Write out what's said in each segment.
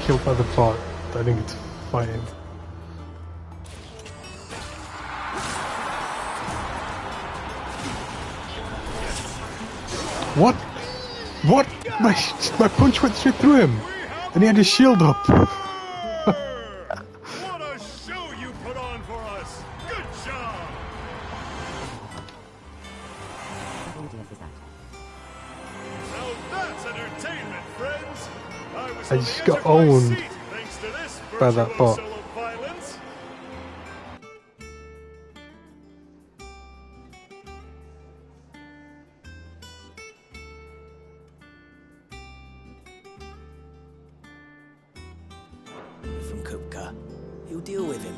Killed by the bot. I think it's fine. What? What? My punch went straight through him, and he had his shield up. What a show you put on for us! Good job! Now that's entertainment, friends! I just got owned by that bot. From Kupka. He'll deal with him.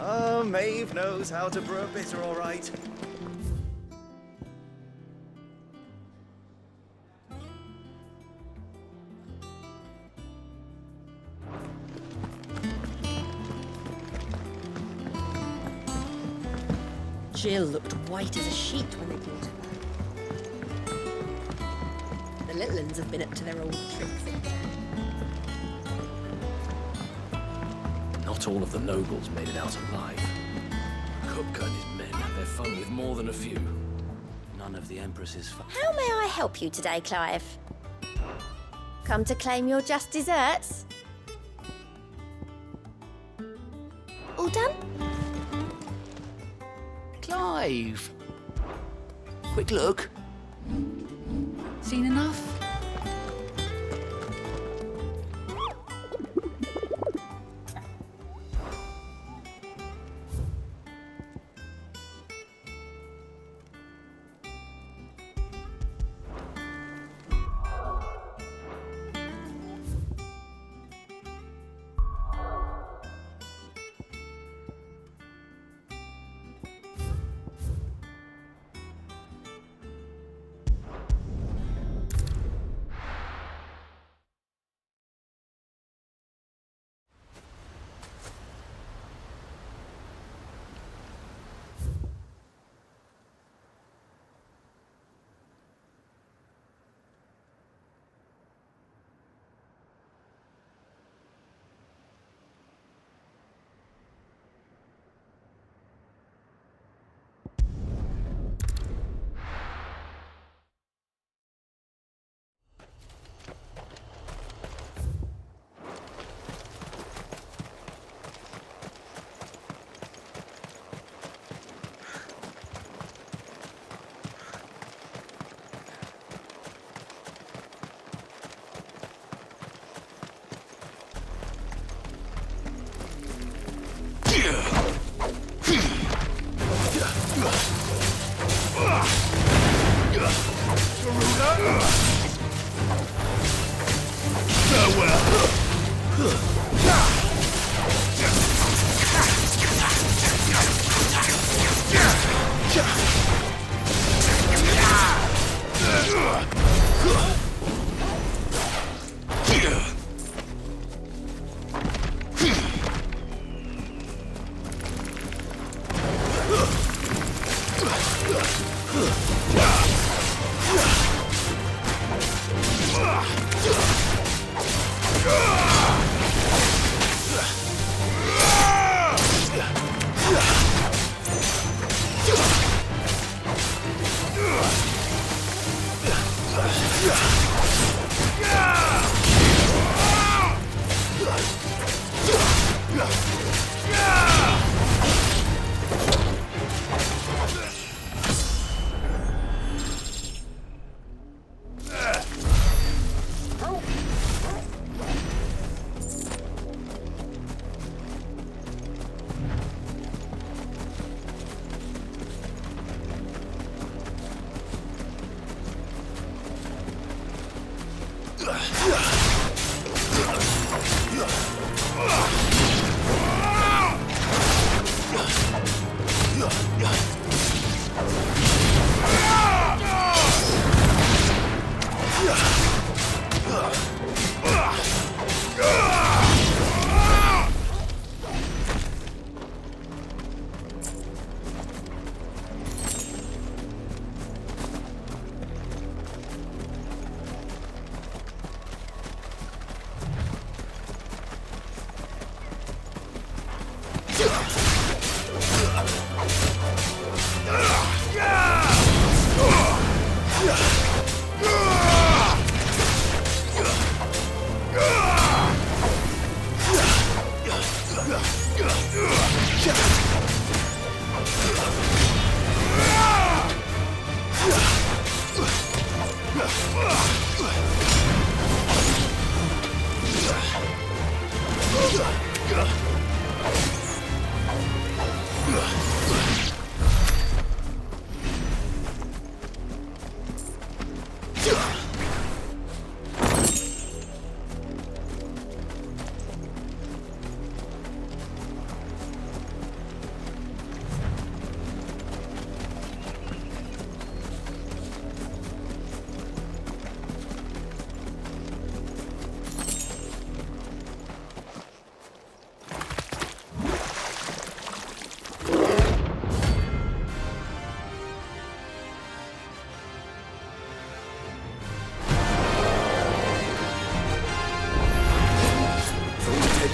Oh, Maeve knows how to brew a bitter, all right. Jill looked white as a sheet when they brought her back. The little uns have been up to their old tricks again. Not all of the nobles made it out alive. Kupka and his men had their fun with more than a few. None of the Empress's How may I help you today, Clive? Come to claim your just desserts? All done? Clive! Quick look. Seen enough?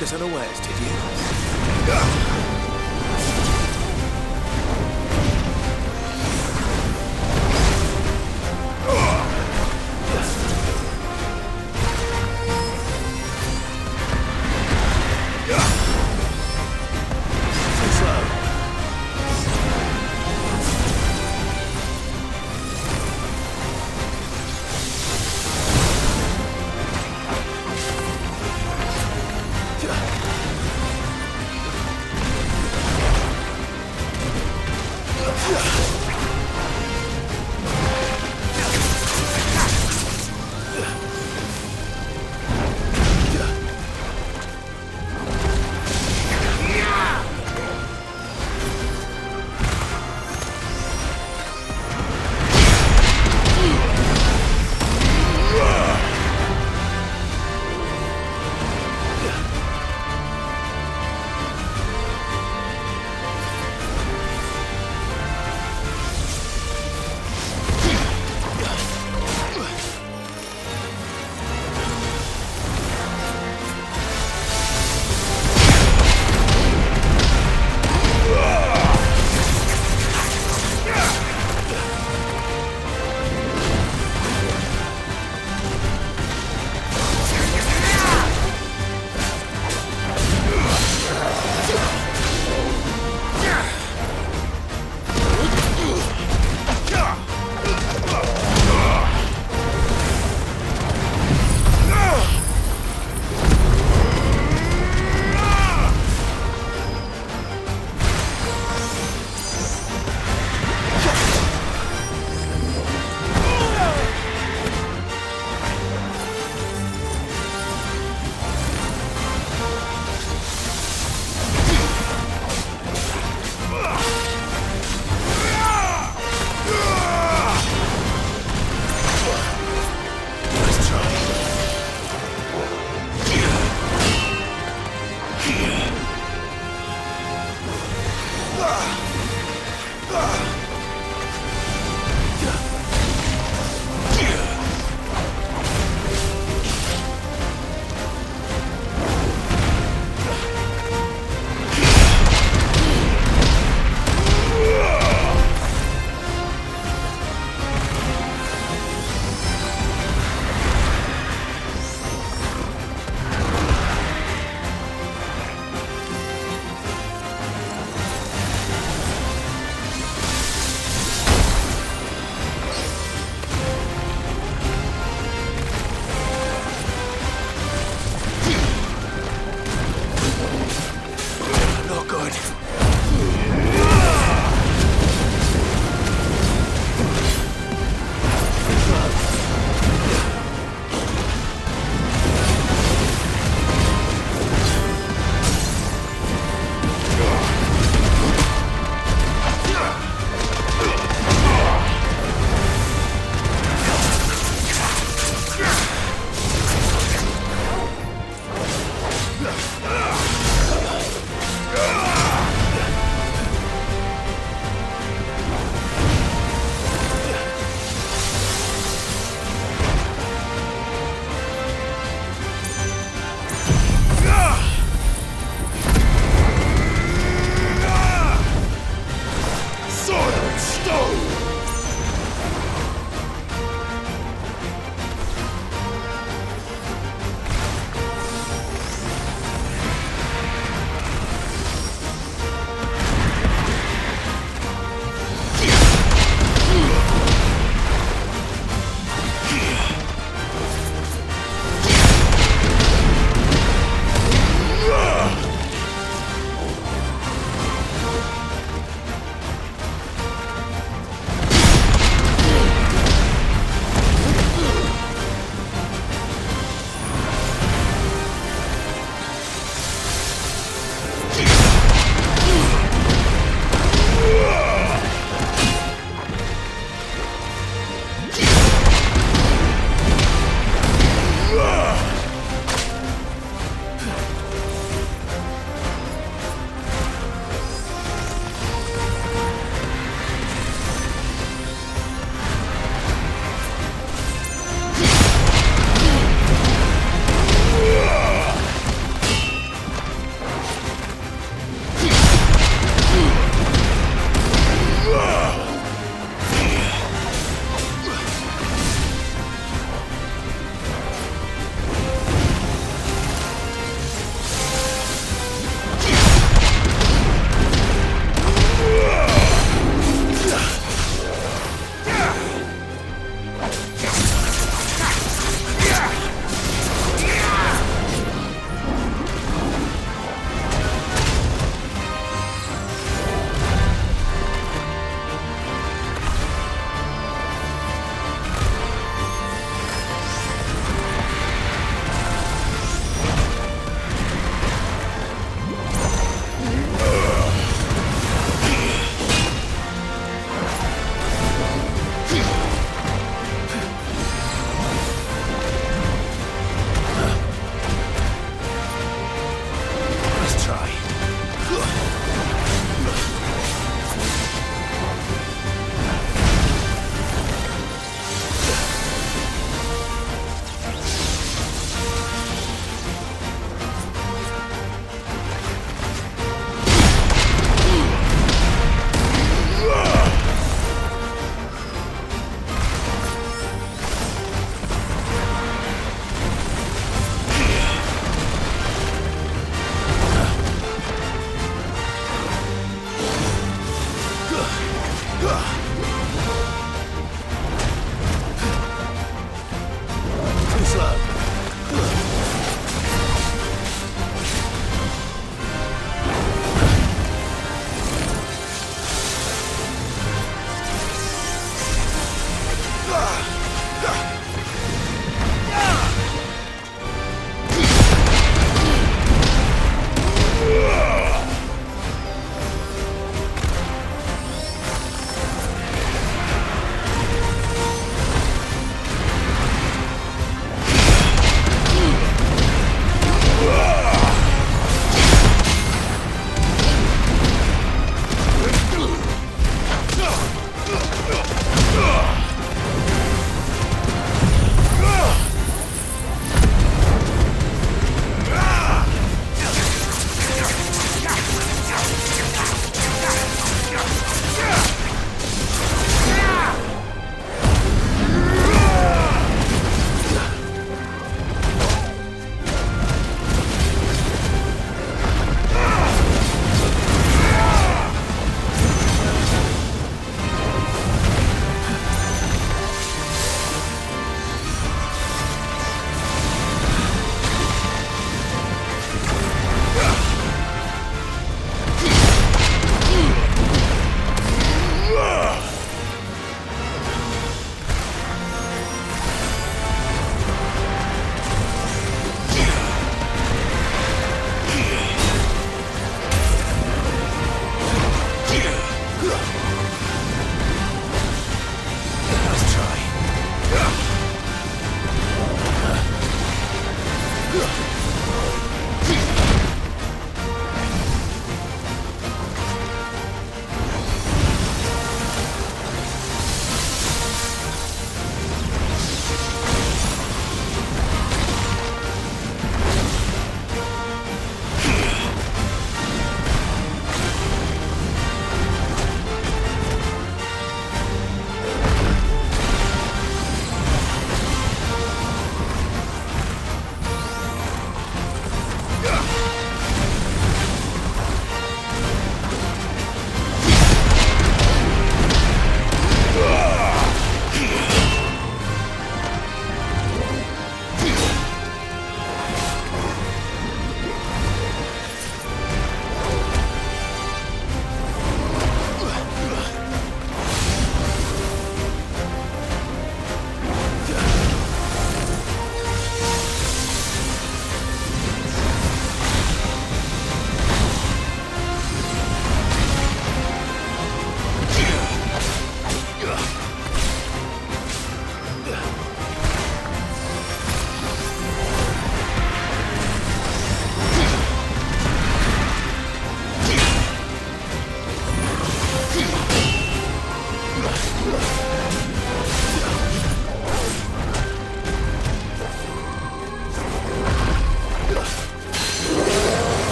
Take us unawares, did you?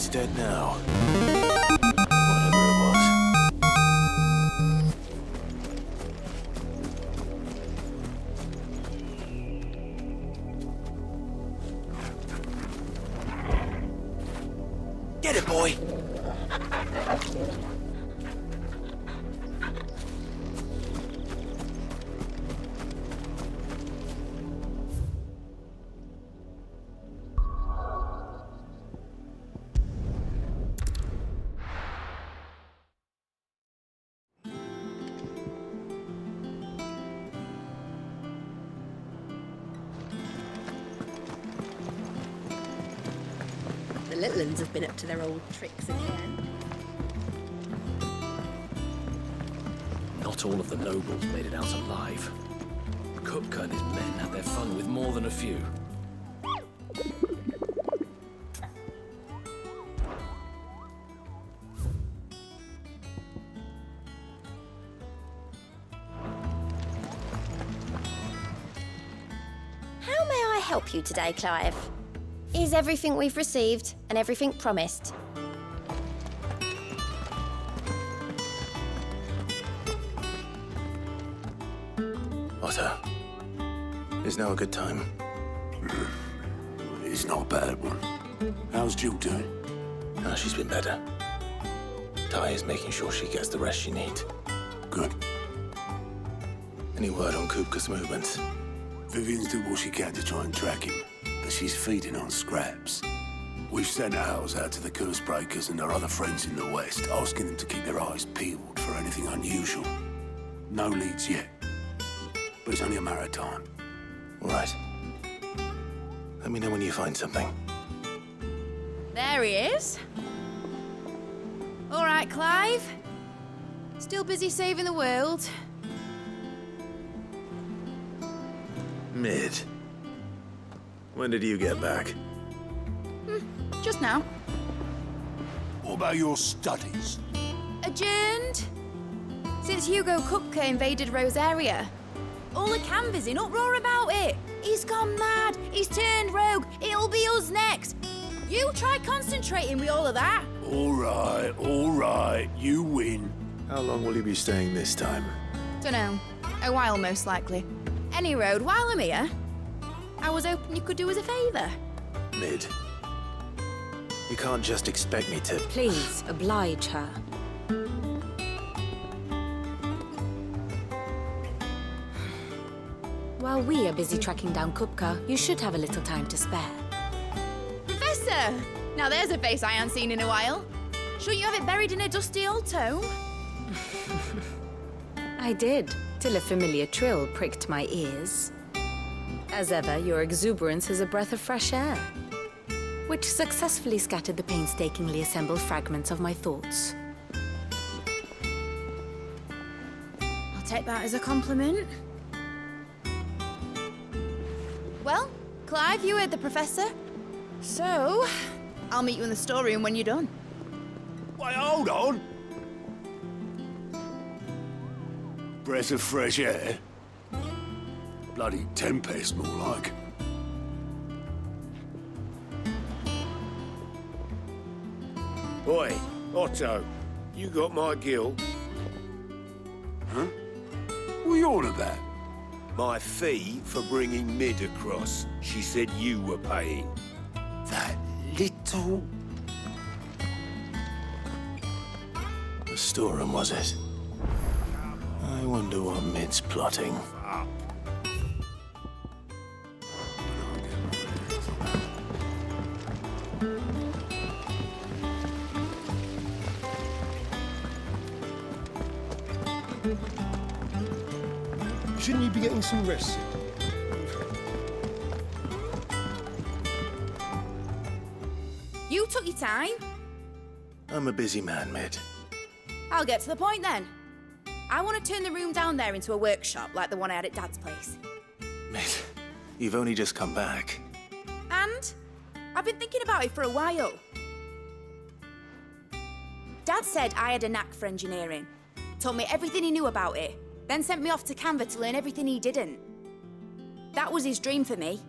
it's dead now. Whatever it was. Get it, boy! The little uns have been up to their old tricks again. Not all of the nobles made it out alive. Kupka and his men had their fun with more than a few. How may I help you today, Clive? Is everything we've received and everything promised? Otto, is now a good time? It's not a bad one. How's Jill doing? Oh, she's been better. Ty is making sure she gets the rest she needs. Good. Any word on Kupka's movements? Vivian's doing what she can to try and track him, but she's feeding on scraps. We've sent ours out to the curse breakers and their other friends in the west, asking them to keep their eyes peeled for anything unusual. No leads yet, but it's only a matter of time. Right. Let me know when you find something. There he is. All right, Clive. Still busy saving the world. Mid. When did you get back? Just now. What about your studies? Adjourned. Since Hugo Kupka invaded Rosaria. All the canvass in uproar about it. He's gone mad. He's turned rogue. It'll be us next. You try concentrating with all of that. All right, you win. How long will you be staying this time? Dunno. A while, most likely. Any road, while I'm here, I was hoping you could do us a favour. Mid. You can't just expect me to... Please, oblige her. While we are busy tracking down Kupka, you should have a little time to spare. Professor! Now there's a face I ain't seen in a while. Shouldn't you have it buried in a dusty old tome? I did, till a familiar trill pricked my ears. As ever, your exuberance is a breath of fresh air, which successfully scattered the painstakingly assembled fragments of my thoughts. I'll take that as a compliment. Well, Clive, you heard the professor. So, I'll meet you in the storeroom when you're done. Wait, hold on. Breath of fresh air? Bloody tempest, more like. Oi, Otto, you got my gill. Huh? What are you on about? My fee for bringing Mid across. She said you were paying. That little... The storeroom, was it? I wonder what Mid's plotting. Shouldn't you be getting some rest? You took your time. I'm a busy man, Mid. I'll get to the point then. I want to turn the room down there into a workshop like the one I had at Dad's place. Mid, you've only just come back. And I've been thinking about it for a while. Dad said I had a knack for engineering. Told me everything he knew about it, then sent me off to Canva to learn everything he didn't. That was his dream for me.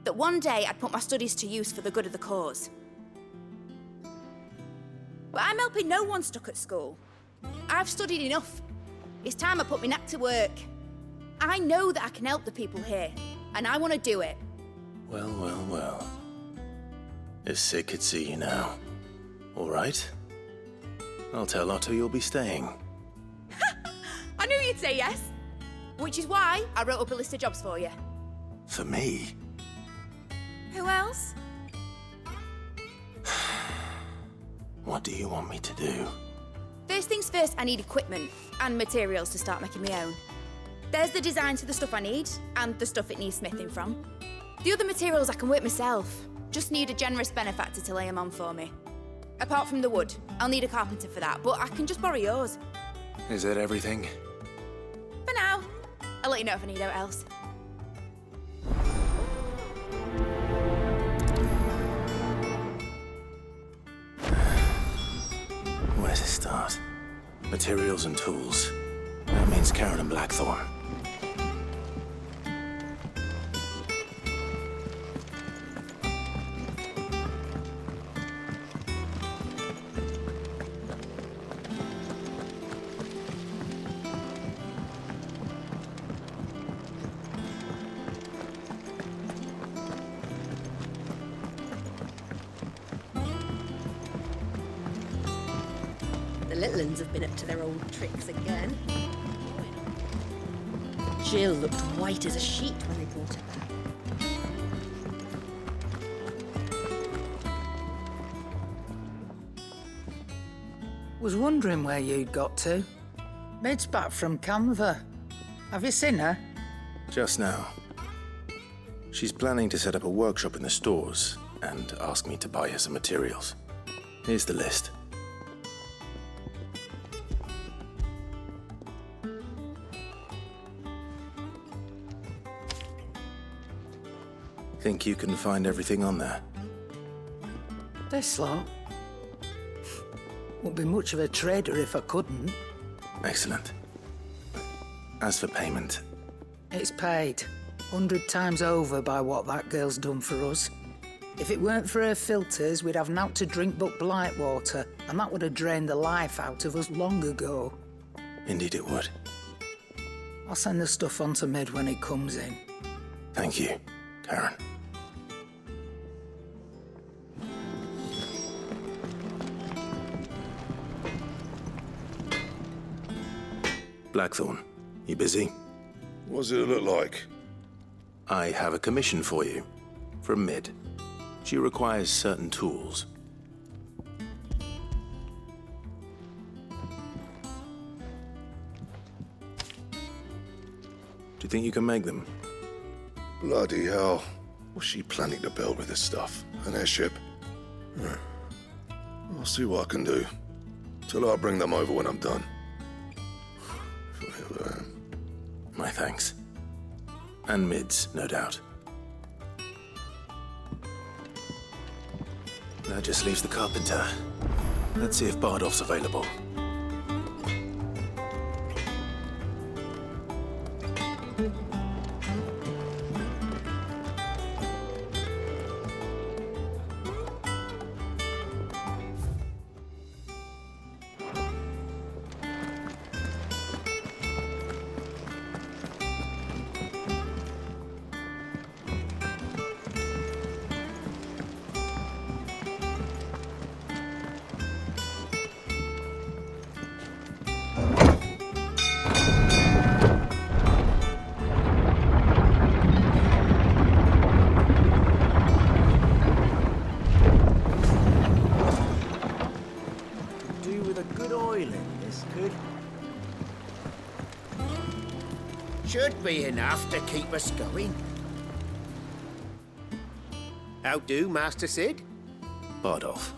That one day I'd put my studies to use for the good of the cause. But I'm helping no one stuck at school. I've studied enough. It's time I put my neck to work. I know that I can help the people here, and I want to do it. Well, well, well. If Sid could see you now. All right. I'll tell Otto you'll be staying. I knew you'd say yes. Which is why I wrote up a list of jobs for you. For me? Who else? What do you want me to do? First things first, I need equipment and materials to start making my own. There's the designs for the stuff I need, and the stuff it needs smithing from. The other materials I can work myself. Just need a generous benefactor to lay them on for me. Apart from the wood, I'll need a carpenter for that, but I can just borrow yours. Is that everything? For now. I'll let you know if I need out else. Where to start? Materials and tools. That means Karen and Blackthorn. The little uns have been up to their old tricks again. Jill looked white as a sheet when they brought her back. Was wondering where you'd got to. Mid's back from Canva. Have you seen her? Just now. She's planning to set up a workshop in the stores and ask me to buy her some materials. Here's the list. Think you can find everything on there? This lot. Wouldn't be much of a trader if I couldn't. Excellent. As for payment, It's paid 100 times over by what that girl's done for us. If it weren't for her filters, we'd have naught to drink but blight water, and that would have drained the life out of us long ago. indeed it would. I'll send the stuff on to Mid when it comes in. Thank you, Karen. Blackthorn, you busy? What does it look like? I have a commission for you, from Mid. She requires certain tools. Do you think you can make them? Bloody hell. What's she planning to build with this stuff? An airship? I'll see what I can do. Till I bring them over when I'm done. My thanks. And Mid's, no doubt. That just leaves the carpenter. Let's see if Bardolph's available. Should be enough to keep us going. How do, Master Sid? Bardolph.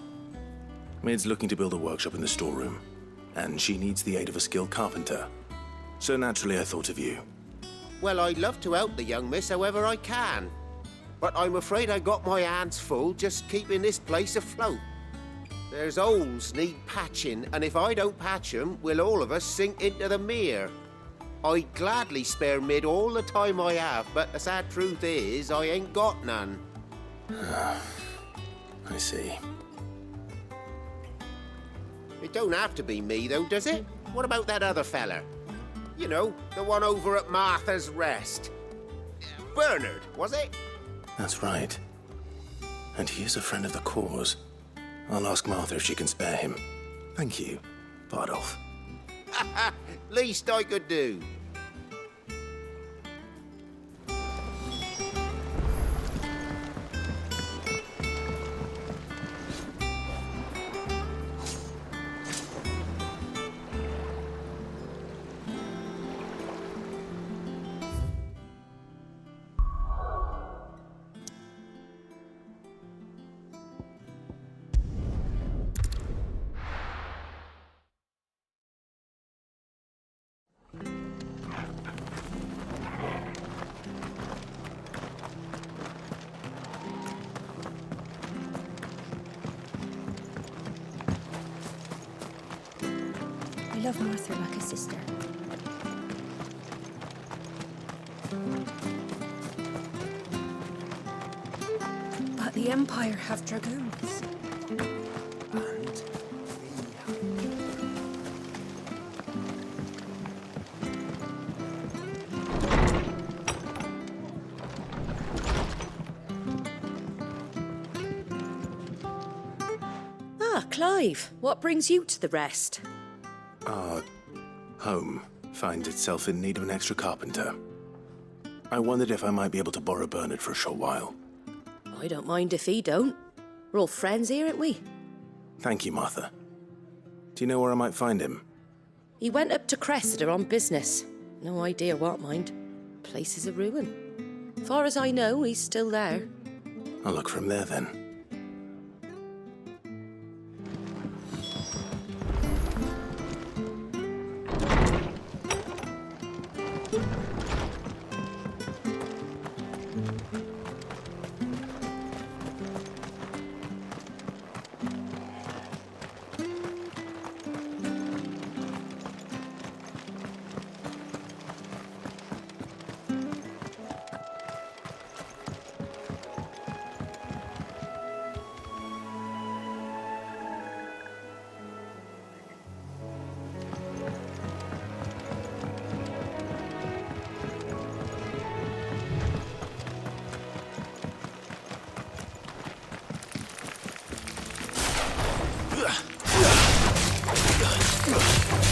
Mid's looking to build a workshop in the storeroom, and she needs the aid of a skilled carpenter. So naturally I thought of you. Well, I'd love to help the young miss however I can. But I'm afraid I got my hands full just keeping this place afloat. There's holes need patching, and if I don't patch them, we'll all of us sink into the mere. I'd gladly spare Mid all the time I have, but the sad truth is, I ain't got none. I see. It don't have to be me, though, does it? What about that other fella? You know, the one over at Martha's Rest. Bernard, was it? That's right. And he is a friend of the cause. I'll ask Martha if she can spare him. Thank you, Bardolph. Least I could do. I love Martha like a sister. But the Empire have dragoons. Ah, Clive, what brings you to the Rest? Our home finds itself in need of an extra carpenter. I wondered if I might be able to borrow Bernard for a short while. I don't mind if he don't. We're all friends here, aren't we? Thank you, Martha. Do you know where I might find him? He went up to Cressida on business. No idea what, mind. Place is a ruin. Far as I know, he's still there. I'll look for him there then.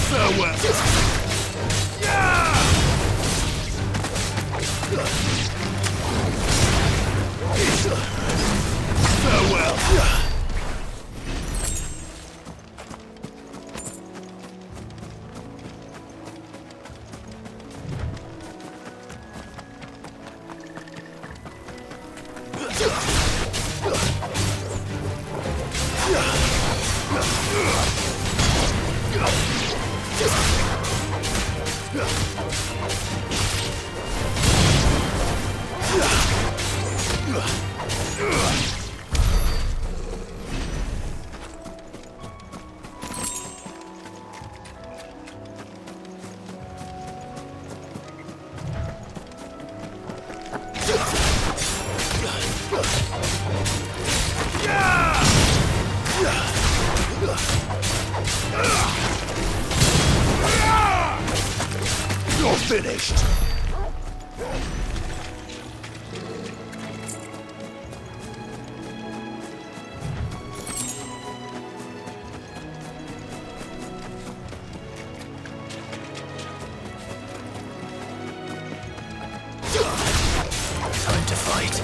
Farewell. Farewell. You're finished. Time to fight.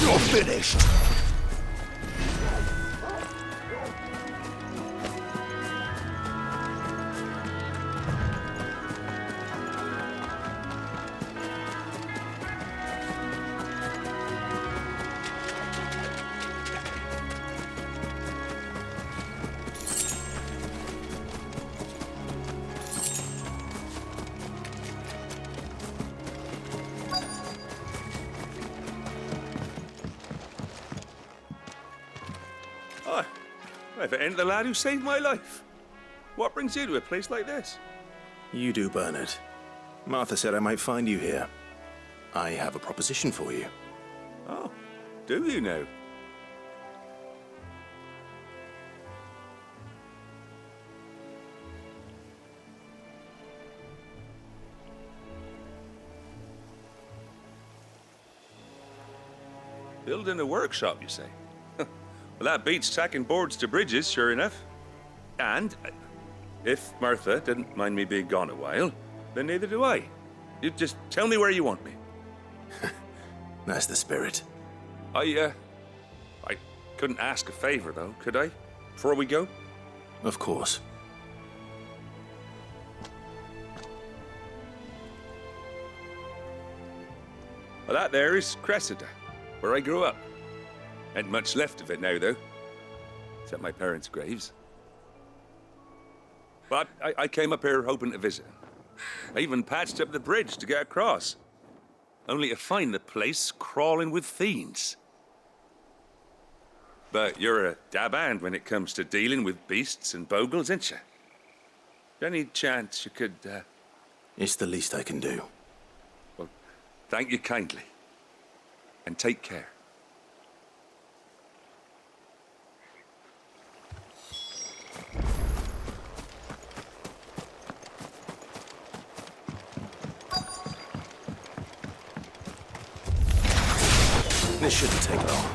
You're finished. If it ain't the lad who saved my life. What brings you to a place like this? You do, Bernard. Martha said I might find you here. I have a proposition for you. Oh, do you now? Building a workshop, you say? Well, that beats tacking boards to bridges, sure enough. And if Martha didn't mind me being gone a while, then neither do I. You just tell me where you want me. That's the spirit. I couldn't ask a favor, though, could I? Before we go? Of course. Well, that there is Cressida, where I grew up. Ain't much left of it now, though. Except my parents' graves. But I came up here hoping to visit. I even patched up the bridge to get across. Only to find the place crawling with fiends. But you're a dab hand when it comes to dealing with beasts and bogles, ain't you? Any chance you could, It's the least I can do. Well, thank you kindly. And take care. This shouldn't take long.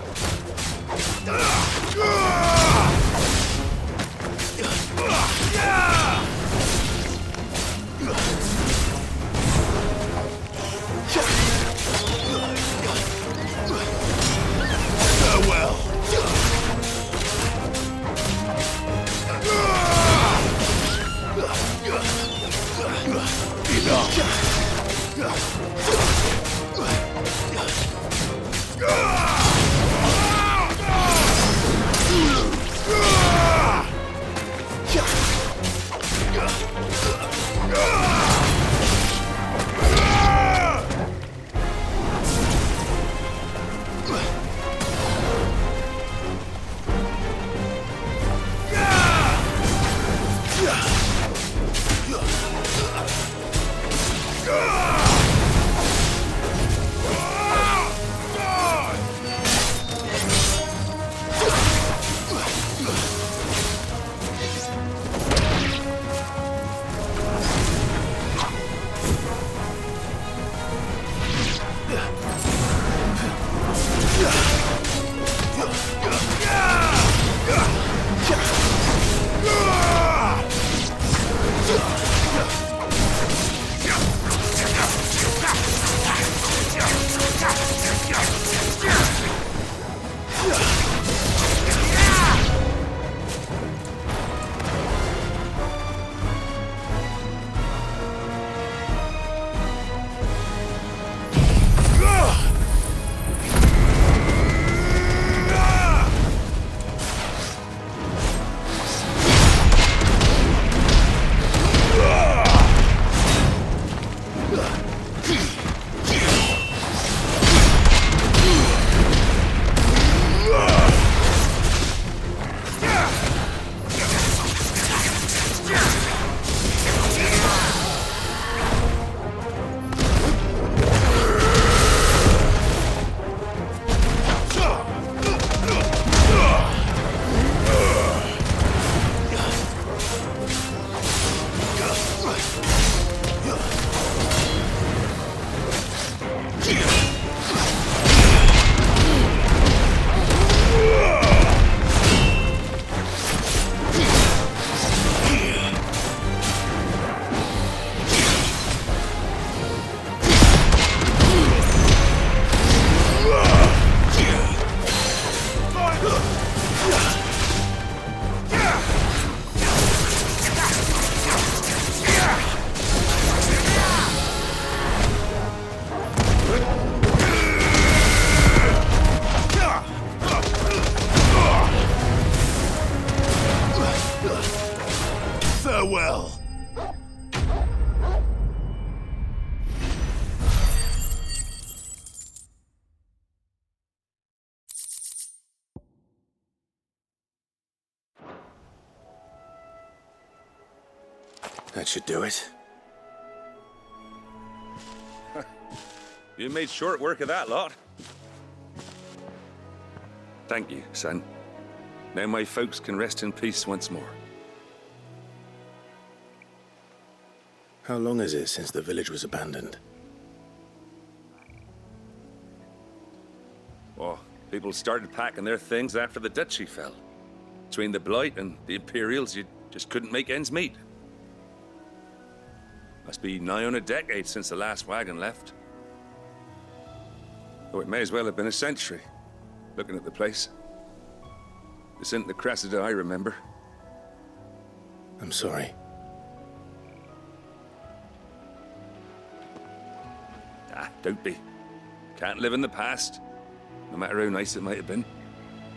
Farewell. Enough. That should do it. You made short work of that lot. Thank you, son. Now my folks can rest in peace once more. How long is it since the village was abandoned? Oh, people started packing their things after the duchy fell. Between the Blight and the Imperials, you just couldn't make ends meet. Must be nigh on a decade since the last wagon left. Oh, it may as well have been a century, looking at the place. This isn't the Cressida I remember. I'm sorry. Ah, don't be. Can't live in the past, no matter how nice it might have been.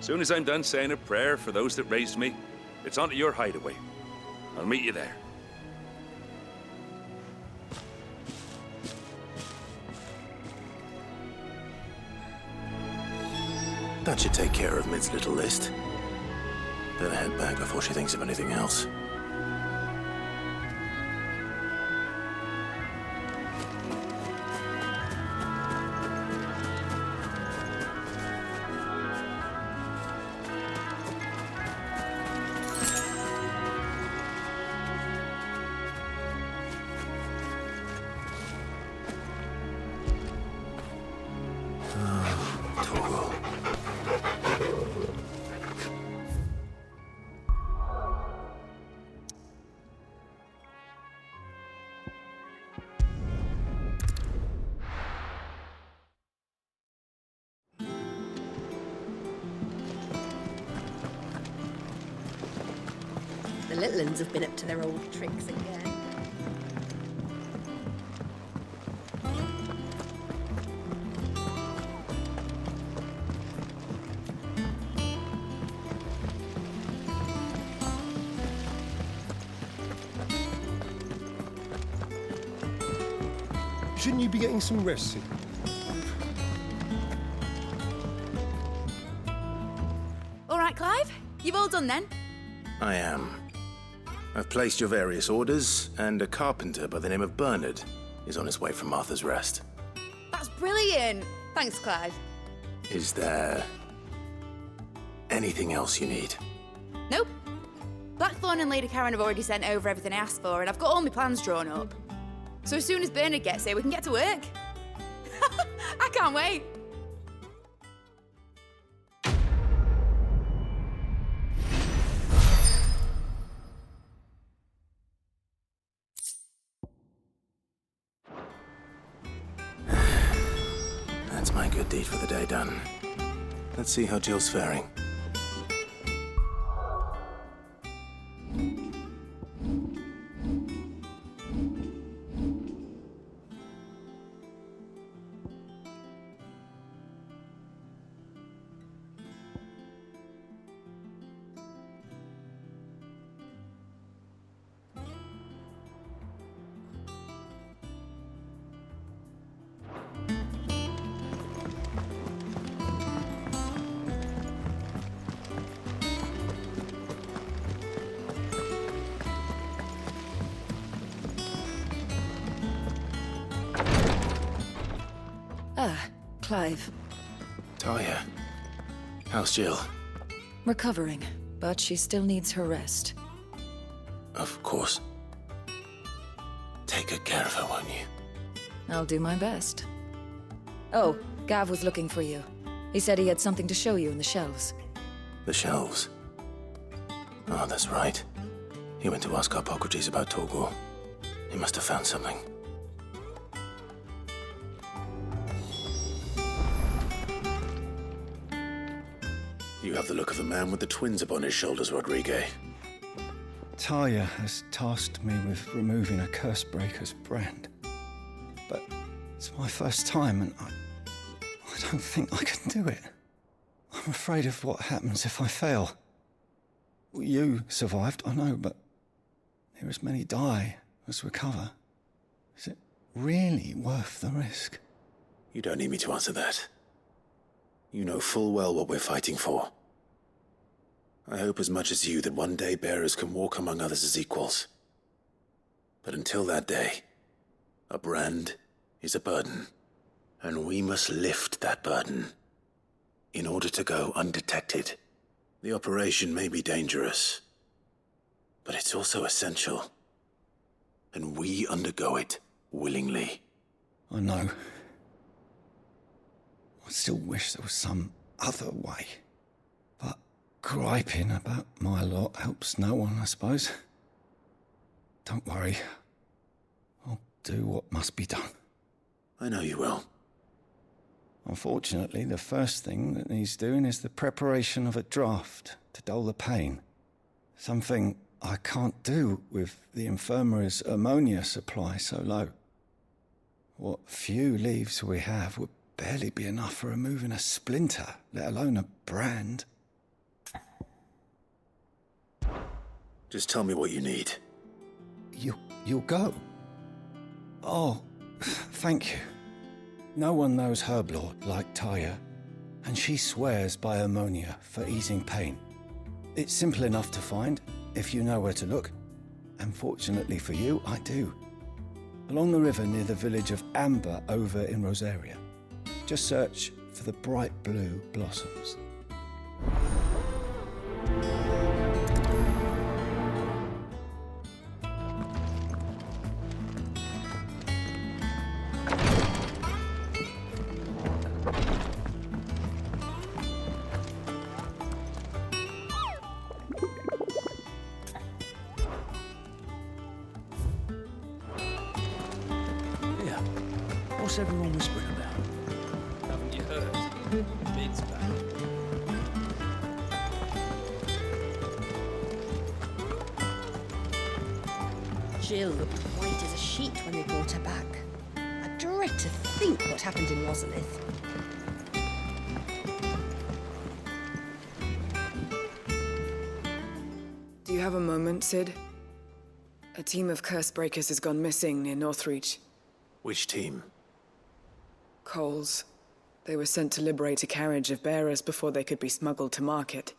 Soon as I'm done saying a prayer for those that raised me, it's on to your hideaway. I'll meet you there. That should take care of Mid's little list. Better head back before she thinks of anything else. The little ones have been up to their old tricks again. Shouldn't you be getting some rest soon? All right, Clive? You've all done then? I am. I've placed your various orders, and a carpenter by the name of Bernard is on his way from Martha's Rest. That's brilliant. Thanks, Clive. Is there anything else you need? Nope. Blackthorn and Lady Karen have already sent over everything I asked for, and I've got all my plans drawn up. So as soon as Bernard gets here, we can get to work. I can't wait. That's my good deed for the day done. Let's see how Jill's faring. Ah, Clive. Talia, how's Jill? Recovering, but she still needs her rest. Of course. Take good care of her, won't you? I'll do my best. Oh, Gav was looking for you. He said he had something to show you in the shelves. The shelves? Oh, that's right. He went to ask Harpocrates about Torgor. He must have found something. You have the look of a man with the twins upon his shoulders, Rodrigue. Talia has tasked me with removing a Cursebreaker's brand. But it's my first time and I don't think I can do it. I'm afraid of what happens if I fail. You survived, I know, but there as many die as recover. Is it really worth the risk? You don't need me to answer that. You know full well what we're fighting for. I hope as much as you that one day bearers can walk among others as equals. But until that day, a brand is a burden, and we must lift that burden in order to go undetected. The operation may be dangerous, but it's also essential, and we undergo it willingly. I know. I still wish there was some other way. But griping about my lot helps no one, I suppose. Don't worry. I'll do what must be done. I know you will. Unfortunately, the first thing that needs doing is the preparation of a draft to dull the pain. Something I can't do with the infirmary's ammonia supply so low. What few leaves we have would barely be enough for removing a splinter, let alone a brand. Just tell me what you need. You'll go? Oh, thank you. No one knows Herblord like Taya, and she swears by ammonia for easing pain. It's simple enough to find, if you know where to look. And fortunately for you, I do. Along the river near the village of Amber over in Rosaria. Just search for the bright blue blossoms. Yeah. What's everyone whispering about? Haven't you heard? Bid's back. Jill looked white as a sheet when they brought her back. I dread to think what happened in Rosalith. Do you have a moment, Sid? A team of curse breakers has gone missing near Northreach. Which team? Coles. They were sent to liberate a carriage of bearers before they could be smuggled to market.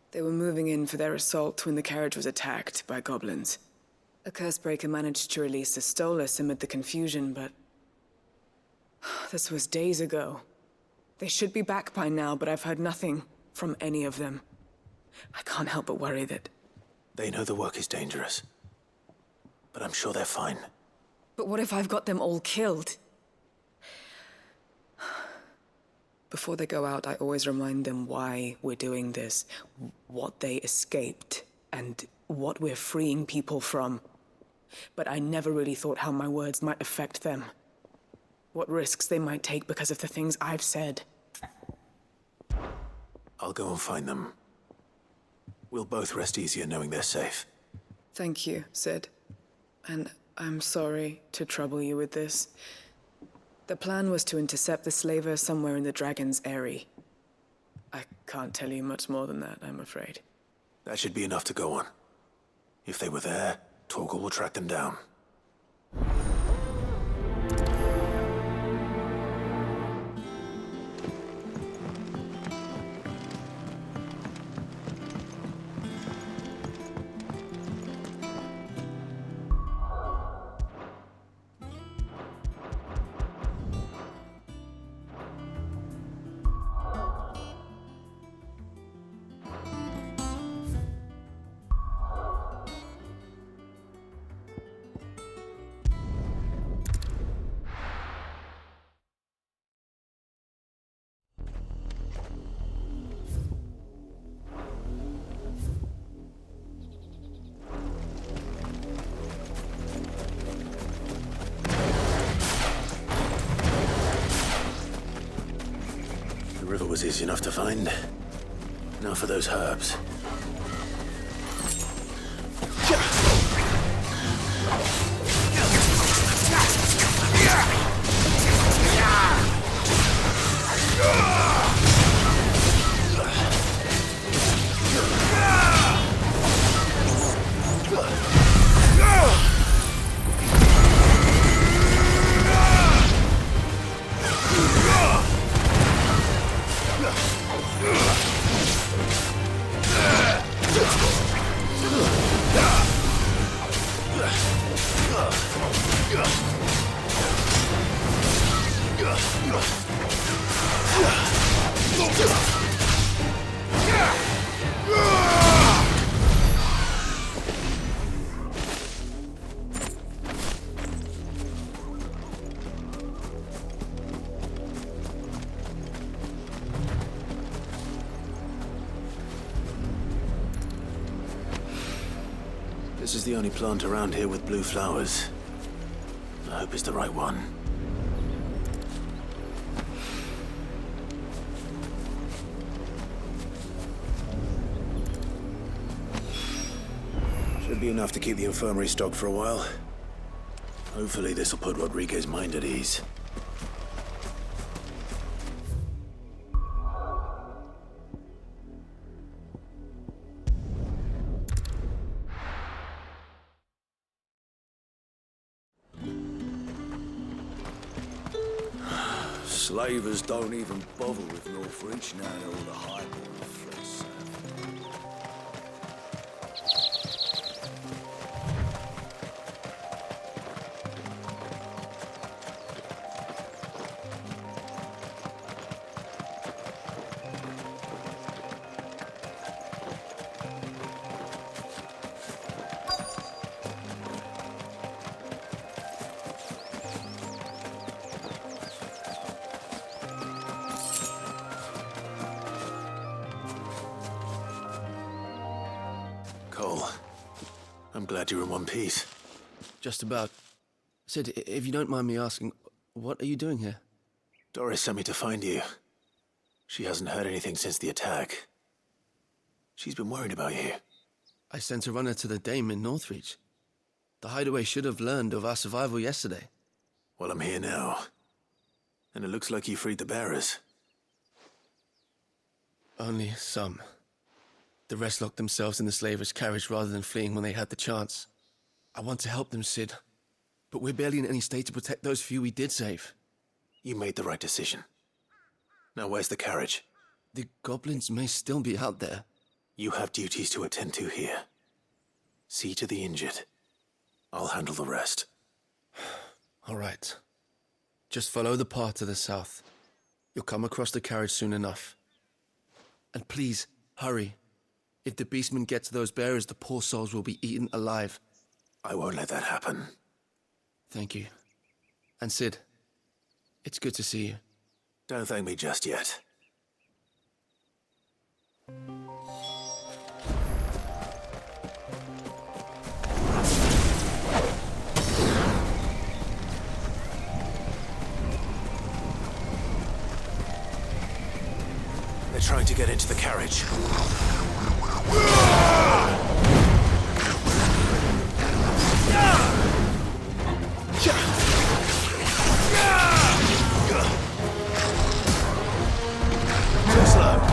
They were moving in for their assault when the carriage was attacked by goblins. A cursebreaker managed to release a Stolas amid the confusion, but... this was days ago. They should be back by now, but I've heard nothing from any of them. I can't help but worry that... They know the work is dangerous, but I'm sure they're fine. But what if I've got them all killed? Before they go out, I always remind them why we're doing this, what they escaped, and what we're freeing people from. But I never really thought how my words might affect them. What risks they might take because of the things I've said. I'll go and find them. We'll both rest easier knowing they're safe. Thank you, Sid. And I'm sorry to trouble you with this. The plan was to intercept the slaver somewhere in the Dragon's Eyrie. I can't tell you much more than that, I'm afraid. That should be enough to go on. If they were there, Torgal will track them down. The river was easy enough to find. Now for those herbs. This is the only plant around here with blue flowers. I hope it's the right one. Should be enough to keep the infirmary stocked for a while. Hopefully this will put Rodriguez's mind at ease. Slavers don't even bother with Northridge now all the highborn flesh. Cole, I'm glad you're in one piece. Just about. Sid, if you don't mind me asking, what are you doing here? Doris sent me to find you. She hasn't heard anything since the attack. She's been worried about you. I sent a runner to the Dame in Northreach. The hideaway should have learned of our survival yesterday. Well, I'm here now. And it looks like you freed the bearers. Only some. The rest locked themselves in the slavers' carriage rather than fleeing when they had the chance. I want to help them, Sid. But we're barely in any state to protect those few we did save. You made the right decision. Now where's the carriage? The goblins may still be out there. You have duties to attend to here. See to the injured. I'll handle the rest. All right. Just follow the path to the south. You'll come across the carriage soon enough. And please, hurry. If the beastmen get to those bearers, the poor souls will be eaten alive. I won't let that happen. Thank you. And Sid, it's good to see you. Don't thank me just yet. They're trying to get into the carriage. Too slow.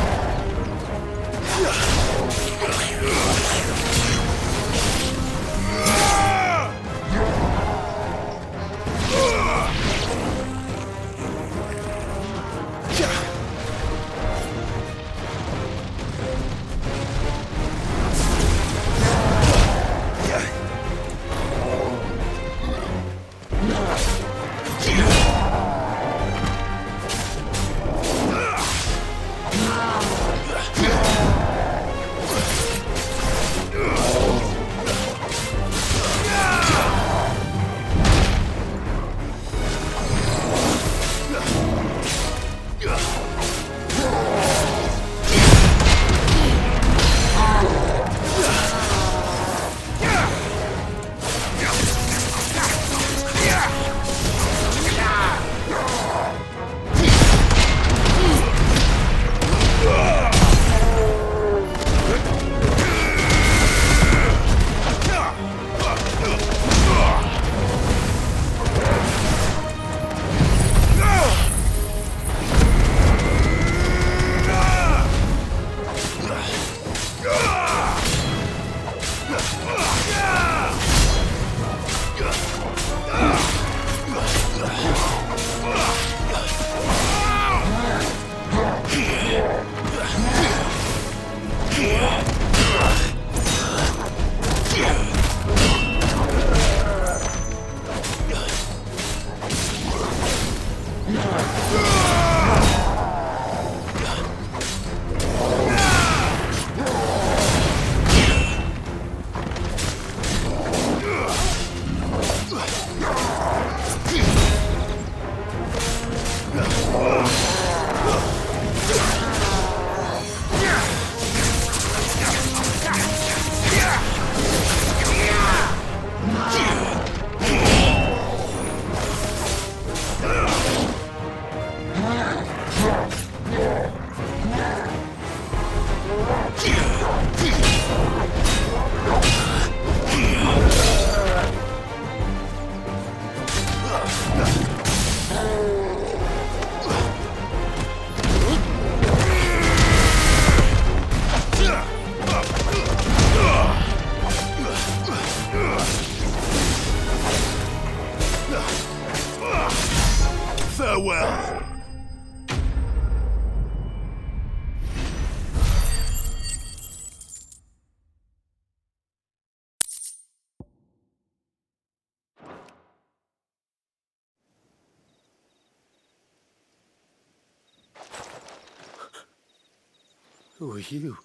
Who are you?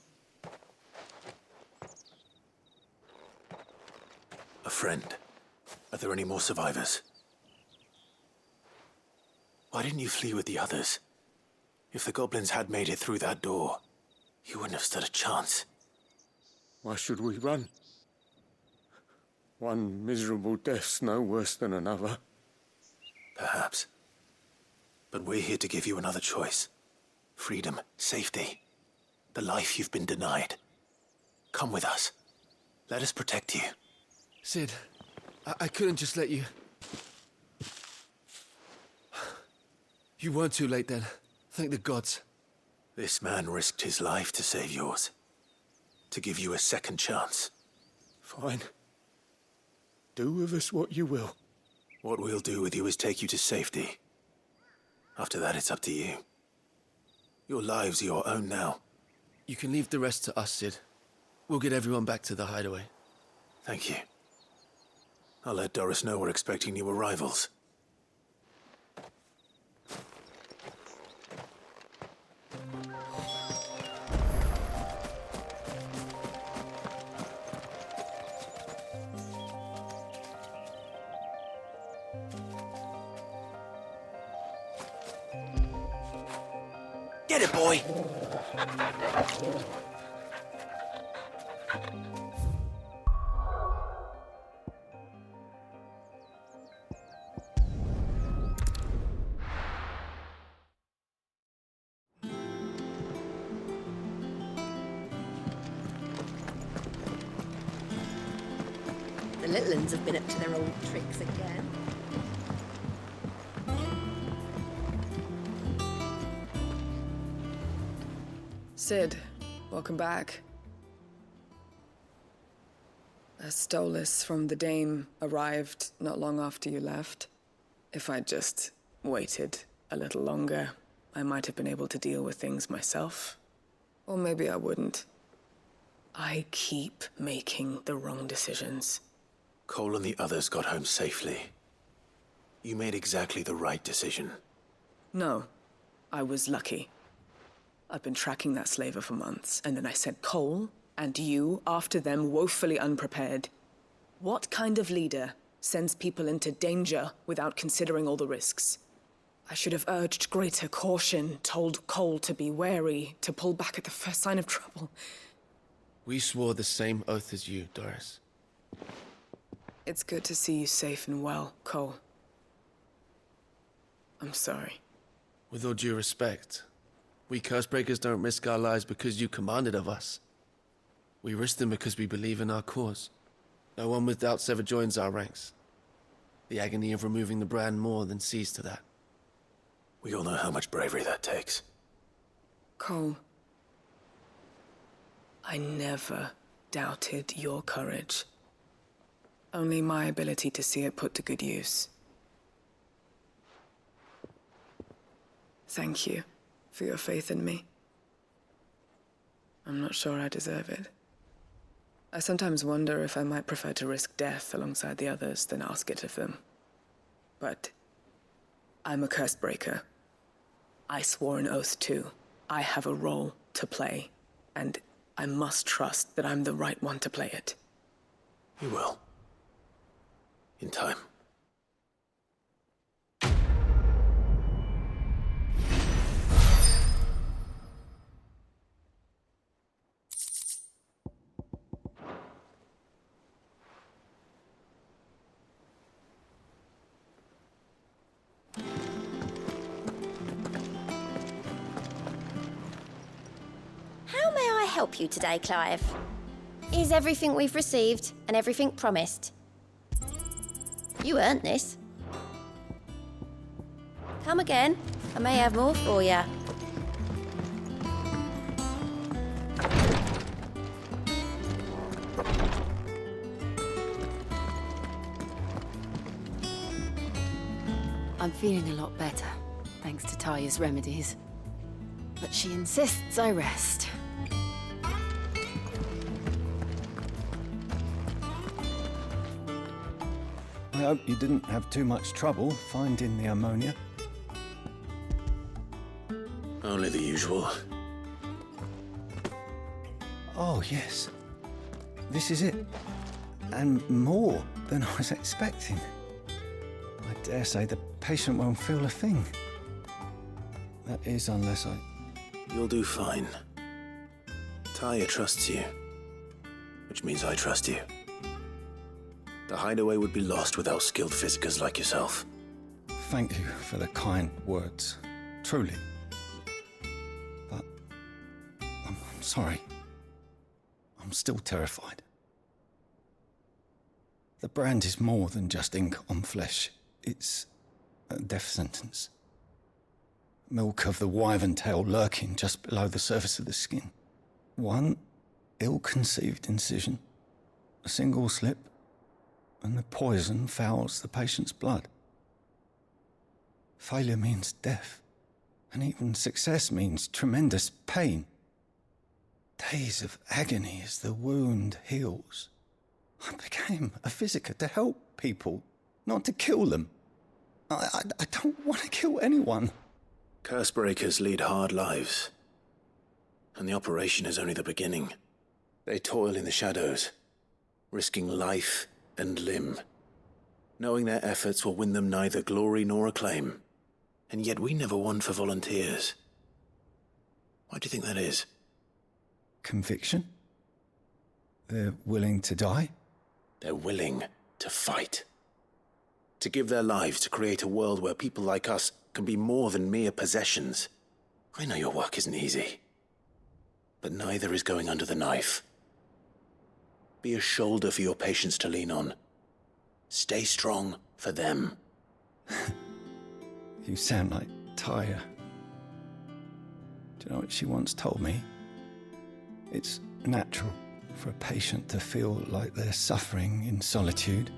A friend. Are there any more survivors? Why didn't you flee with the others? If the goblins had made it through that door, you wouldn't have stood a chance. Why should we run? One miserable death's no worse than another. Perhaps. But we're here to give you another choice. Freedom, safety, the life you've been denied. Come with us. Let us protect you. Sid, I couldn't just let you... You weren't too late then. Thank the gods. This man risked his life to save yours. To give you a second chance. Fine. Do with us what you will. What we'll do with you is take you to safety. After that, it's up to you. Your lives are your own now. You can leave the rest to us, Sid. We'll get everyone back to the hideaway. Thank you. I'll let Doris know we're expecting new arrivals. Get it, boy! The little uns have been up to their old tricks again. Sid, welcome back. A Stolas from the Dame arrived not long after you left. If I'd just waited a little longer, I might have been able to deal with things myself. Or maybe I wouldn't. I keep making the wrong decisions. Cole and the others got home safely. You made exactly the right decision. No, I was lucky. I've been tracking that slaver for months, and then I sent Cole and you after them woefully unprepared. What kind of leader sends people into danger without considering all the risks? I should have urged greater caution, told Cole to be wary, to pull back at the first sign of trouble. We swore the same oath as you, Doris. It's good to see you safe and well, Cole. I'm sorry. With all due respect, we Cursebreakers don't risk our lives because you commanded of us. We risk them because we believe in our cause. No one with doubts ever joins our ranks. The agony of removing the brand more than sees to that. We all know how much bravery that takes. Cole, I never doubted your courage. Only my ability to see it put to good use. Thank you for your faith in me. I'm not sure I deserve it. I sometimes wonder if I might prefer to risk death alongside the others than ask it of them. But I'm a Cursebreaker. I swore an oath too. I have a role to play, and I must trust that I'm the right one to play it. You will. In time. How may I help you today, Clive? Is everything we've received and everything promised? You earned this. Come again. I may have more for you. I'm feeling a lot better, thanks to Taya's remedies. But she insists I rest. I hope you didn't have too much trouble finding the ammonia. Only the usual. Oh, yes. This is it. And more than I was expecting. I dare say the patient won't feel a thing. That is, unless I... You'll do fine. Taya trusts you, which means I trust you. The hideaway would be lost without skilled physicers like yourself. Thank you for the kind words. Truly. But... I'm sorry. I'm still terrified. The brand is more than just ink on flesh. It's a death sentence. Milk of the wyvern tail lurking just below the surface of the skin. One ill-conceived incision, a single slip, and the poison fouls the patient's blood. Failure means death, and even success means tremendous pain. Days of agony as the wound heals. I became a physiker to help people, not to kill them. I don't want to kill anyone. Cursebreakers lead hard lives, and the operation is only the beginning. They toil in the shadows, risking life and limb, knowing their efforts will win them neither glory nor acclaim. And yet we never won for volunteers. Why do you think that is? Conviction? They're willing to die? They're willing to fight. To give their lives to create a world where people like us can be more than mere possessions. I know your work isn't easy, but neither is going under the knife. Be a shoulder for your patients to lean on. Stay strong for them. You sound like Taya. Do you know what she once told me? It's natural for a patient to feel like they're suffering in solitude.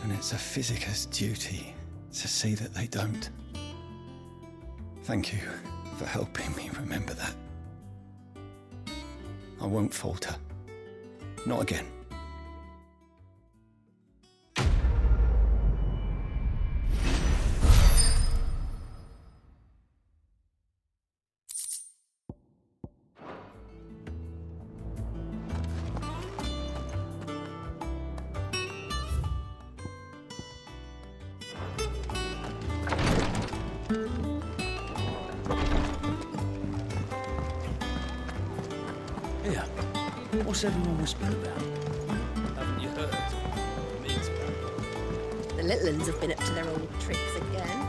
And it's a physiker's duty to see that they don't. Thank you for helping me remember that. I won't falter. Not again. Yeah. What's everyone whispering about? Haven't you heard? Meat's back. The little uns have been up to their old tricks again.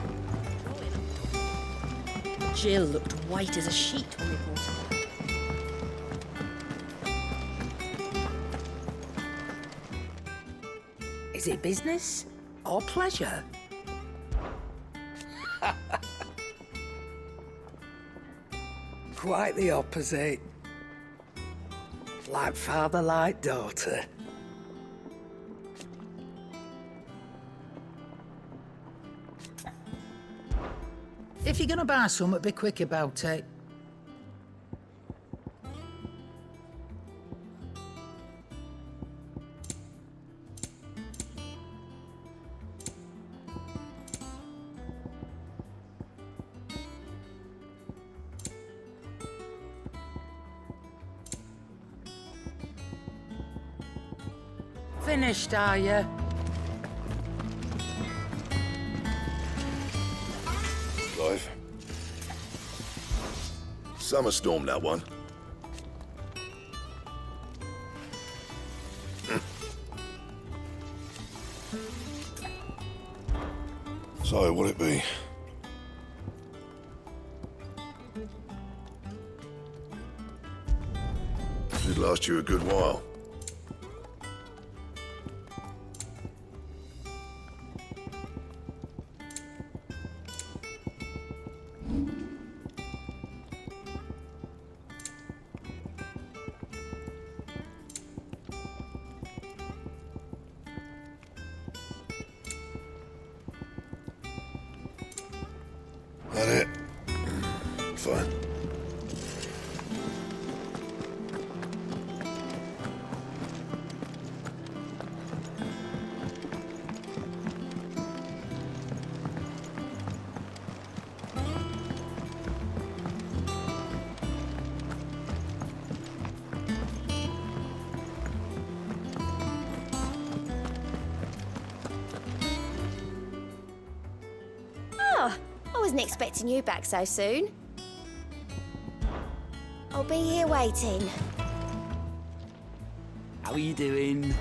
Jill looked white as a sheet when we brought her back. Is it business or pleasure? Quite the opposite. Like father, like daughter. If you're gonna buy something, be quick about it. Finished, are you? Clive. Summer storm, that one. So, what'll it be? Should last you a good while. That it? Fine. Wasn't expecting you back so soon. I'll be here waiting. How are you doing?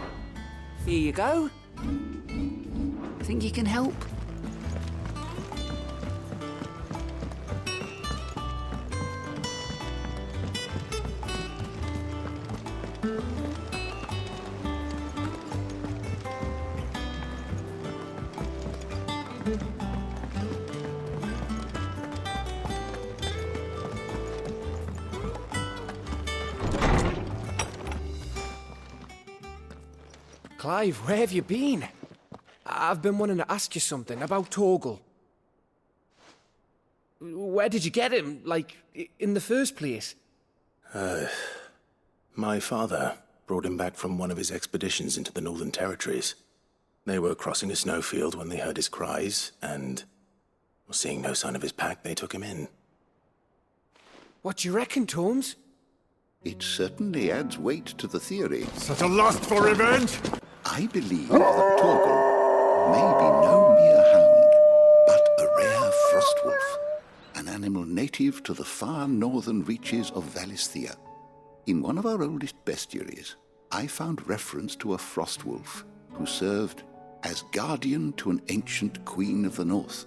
Here you go. Think you can help? Clive, where have you been? I've been wanting to ask you something about Torgal. Where did you get him, like, in the first place? My father brought him back from one of his expeditions into the Northern Territories. They were crossing a snowfield when they heard his cries, and seeing no sign of his pack, they took him in. What do you reckon, Torms? It certainly adds weight to the theory. Such a lust for revenge? I believe that Torgal may be no mere hound, but a rare frostwolf, an animal native to the far northern reaches of Valisthea. In one of our oldest bestiaries, I found reference to a frostwolf who served as guardian to an ancient queen of the north.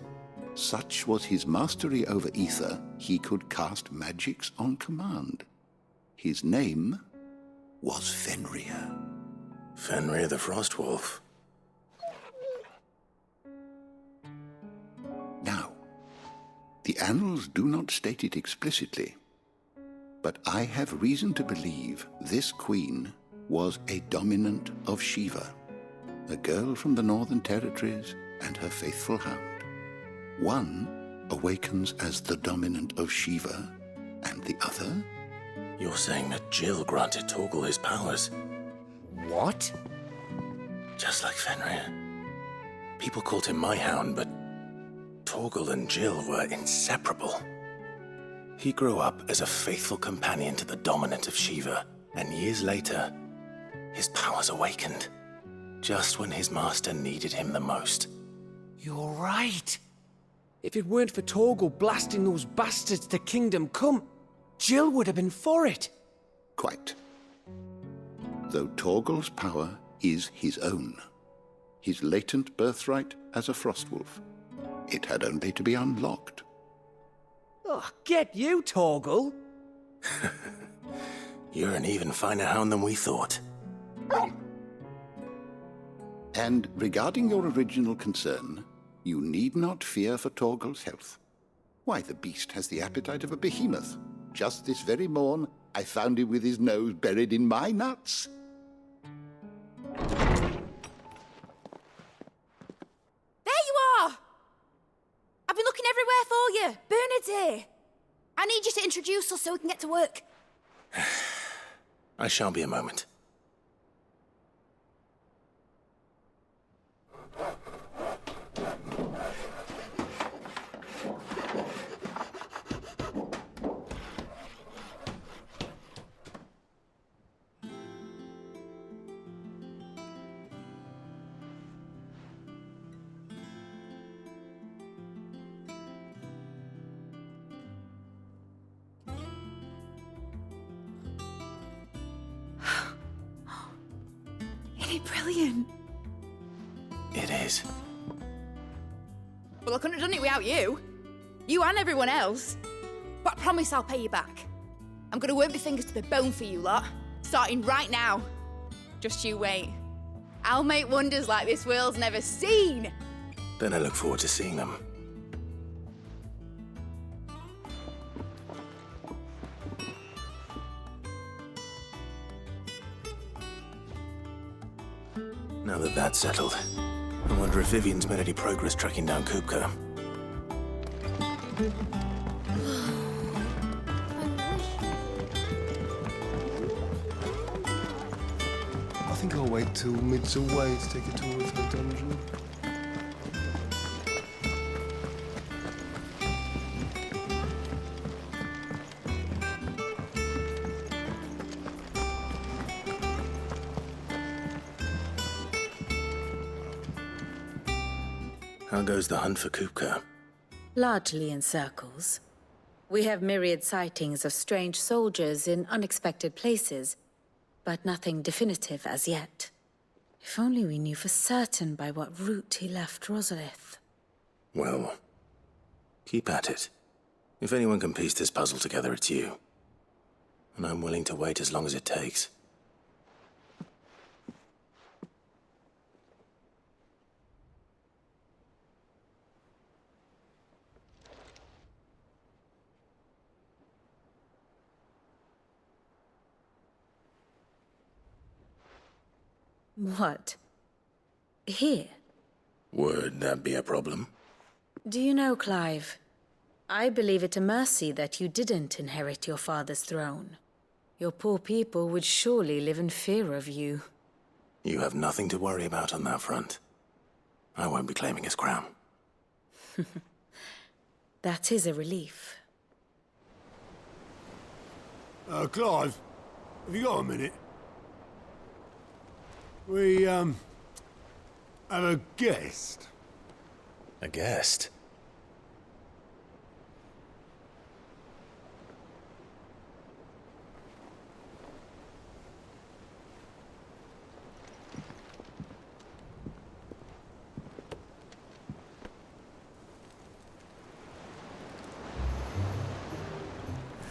Such was his mastery over ether, he could cast magics on command. His name was Fenrir. Fenrir the Frostwolf. Now, the annals do not state it explicitly, but I have reason to believe this queen was a dominant of Shiva, a girl from the Northern Territories and her faithful hound. One awakens as the dominant of Shiva, and the other? You're saying that Jill granted Torgal his powers? What? Just like Fenrir. People called him my hound, but Torgal and Jill were inseparable. He grew up as a faithful companion to the dominant of Shiva, and years later, his powers awakened, just when his master needed him the most. You're right. If it weren't for Torgal blasting those bastards to Kingdom Come, Jill would have been for it. Quite. Though Torgal's power is his own, his latent birthright as a frostwolf. It had only to be unlocked. Oh, get you, Torgal! You're an even finer hound than we thought. And regarding your original concern, you need not fear for Torgal's health. Why, the beast has the appetite of a behemoth. Just this very morn, I found him with his nose buried in my nuts. There you are! I've been looking everywhere for you. Bernard's here. I need you to introduce us so we can get to work. I shall be a moment. Isn't it brilliant? It is. Well, I couldn't have done it without you. You and everyone else. But I promise I'll pay you back. I'm gonna work my fingers to the bone for you lot, starting right now. Just you wait. I'll make wonders like this world's never seen. Then I look forward to seeing them. Now that that's settled, I wonder if Vivian's made any progress tracking down Kupka. I think I'll wait till Mid's away to take a tour of her dungeon. How goes the hunt for Kupka? Largely in circles. We have myriad sightings of strange soldiers in unexpected places, but nothing definitive as yet. If only we knew for certain by what route he left Rosalith. Well, keep at it. If anyone can piece this puzzle together, it's you. And I'm willing to wait as long as it takes. What? Here? Would that be a problem? Do you know, Clive? I believe it a mercy that you didn't inherit your father's throne. Your poor people would surely live in fear of you. You have nothing to worry about on that front. I won't be claiming his crown. That is a relief. Clive, have you got a minute? We, have a guest. A guest?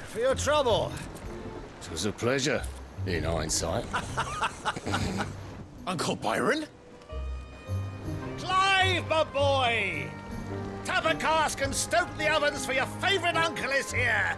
For your trouble. It was a pleasure, in hindsight. Uncle Byron? Clive, my boy! Tap a cask and stoke the ovens, for your favourite uncle is here!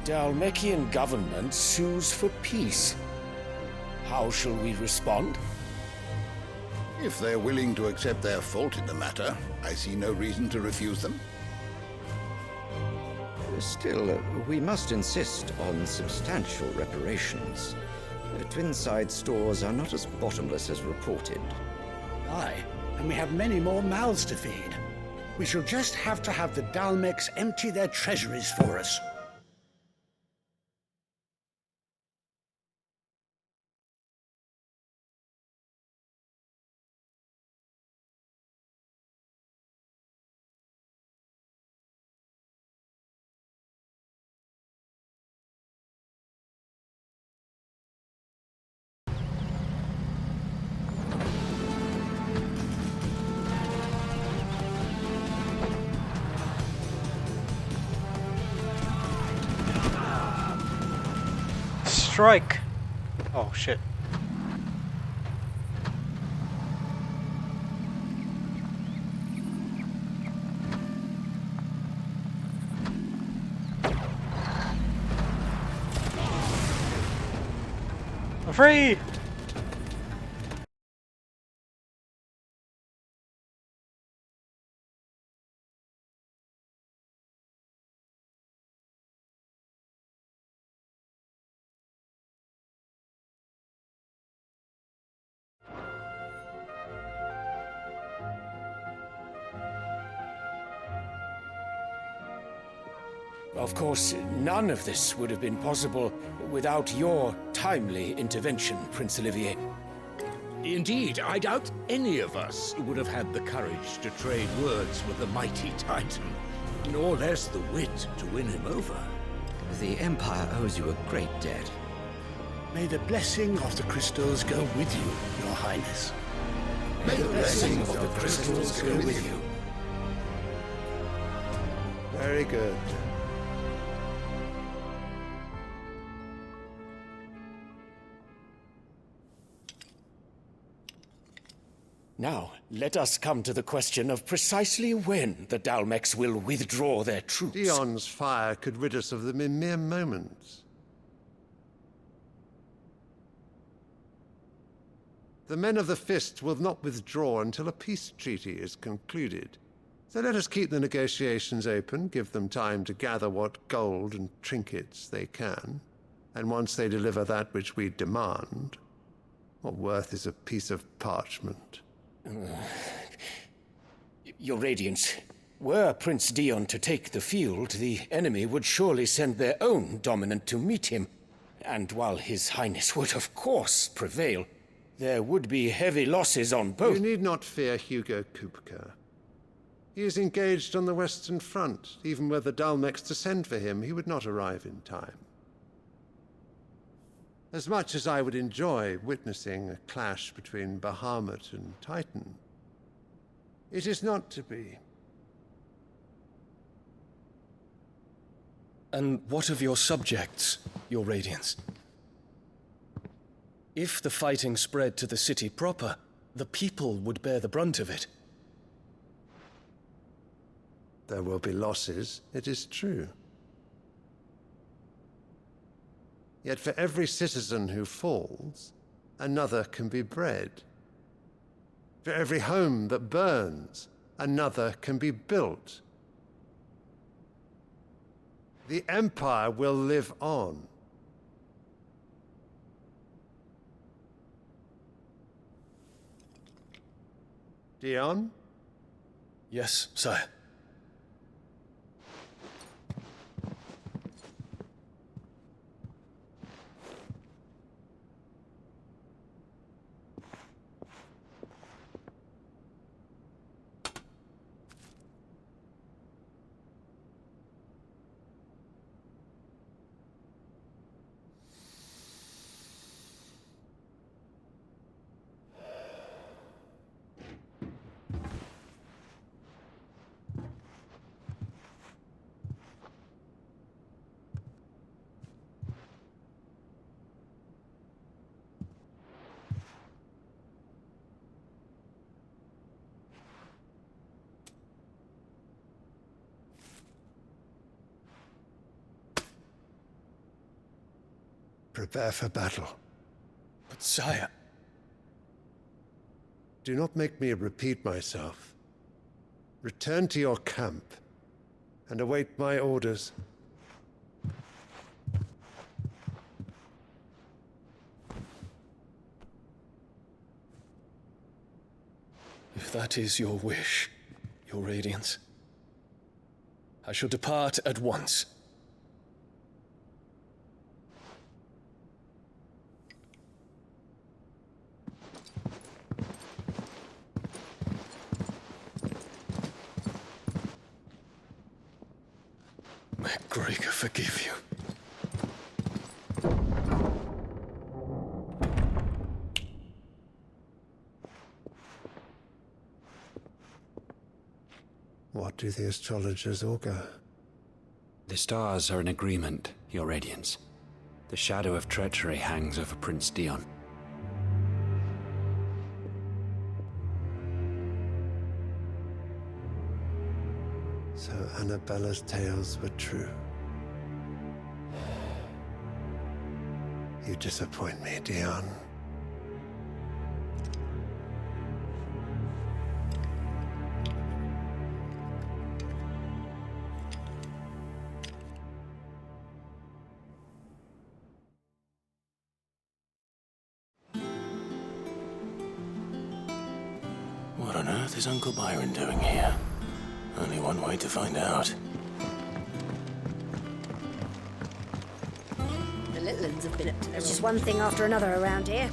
The Dalmekian government sues for peace. How shall we respond? If they're willing to accept their fault in the matter, I see no reason to refuse them. Still, we must insist on substantial reparations. Twinside stores are not as bottomless as reported. Aye, and we have many more mouths to feed. We shall just have to have the Dalmecs empty their treasuries for us. Strike! Oh shit. I'm free! Of course, none of this would have been possible without your timely intervention, Prince Olivier. Indeed, I doubt any of us would have had the courage to trade words with the mighty Titan, nor less the wit to win him over. The Empire owes you a great debt. May the blessing of the crystals go with you, Your Highness. May the blessing of the crystals go with you. Very good. Now, let us come to the question of precisely when the Dalmecs will withdraw their troops. Dion's fire could rid us of them in mere moments. The men of the Fist will not withdraw until a peace treaty is concluded. So let us keep the negotiations open, give them time to gather what gold and trinkets they can, and once they deliver that which we demand, what worth is a piece of parchment? Your Radiance, were Prince Dion to take the field, the enemy would surely send their own dominant to meet him. And while His Highness would of course prevail, there would be heavy losses on both. You need not fear Hugo Kupka. He is engaged on the Western Front. Even were the Dalmex to send for him, he would not arrive in time. As much as I would enjoy witnessing a clash between Bahamut and Titan, it is not to be. And what of your subjects, Your Radiance? If the fighting spread to the city proper, the people would bear the brunt of it. There will be losses, it is true. Yet for every citizen who falls, another can be bred. For every home that burns, another can be built. The Empire will live on. Dion? Yes, sire. Prepare for battle. But sire... Do not make me repeat myself. Return to your camp and await my orders. If that is your wish, Your Radiance, I shall depart at once. May Gregor forgive you. What do the astrologers augur? The stars are in agreement, Your Radiance. The shadow of treachery hangs over Prince Dion. So Annabella's tales were true. You disappoint me, Dion. What on earth is Uncle Byron doing here? Only one way to find out. The Litlins have been up to their There's just one thing after another around here.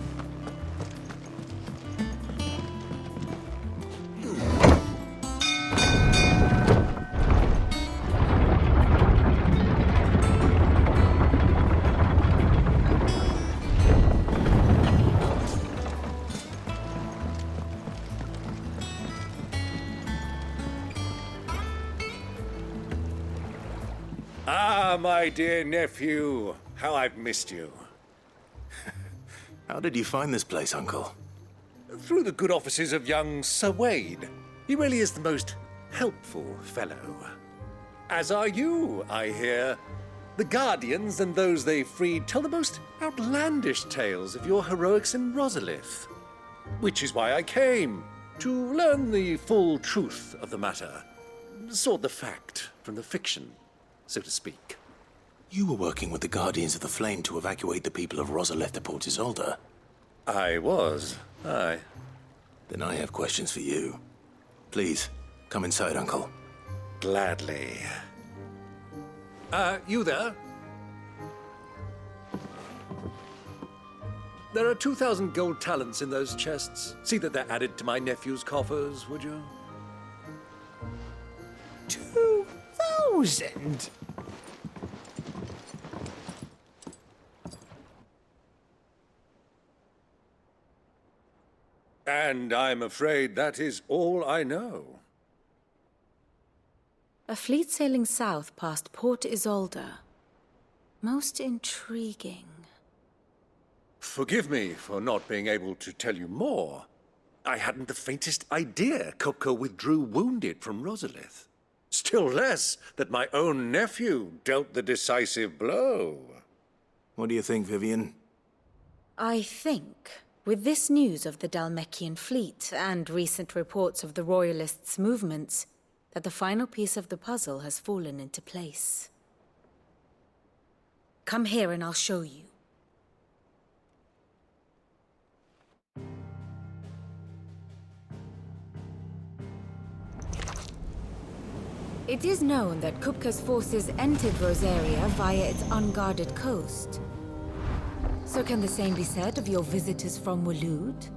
Ah, my dear nephew, how I've missed you. How did you find this place, Uncle? Through the good offices of young Sir Wade. He really is the most helpful fellow. As are you, I hear. The Guardians and those they freed tell the most outlandish tales of your heroics in Rosalith. Which is why I came, to learn the full truth of the matter. sort the fact from the fiction, so to speak. You were working with the Guardians of the Flame to evacuate the people of Rosalith to Port Isolde. I was, aye. Then I have questions for you. Please, come inside, Uncle. Gladly. You there? There are 2,000 gold talents in those chests. See that they're added to my nephew's coffers, would you? 2,000? And I'm afraid that is all I know. A fleet sailing south past Port Isolde. Most intriguing. Forgive me for not being able to tell you more. I hadn't the faintest idea Kupka withdrew wounded from Rosalith. Still less that my own nephew dealt the decisive blow. What do you think, Vivian? I think, with this news of the Dhalmekian fleet and recent reports of the Royalists' movements, that the final piece of the puzzle has fallen into place. Come here and I'll show you. It is known that Kupka's forces entered Rosaria via its unguarded coast. So can the same be said of your visitors from Waloed?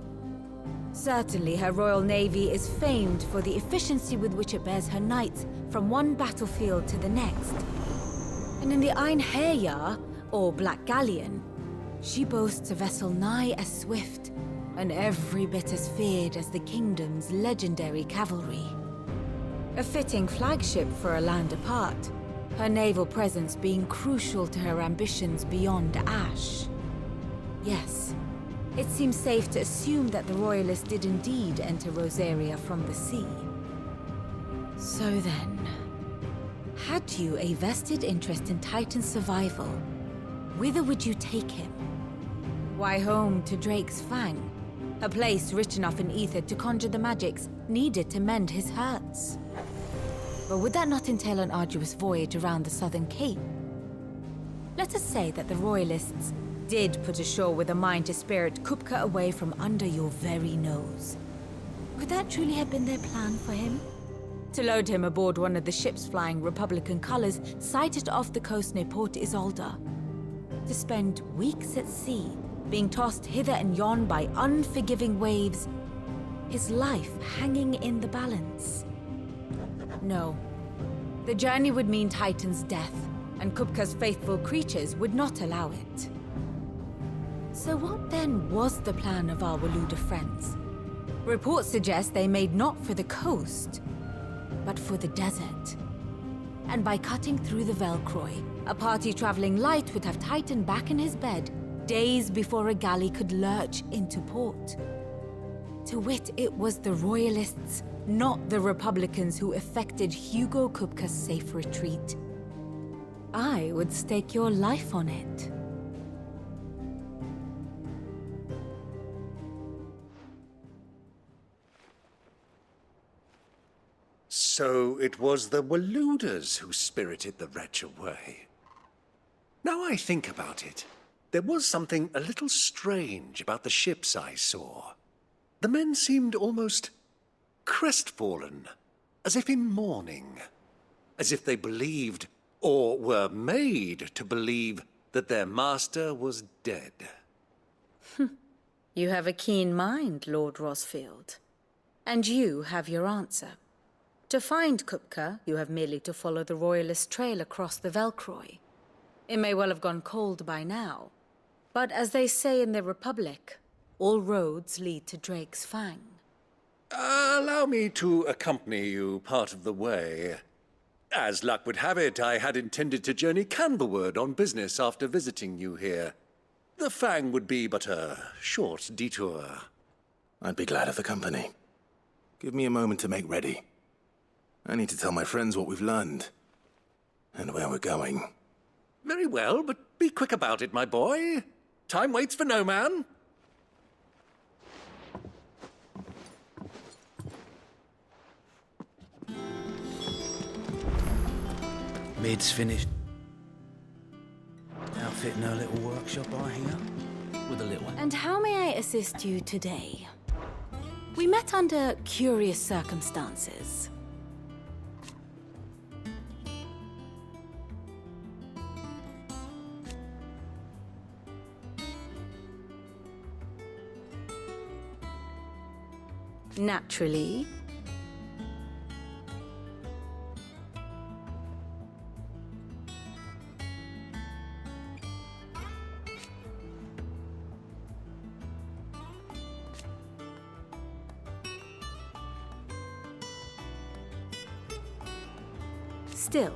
Certainly, her Royal Navy is famed for the efficiency with which it bears her knights from one battlefield to the next. And in the Einherjar, or Black Galleon, she boasts a vessel nigh as swift and every bit as feared as the kingdom's legendary cavalry. A fitting flagship for a land apart, her naval presence being crucial to her ambitions beyond Ash. Yes, it seems safe to assume that the Royalists did indeed enter Rosaria from the sea. So then, had you a vested interest in Titan's survival, whither would you take him? Why, home to Drake's Fang, a place rich enough in ether to conjure the magics needed to mend his hurts. But would that not entail an arduous voyage around the southern cape? Let us say that the Royalists did put ashore with a mind to spirit Kupka away from under your very nose. Could that truly have been their plan for him? To load him aboard one of the ships flying Republican colors sighted off the coast near Port Isolde. To spend weeks at sea, being tossed hither and yon by unforgiving waves, his life hanging in the balance. No. The journey would mean Titan's death, and Kupka's faithful creatures would not allow it. So what then was the plan of our Waluda friends? Reports suggest they made not for the coast, but for the desert. And by cutting through the Velcroy, a party traveling light would have Titan back in his bed days before a galley could lurch into port. To wit, it was the Royalists, not the Republicans, who effected Hugo Kupka's safe retreat. I would stake your life on it. So it was the Waludas who spirited the wretch away. Now I think about it, there was something a little strange about the ships I saw. The men seemed almost crestfallen, as if in mourning, as if they believed, or were made to believe, that their master was dead. You have a keen mind, Lord Rosfield. And you have your answer. To find Kupka, you have merely to follow the Royalist trail across the Velcroy. It may well have gone cold by now, but as they say in the Republic, all roads lead to Drake's Fang. Allow me to accompany you part of the way. As luck would have it, I had intended to journey Canberward on business after visiting you here. The Fang would be but a short detour. I'd be glad of the company. Give me a moment to make ready. I need to tell my friends what we've learned, and where we're going. Very well, but be quick about it, my boy. Time waits for no man. Mid's finished. Outfitting her little workshop, I hear. With a little... And how may I assist you today? We met under curious circumstances. Naturally. Still.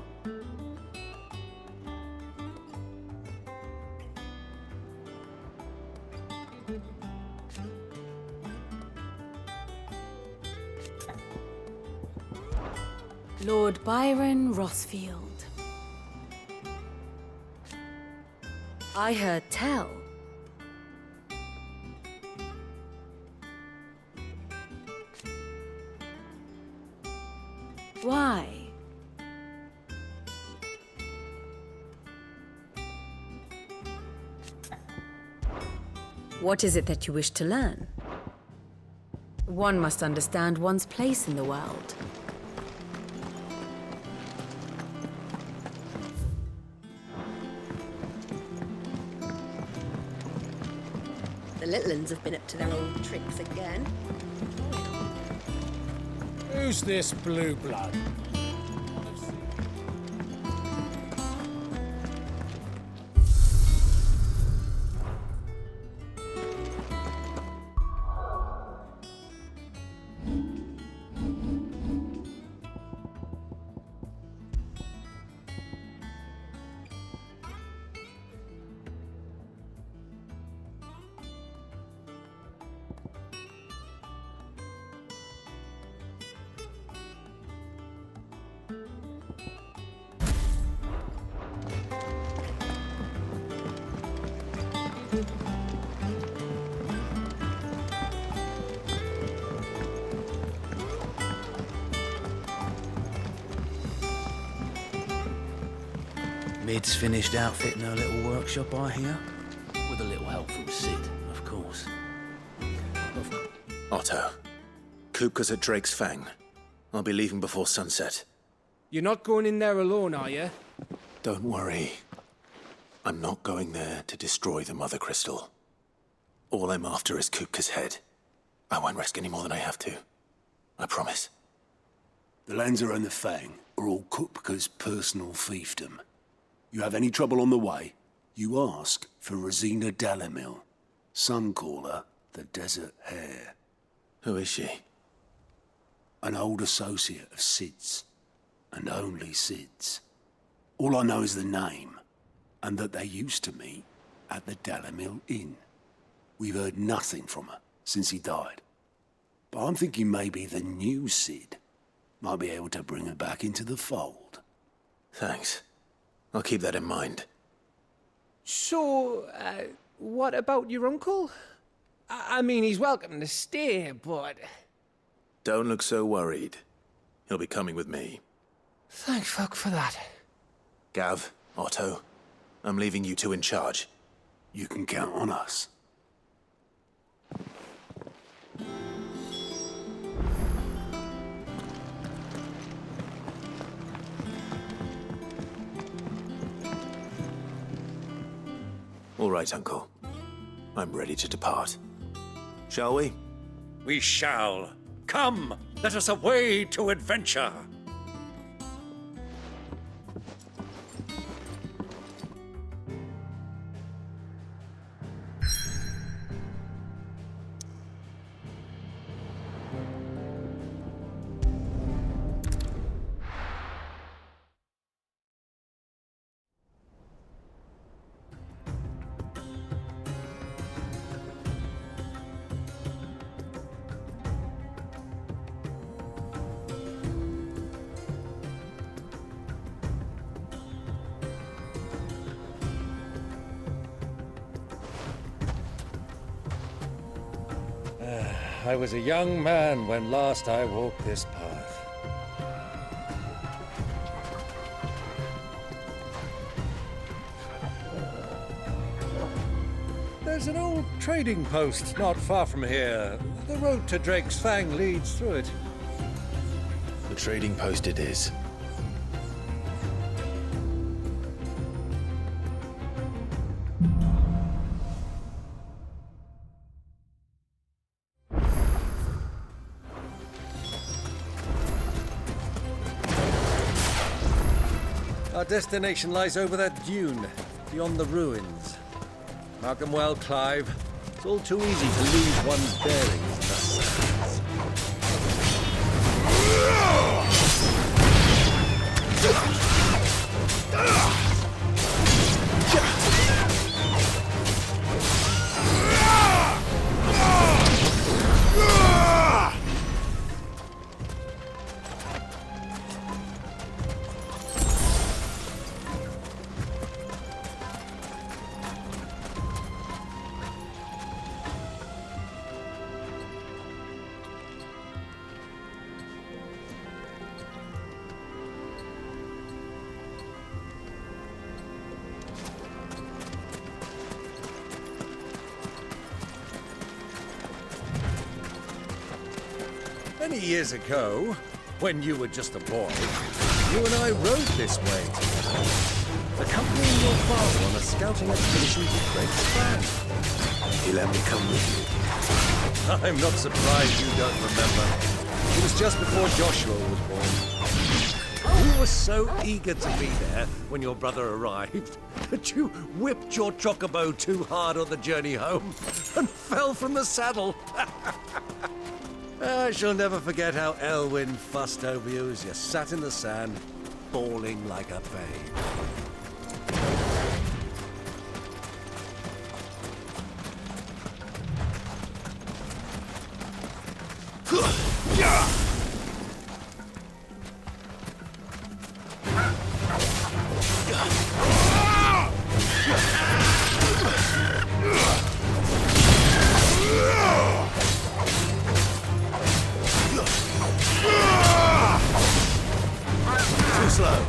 Lord Byron Rossfield. I heard tell. Why? What is it that you wish to learn? One must understand one's place in the world. The little uns have been up to their old tricks again. Who's this blue blood? Mid's finished outfitting her little workshop, I hear. With a little help from Sid, of course. Otto, Kupka's at Drake's Fang. I'll be leaving before sunset. You're not going in there alone, are you? Don't worry. I'm not going there to destroy the Mother Crystal. All I'm after is Kupka's head. I won't risk any more than I have to. I promise. The Lanza and the Fang are all Kupka's personal fiefdom. You have any trouble on the way, you ask for Rosina Dalamil. Some call her the Desert Hare. Who is she? An old associate of Sid's, and only Sid's. All I know is the name, and that they used to meet at the Dalamil Inn. We've heard nothing from her since he died. But I'm thinking maybe the new Sid might be able to bring her back into the fold. Thanks. I'll keep that in mind. So, what about your uncle? I mean, he's welcome to stay, but... Don't look so worried. He'll be coming with me. Thank fuck for that. Gav, Otto, I'm leaving you two in charge. You can count on us. All right, Uncle. I'm ready to depart. Shall we? We shall. Come, let us away to adventure. I was a young man when last I walked this path. There's an old trading post not far from here. The road to Drake's Fang leads through it. The trading post it is. Our destination lies over that dune, beyond the ruins. Mark 'em well, Clive. It's all too easy to lose one's bearings in the sands. Many years ago, when you were just a boy, you and I rode this way together, accompanying your father on a scouting expedition to Drake's Fang. He let me come with you. I'm not surprised you don't remember. It was just before Joshua was born. You were so eager to be there when your brother arrived that you whipped your chocobo too hard on the journey home and fell from the saddle. I shall never forget how Elwyn fussed over you as you sat in the sand, bawling like a babe. Too slow.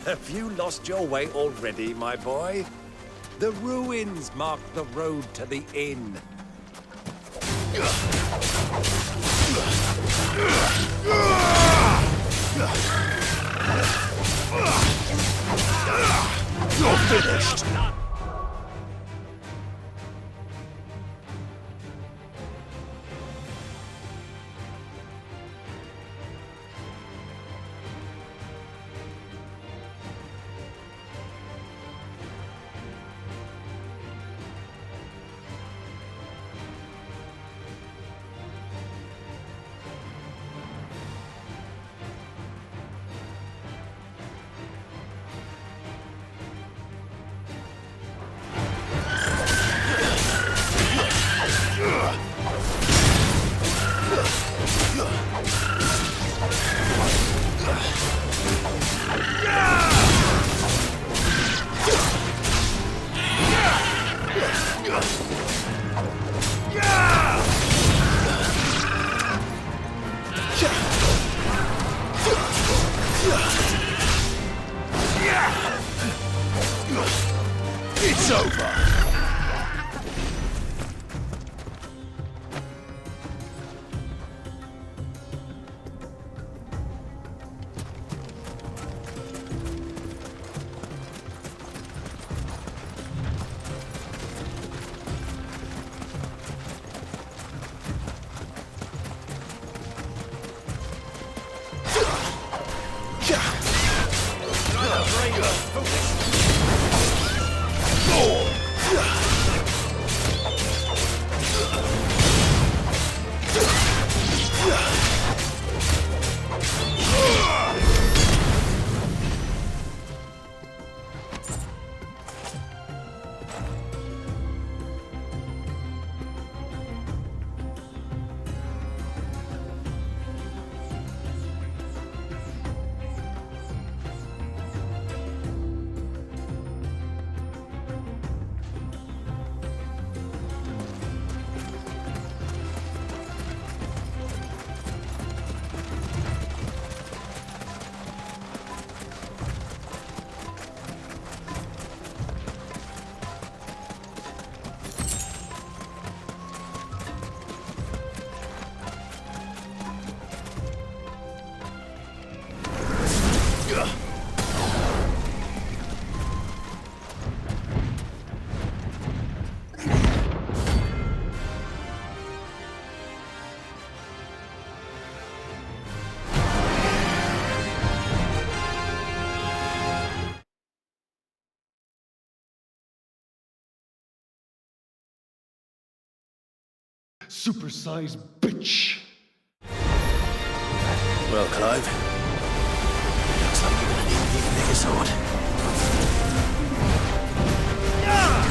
Have you lost your way already, my boy? The ruins mark the road to the inn. You're finished! It's over! Supersized bitch! Well, Clive, looks like you're gonna need an even bigger sword. Yeah!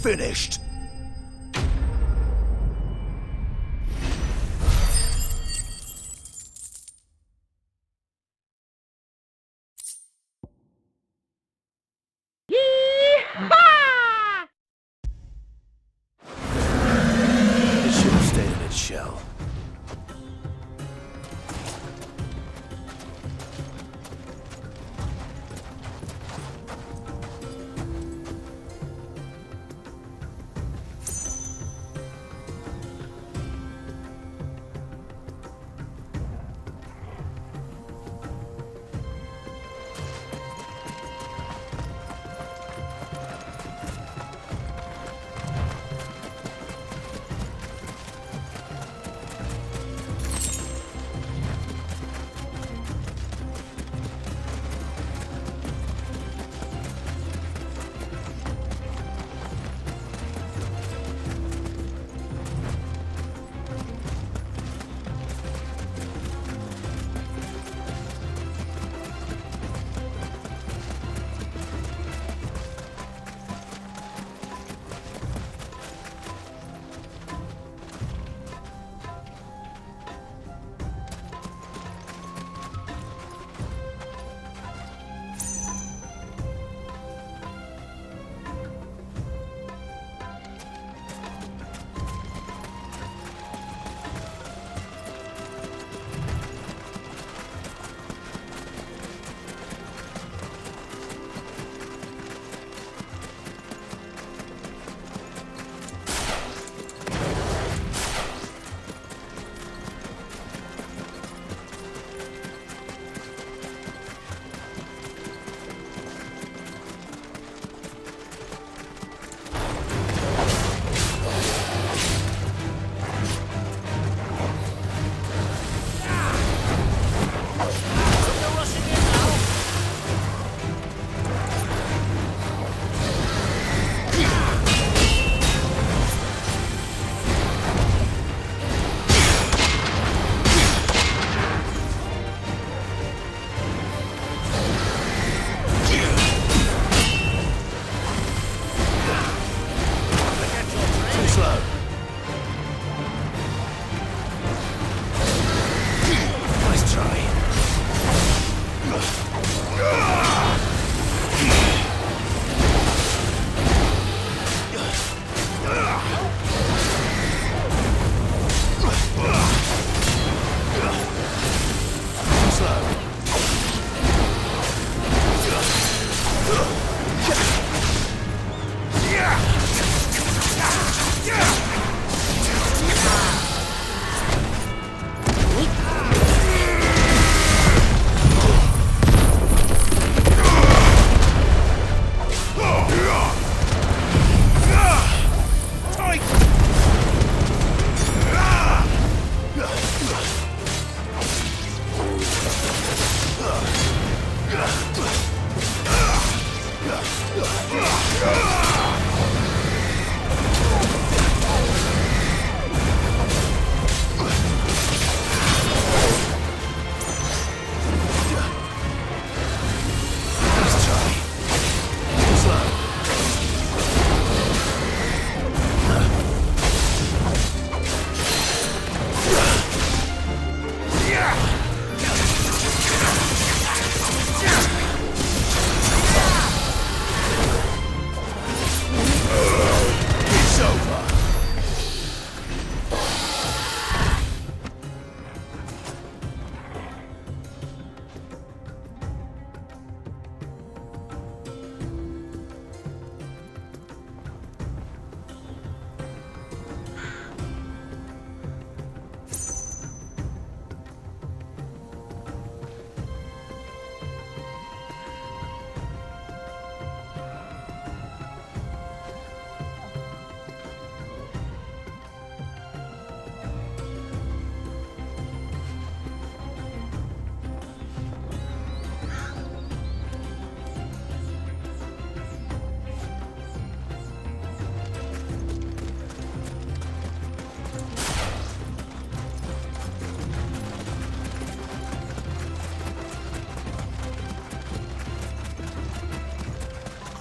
finished. It should have stayed in its shell.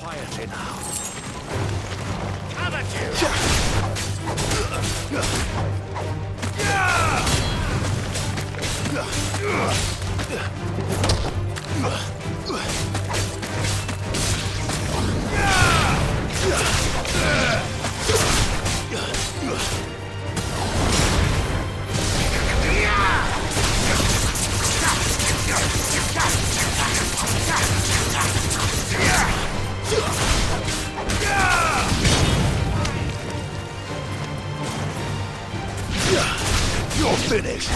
Quietly now. have at you! You're finished!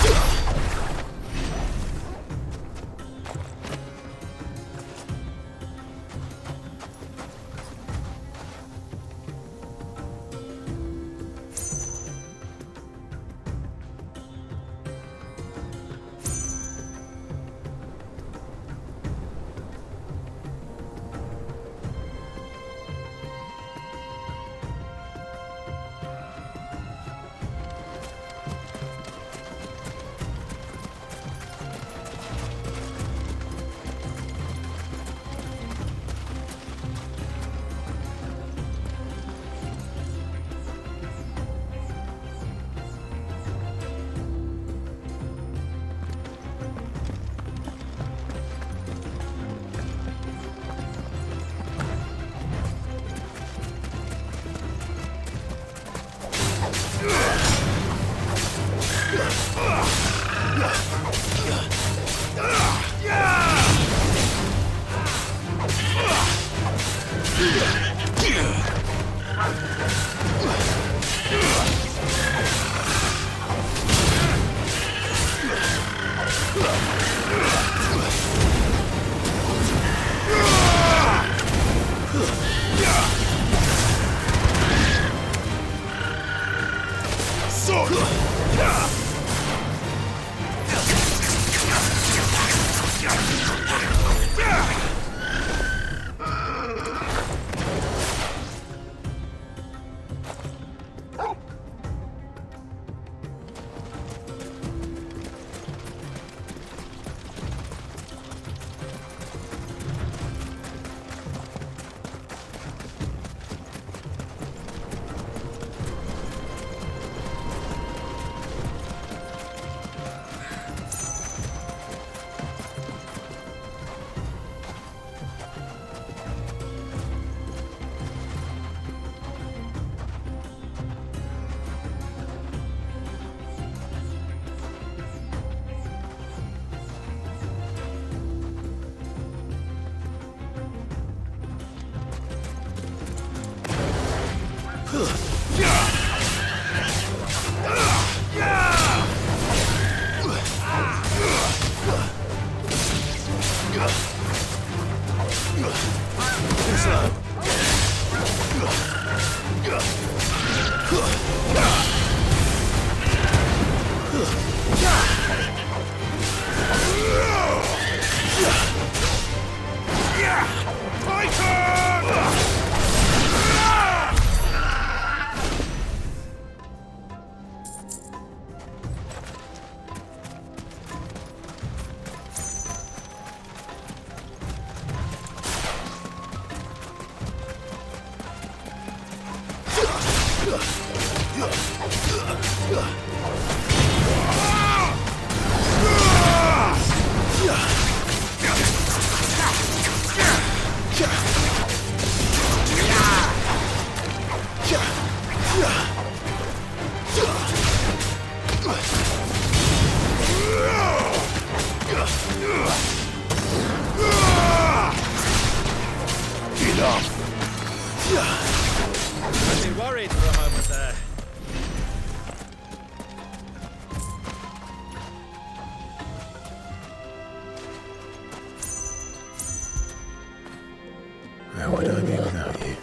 I'd be worried for a moment there. Where would I be without you?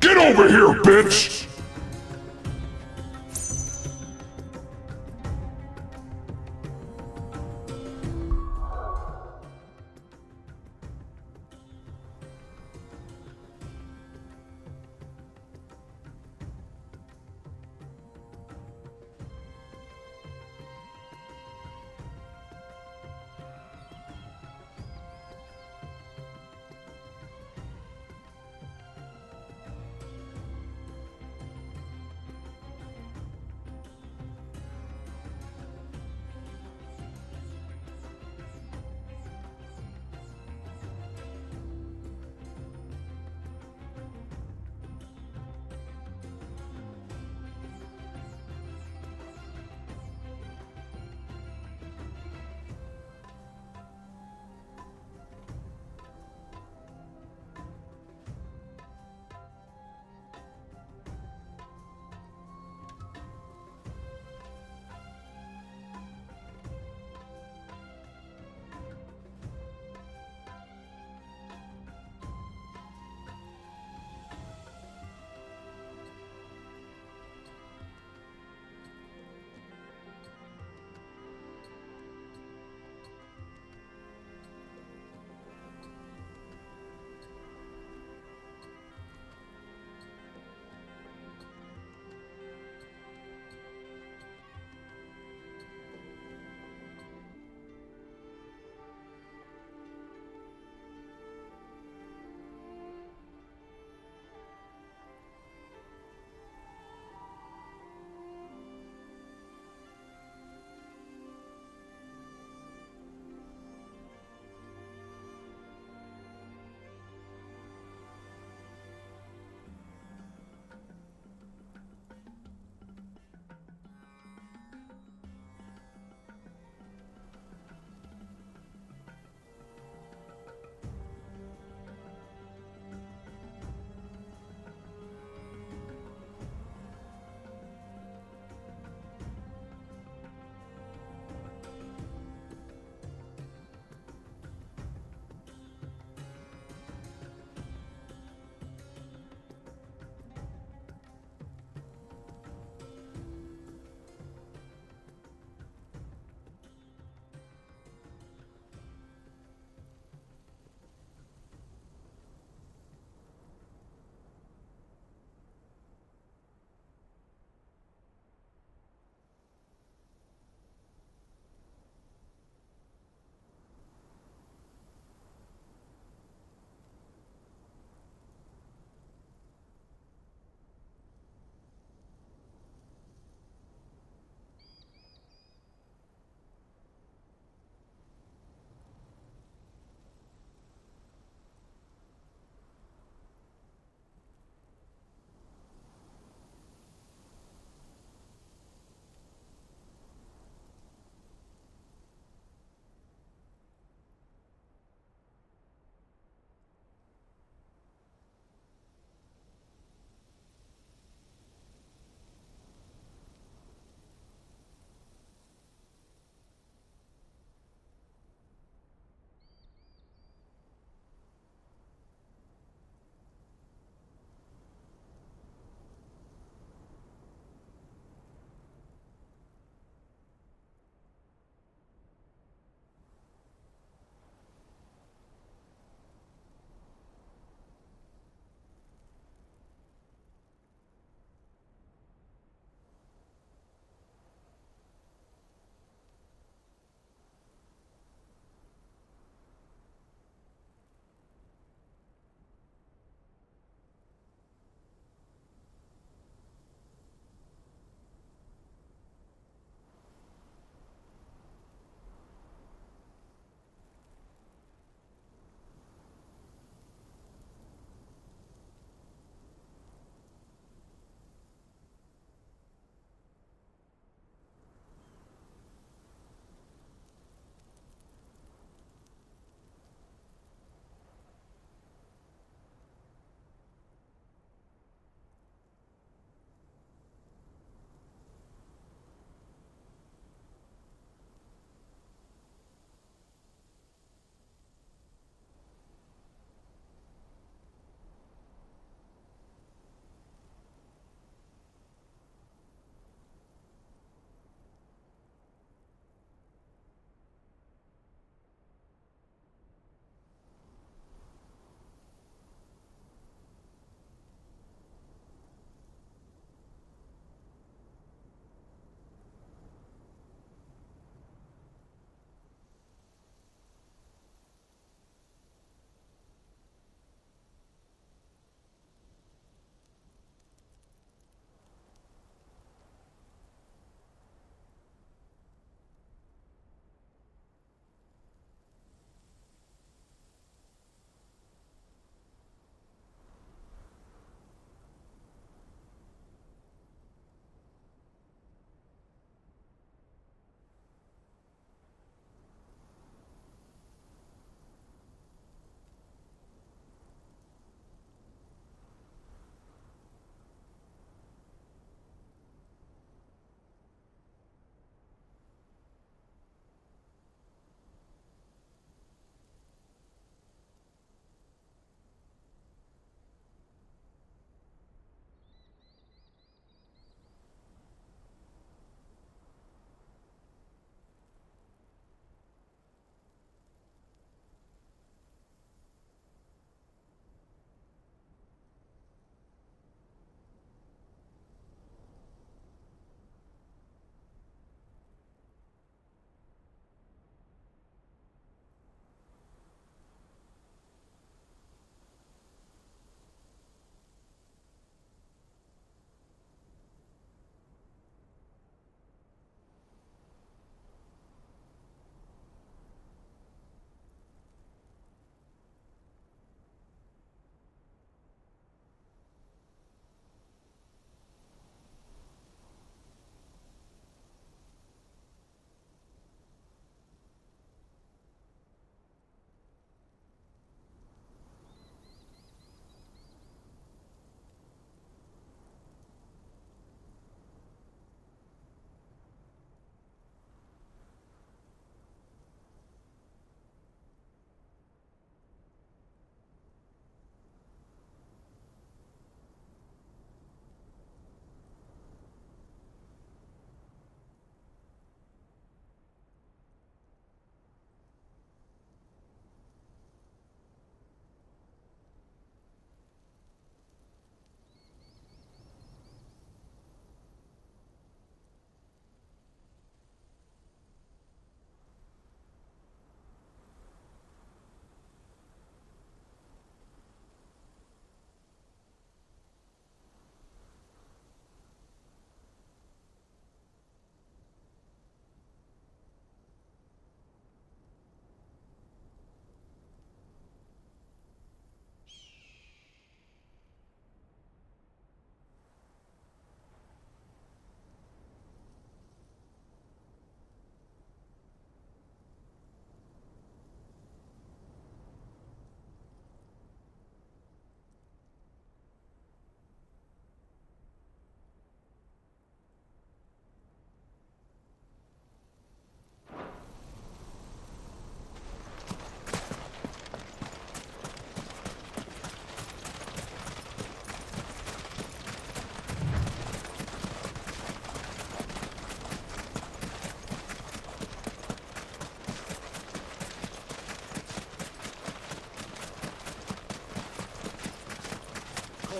Get over here, bitch!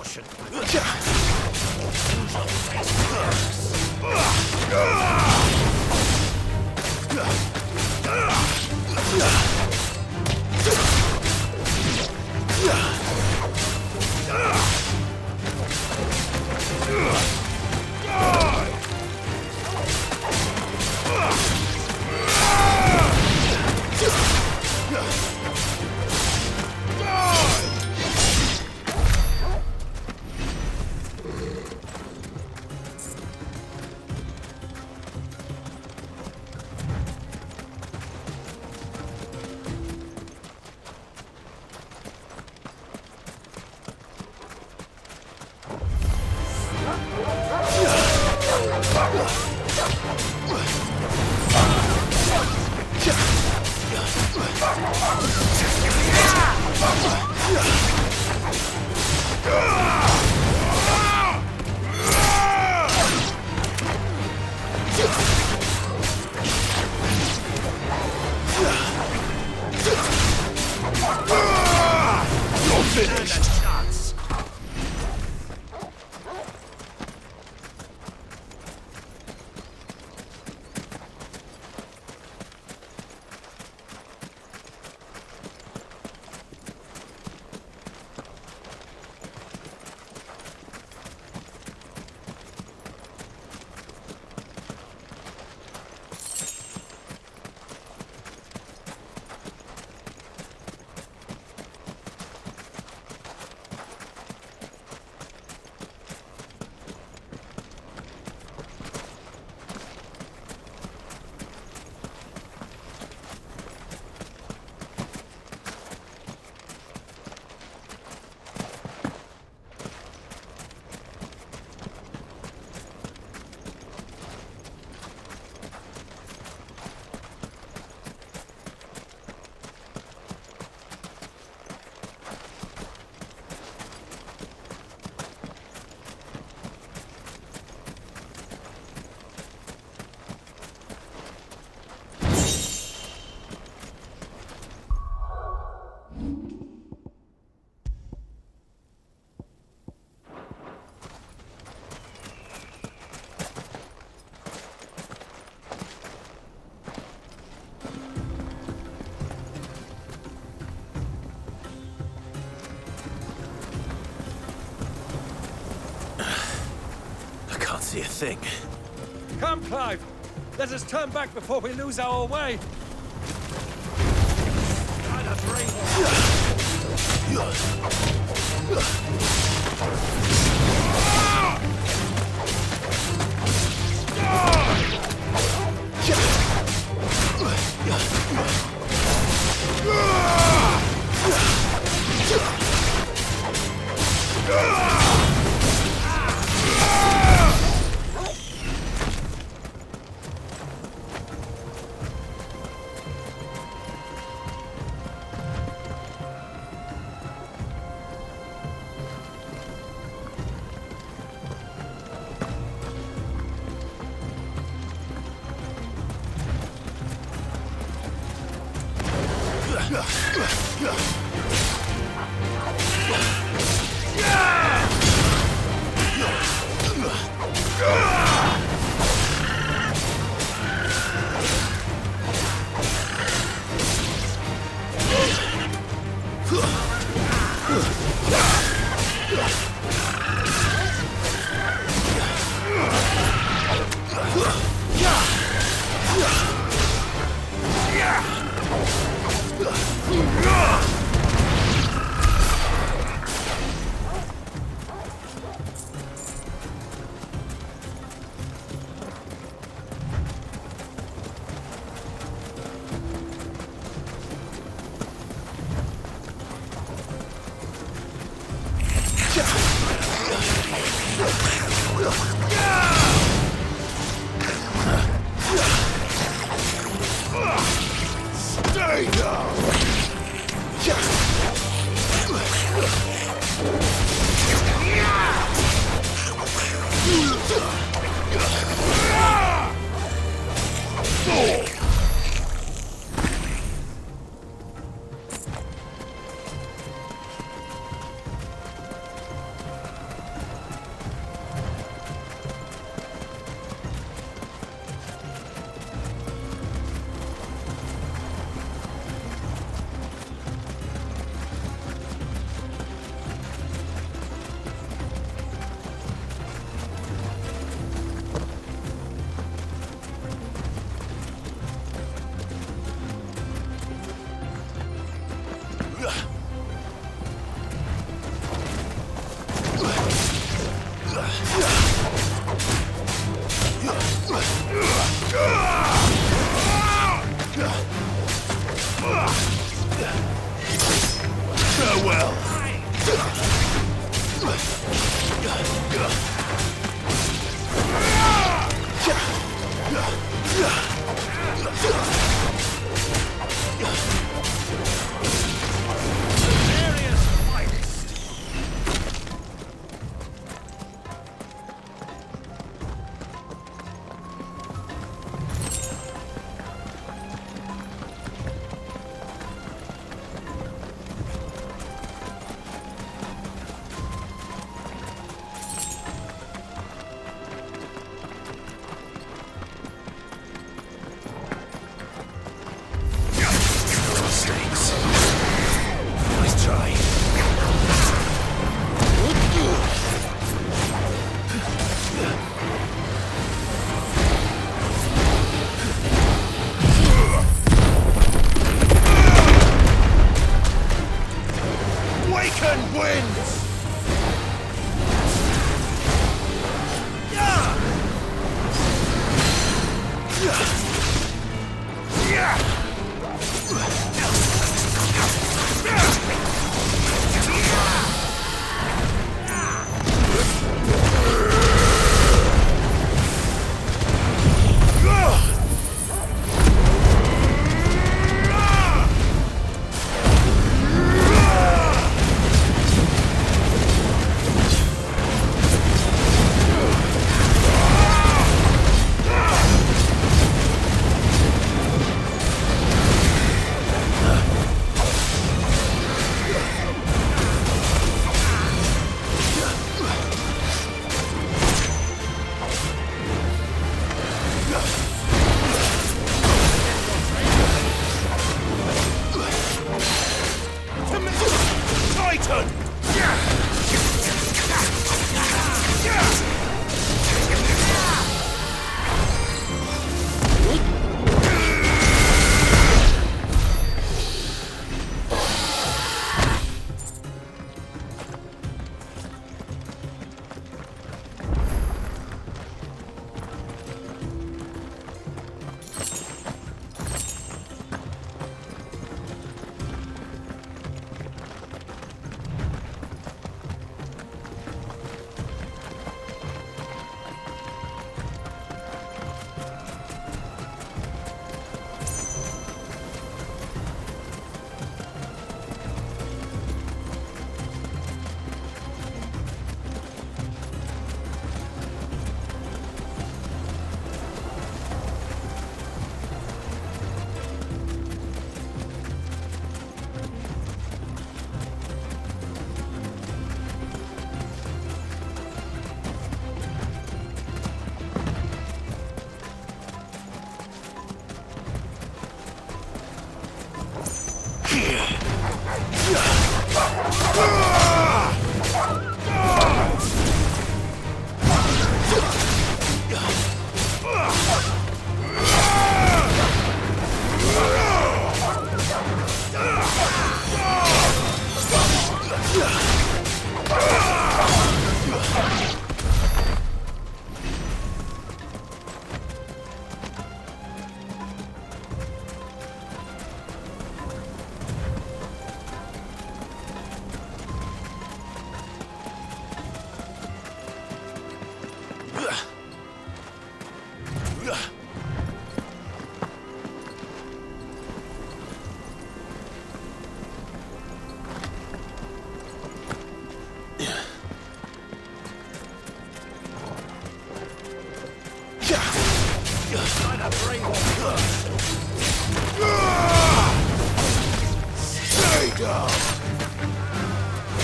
caution. See a thing. Come, Clive! Let us turn back before we lose our way! well.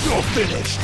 You're finished.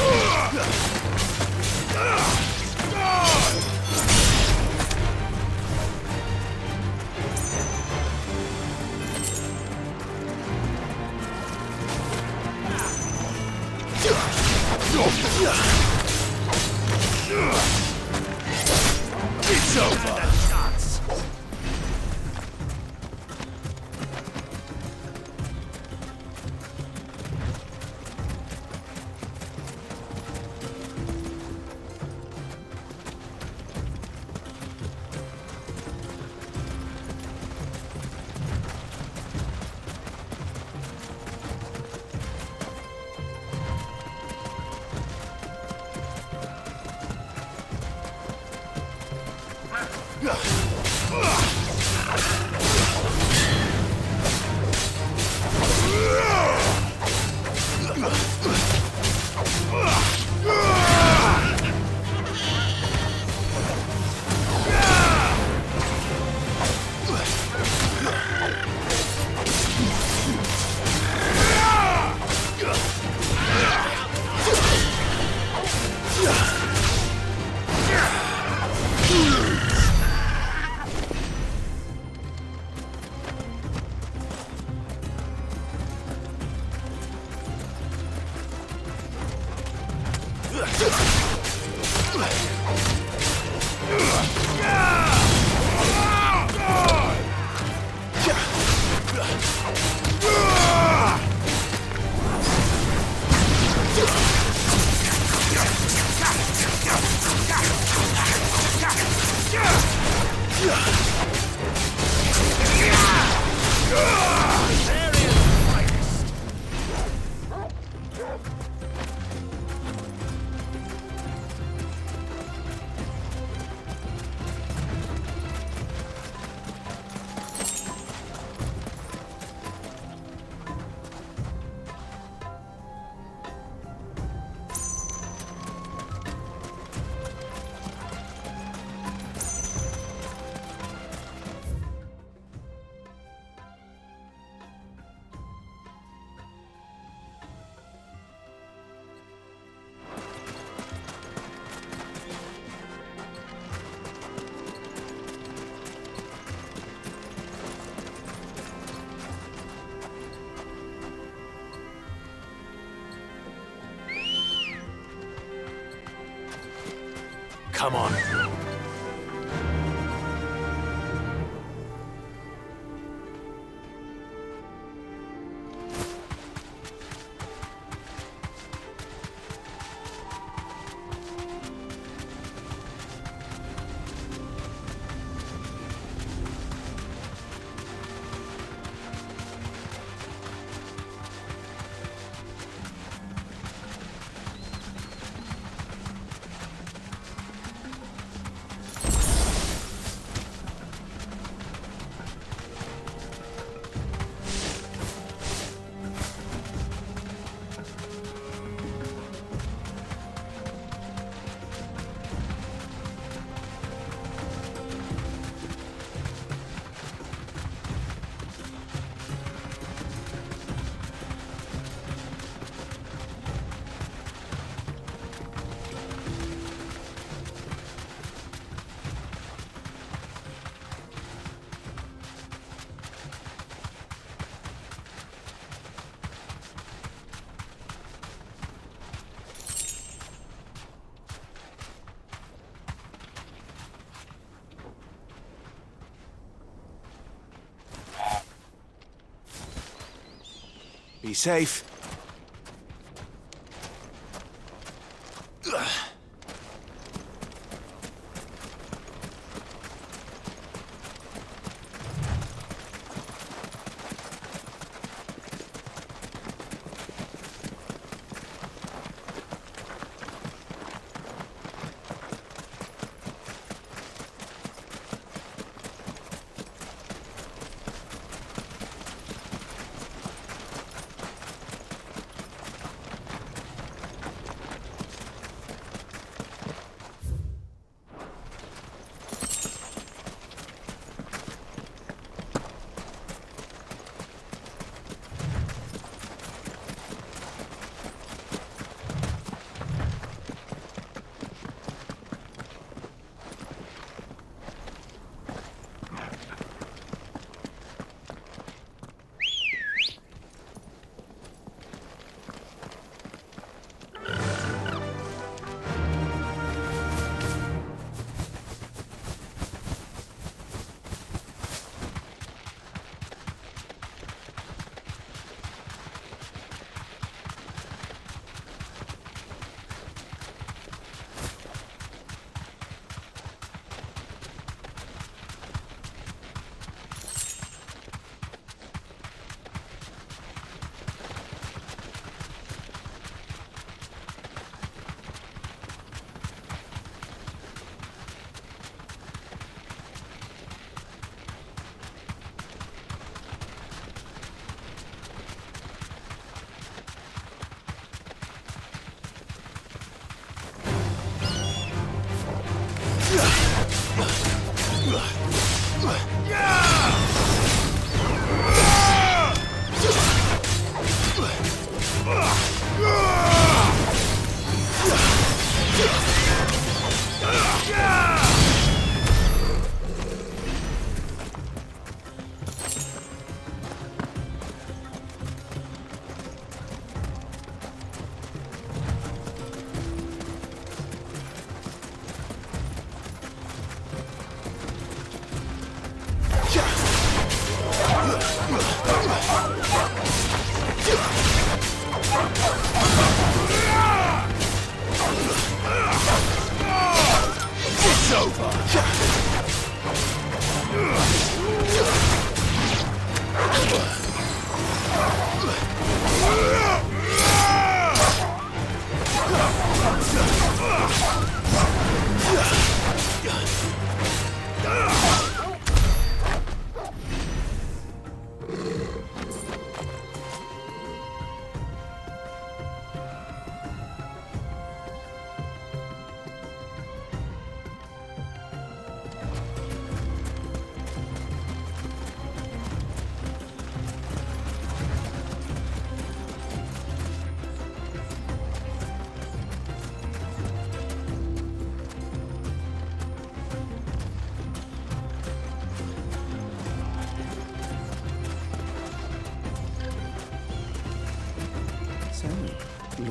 Ugh! Come on. Be safe.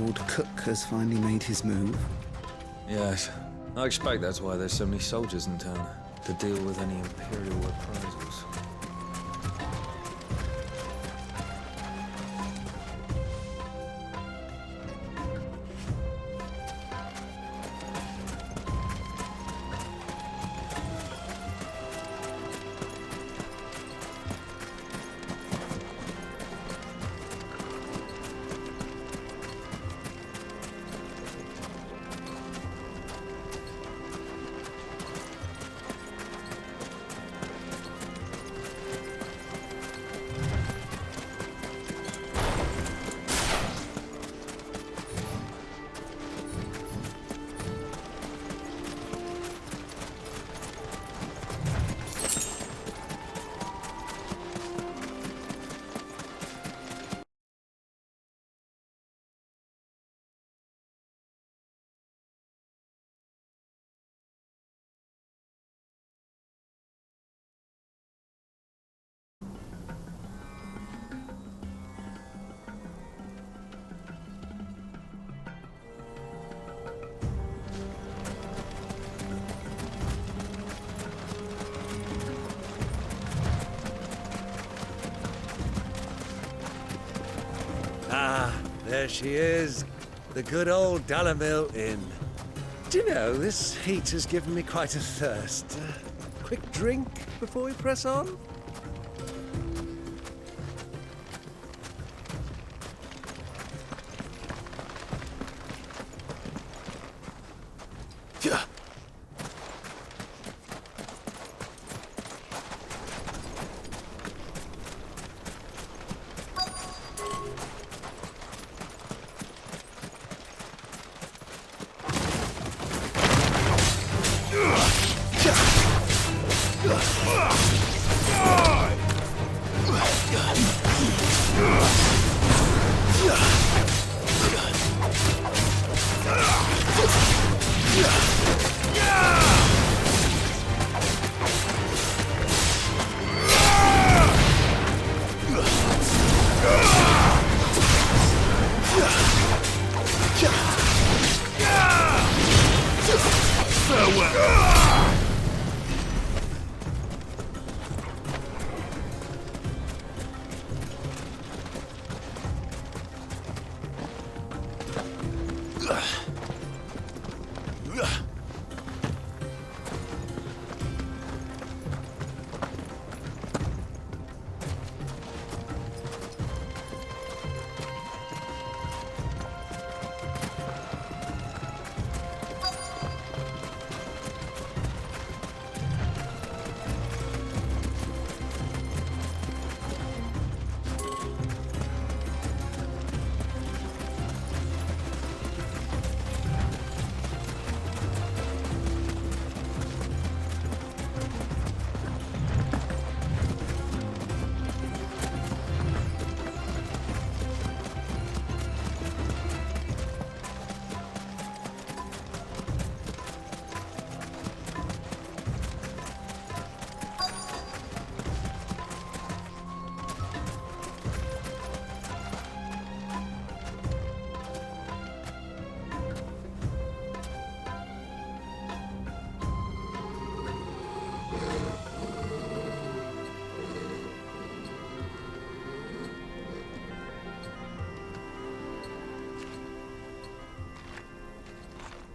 Lord Cook has finally made his move. Yes, I expect that's why there's so many soldiers in town, to deal with any Imperial reprisals. Ah, there she is. The good old Dalamil Inn. Do you know, this heat has given me quite a thirst. Quick drink before we press on? Yeah.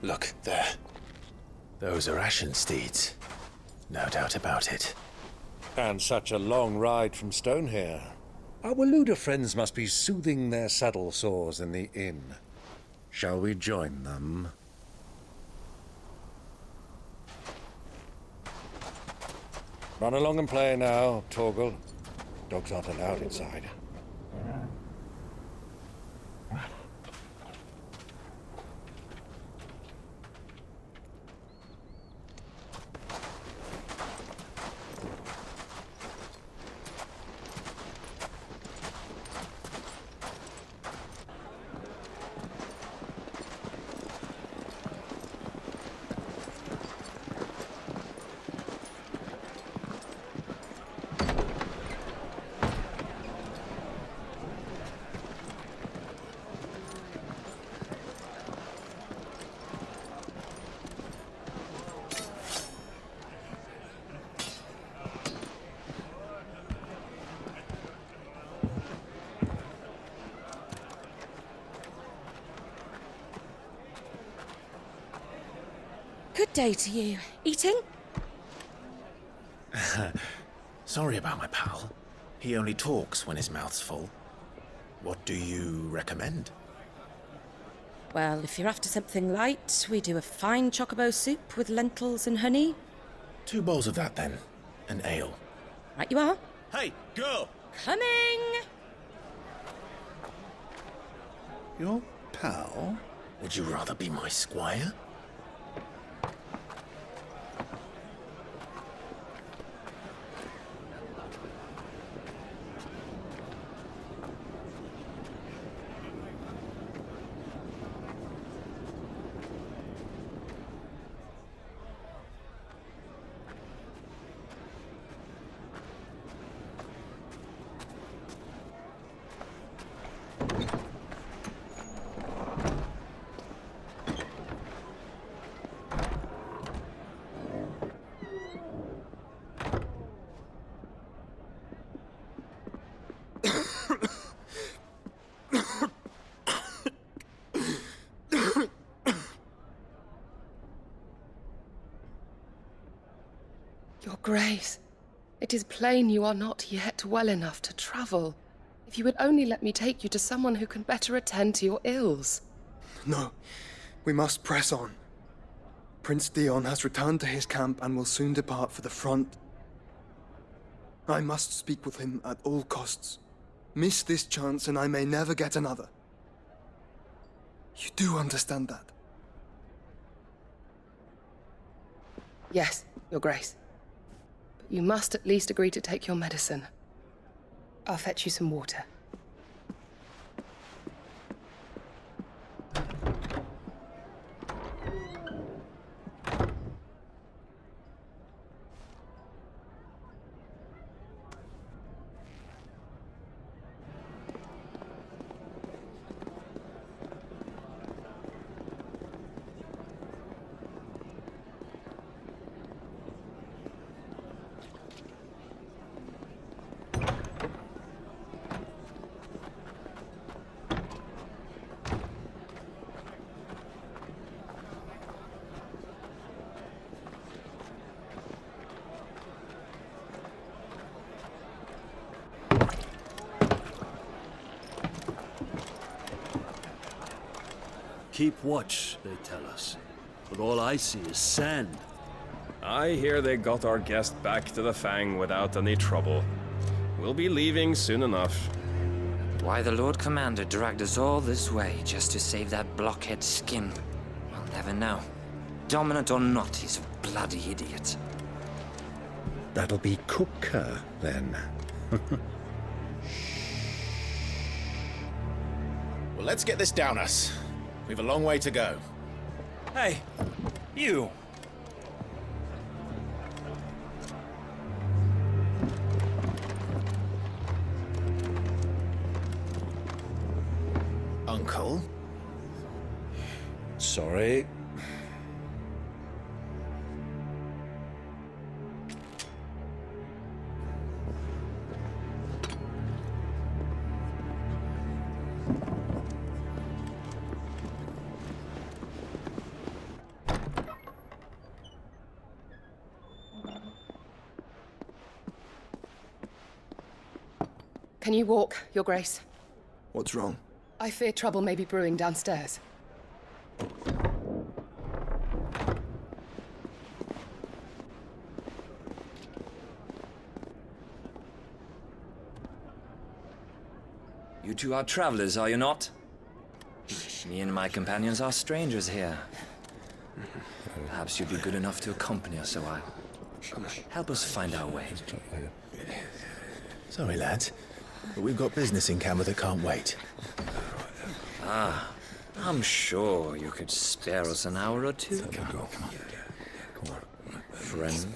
Look, there. Those are Ashen steeds. No doubt about it. And such a long ride from Stone here. Our Waluda friends must be soothing their saddle sores in the inn. Shall we join them? Run along and play now, Torgal. Dogs aren't allowed inside. day to you. Eating? Sorry about my pal. He only talks when his mouth's full. What do you recommend? Well, if you're after something light, we do a fine chocobo soup with lentils and honey. 2 bowls of that, then. An ale. Right you are. Hey, girl! Coming! Your pal? Would you rather be my squire? Your Grace, it is plain you are not yet well enough to travel. If you would only let me take you to someone who can better attend to your ills. No, we must press on. Prince Dion has returned to his camp and will soon depart for the front. I must speak with him at all costs. Miss this chance and I may never get another. You do understand that? Yes, Your Grace. But you must at least agree to take your medicine. I'll fetch you some water. Keep watch, they tell us. But all I see is sand. I hear they got our guest back to the Fang without any trouble. We'll be leaving soon enough. Why the Lord Commander dragged us all this way just to save that blockhead's skin, we'll never know. Dominant or not, he's a bloody idiot. That'll be Cooker, then. Well, let's get this down us. We've a long way to go. Hey, you! Uncle? Sorry. Can you walk, Your Grace? What's wrong? I fear trouble may be brewing downstairs. You two are travelers, are you not? Me and my companions are strangers here. Perhaps you'd be good enough to accompany us a while. Help us find our way. Sorry, lads, but we've got business in camera that can't wait. Ah, I'm sure you could spare us an hour or two. Come on. Friend.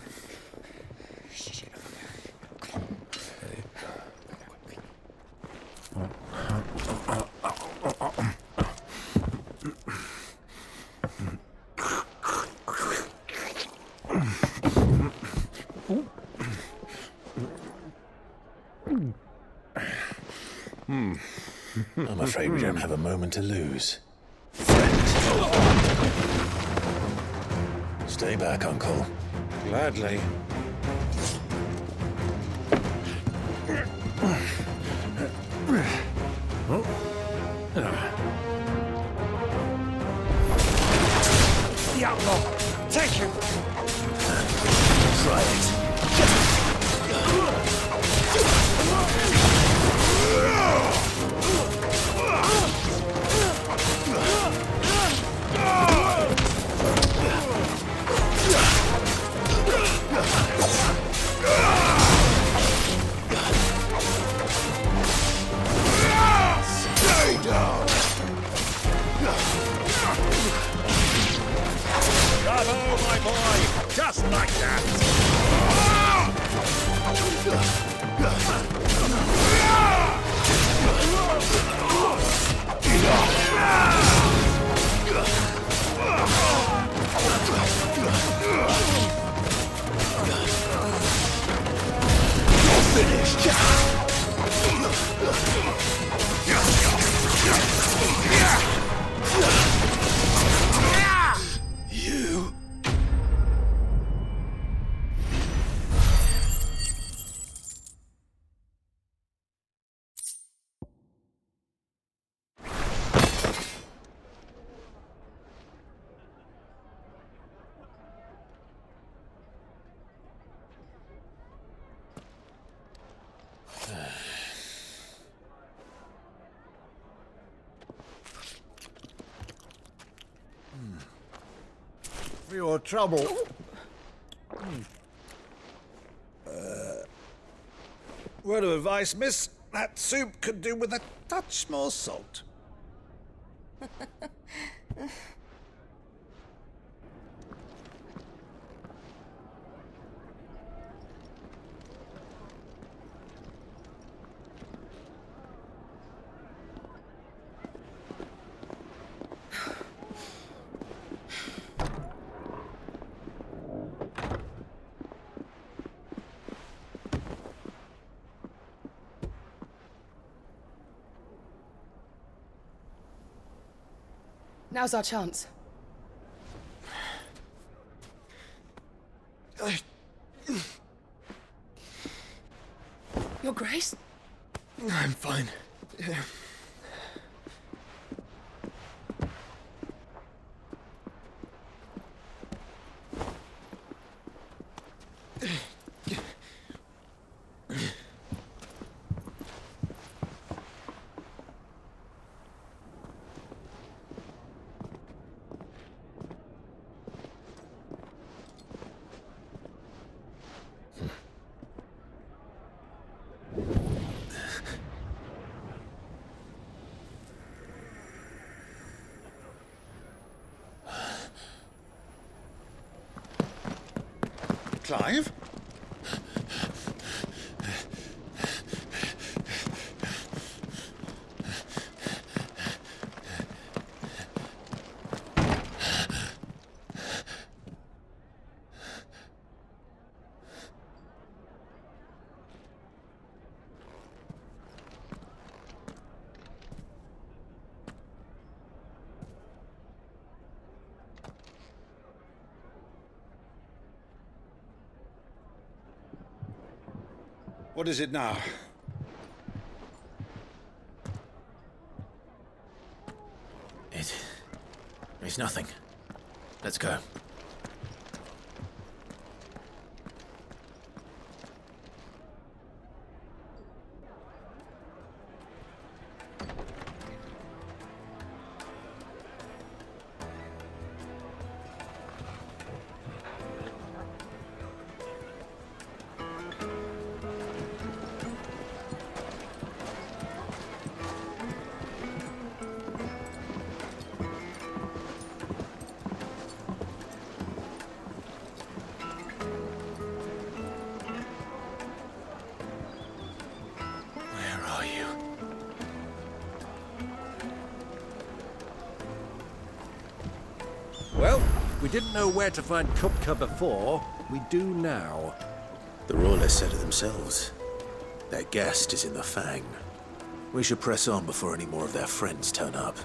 I'm afraid we don't have a moment to lose. Stay back, Uncle. Gladly. The outlaw! Take him! Try it. Stay down! Bravo, my boy! Just like that! You're finished! You... For your trouble. Word of advice, miss. That soup could do with a touch more salt. Now's our chance. Your Grace? I'm fine. Clive? What is it now? It's nothing. Let's go. Well, we didn't know where to find Kupka before. We do now. The Royalists said it themselves. Their guest is in the Fang. We should press on before any more of their friends turn up.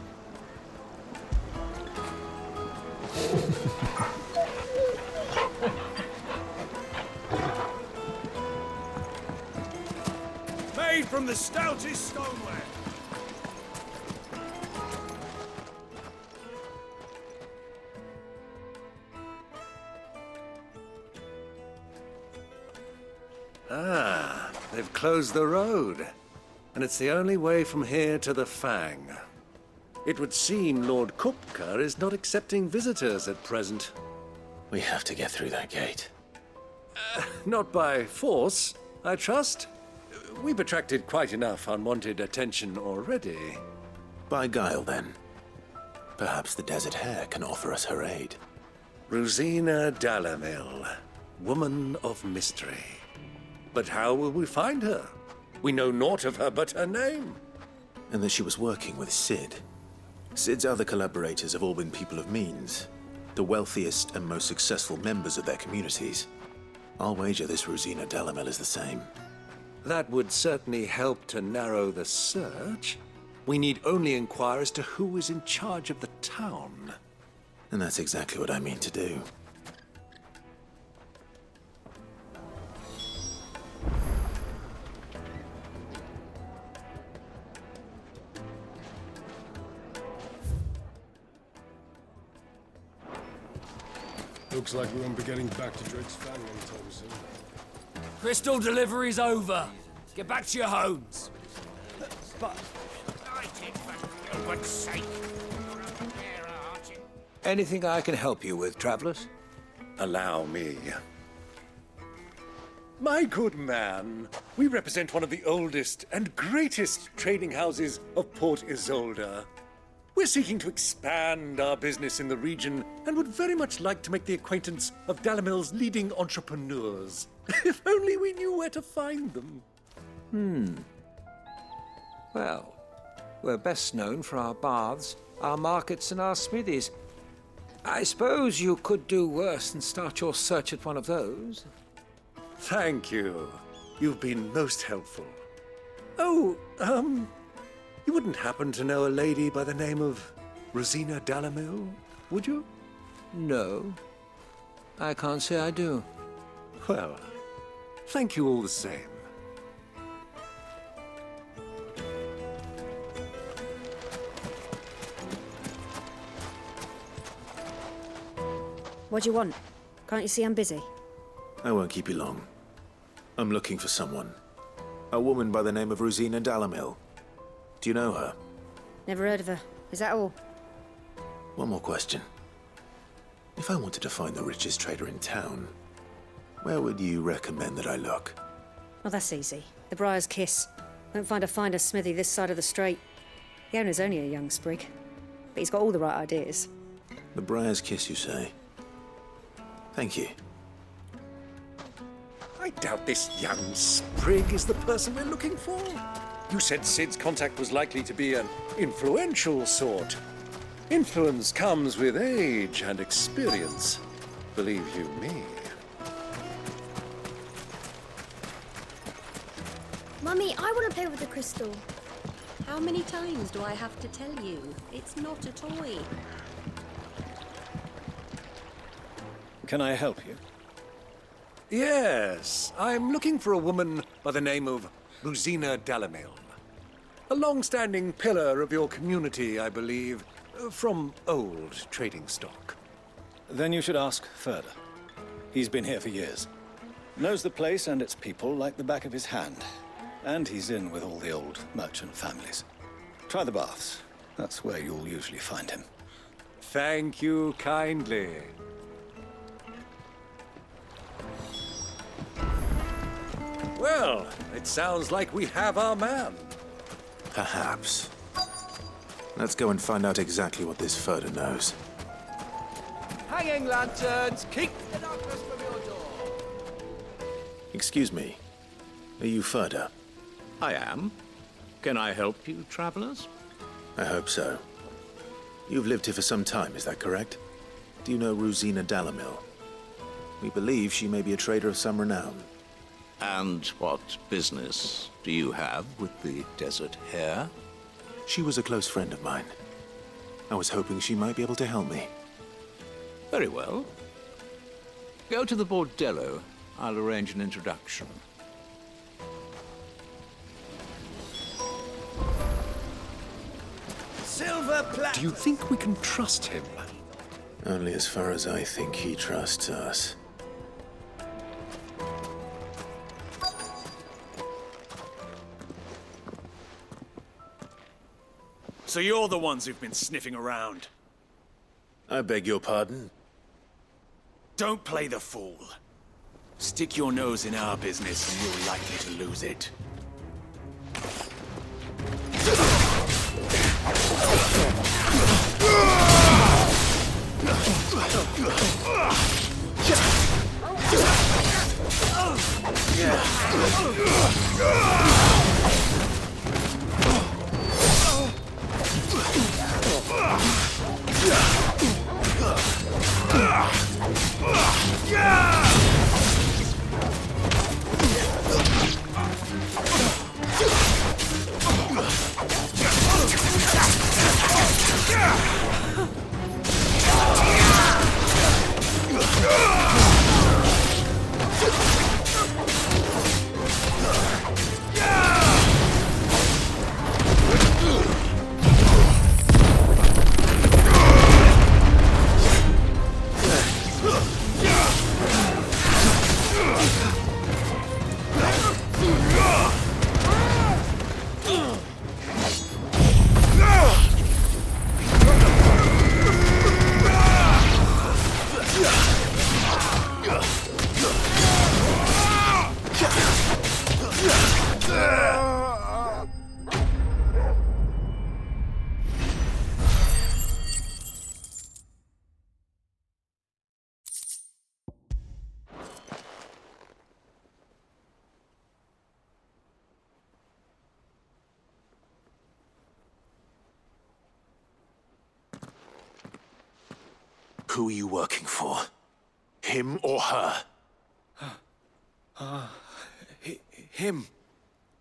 made from the stoutest stoneware. Ah, they've closed the road. And it's the only way from here to the Fang. It would seem Lord Kupka is not accepting visitors at present. We have to get through that gate. Not by force, I trust. We've attracted quite enough unwanted attention already. By guile, then. Perhaps the Desert Hare can offer us her aid. Rosina Dalamil, woman of mystery. But how will we find her? We know naught of her but her name. And that she was working with Sid. Sid's other collaborators have all been people of means, the wealthiest and most successful members of their communities. I'll wager this Rosina Dalamil is the same. That would certainly help to narrow the search. We need only inquire as to who is in charge of the town. And that's exactly what I mean to do. Looks like we won't be getting back to Drake's Fang anytime soon. Crystal delivery's over. Get back to your homes. But... For God's sake. Anything I can help you with, travelers? Allow me. My good man, we represent one of the oldest and greatest trading houses of Port Isolde. We're seeking to expand our business in the region and would very much like to make the acquaintance of Dalamil's leading entrepreneurs. If only we knew where to find them. Well, we're best known for our baths, our markets, and our smithies. I suppose you could do worse than start your search at one of those. Thank you. You've been most helpful. Oh, you wouldn't happen to know a lady by the name of Rosina Dalamil, would you? No. I can't say I do. Well, thank you all the same. What do you want? Can't you see I'm busy? I won't keep you long. I'm looking for someone. A woman by the name of Rosina Dalamil. Do you know her? Never heard of her. Is that all? One more question. If I wanted to find the richest trader in town, where would you recommend that I look? Oh, that's easy. The Briar's Kiss. Won't find a finer smithy this side of the strait. The owner's only a young sprig, but he's got all the right ideas. The Briar's Kiss, you say? Thank you. I doubt this young sprig is the person we're looking for. You said Sid's contact was likely to be an influential sort. Influence comes with age and experience, believe you me. Mummy, I want to play with the crystal. How many times do I have to tell you? It's not a toy. Can I help you? Yes, I'm looking for a woman by the name of Rosina Dalamil. A long-standing pillar of your community, I believe, from old trading stock. Then you should ask further. He's been here for years. Knows the place and its people like the back of his hand. And he's in with all the old merchant families. Try the baths. That's where you'll usually find him. Thank you kindly. Well, it sounds like we have our man. Perhaps. Let's go and find out exactly what this Furder knows. Hanging lanterns, keep the darkness from your door. Excuse me. Are you Furder? I am. Can I help you, travelers? I hope so. You've lived here for some time, is that correct? Do you know Rosina Dalamil? We believe she may be a trader of some renown. And what business do you have with the Desert Hare? She was a close friend of mine. I was hoping she might be able to help me. Very well. Go to the Bordello. I'll arrange an introduction. silver Do you think we can trust him? Only as far as I think he trusts us. So you're the ones who've been sniffing around. I beg your pardon? Don't play the fool. Stick your nose in our business and you're likely to lose it. Who are you working for? Him or her? Him.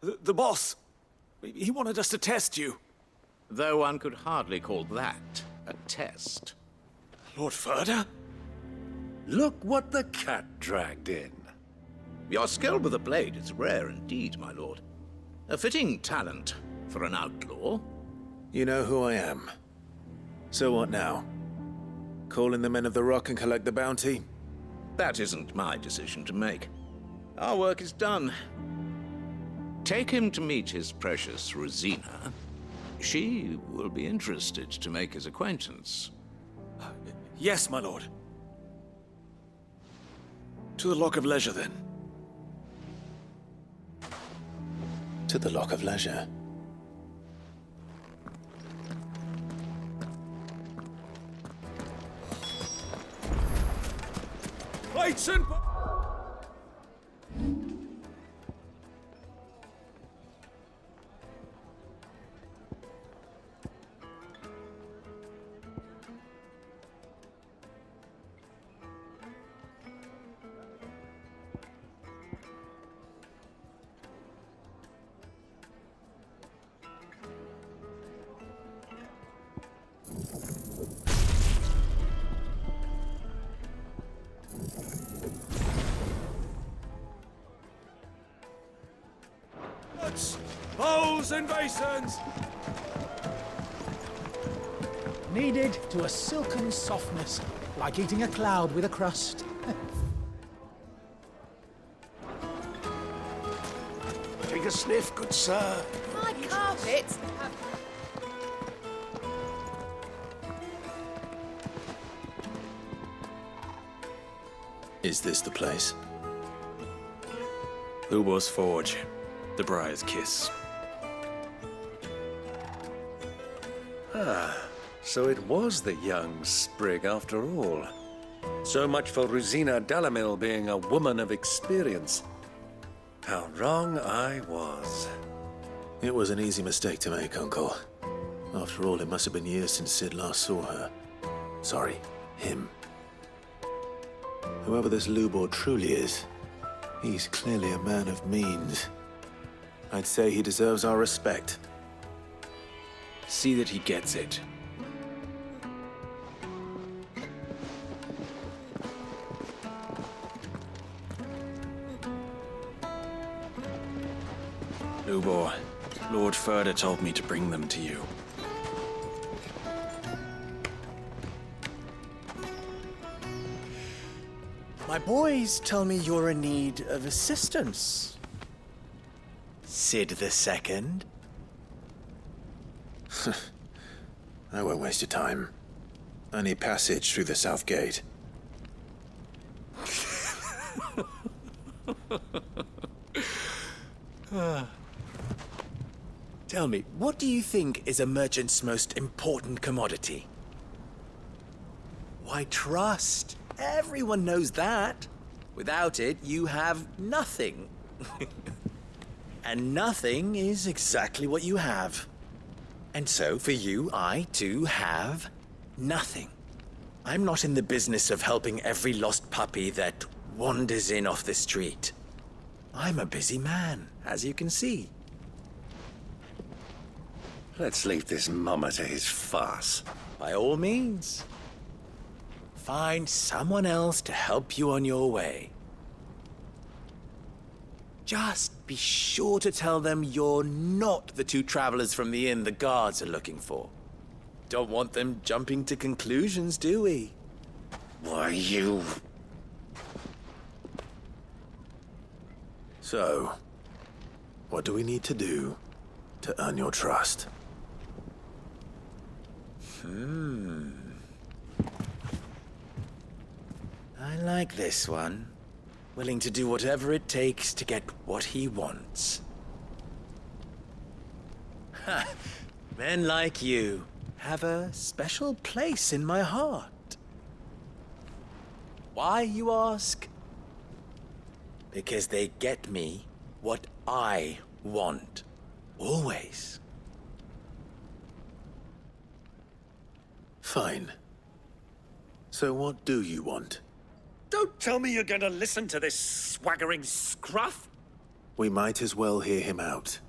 The boss. He wanted us to test you. Though one could hardly call that a test. Lord Ferda? Look what the cat dragged in. Your skill with a blade is rare indeed, my lord. A fitting talent for an outlaw. You know who I am. So what now? Call in the men of the Rock and collect the bounty? That isn't my decision to make. Our work is done. Take him to meet his precious Rosina. She will be interested to make his acquaintance. Yes, my lord. To the Lock of Leisure, then. To the Lock of Leisure. Lights and... Bowls and basins! Kneaded to a silken softness, like eating a cloud with a crust. Take a sniff, good sir. My carpet! Is this the place? Ubor's Forge. The Briar's Kiss. Ah, so it was the young sprig after all. So much for Rosina Dalamil being a woman of experience. How wrong I was. It was an easy mistake to make, Uncle. After all, it must have been years since Sid last saw her. Sorry, him. Whoever this Lubor truly is, he's clearly a man of means. I'd say he deserves our respect. See that he gets it. Lubor, Lord Ferda told me to bring them to you. My boys tell me you're in need of assistance. Sid the Second? I won't waste your time. I need passage through the south gate. Tell me, what do you think is a merchant's most important commodity? Why, trust. Everyone knows that. Without it, you have nothing. And nothing is exactly what you have. And so, for you, I, too, have nothing. I'm not in the business of helping every lost puppy that wanders in off the street. I'm a busy man, as you can see. Let's leave this mummer to his farce. By all means. Find someone else to help you on your way. Just be sure to tell them you're not the two travelers from the inn the guards are looking for. Don't want them jumping to conclusions, do we? Why, you... So, what do we need to do to earn your trust? I like this one. Willing to do whatever it takes to get what he wants. Ha! Men like you have a special place in my heart. Why, you ask? Because they get me what I want. Always. Fine. So what do you want? Don't tell me you're going to listen to this swaggering scruff. We might as well hear him out.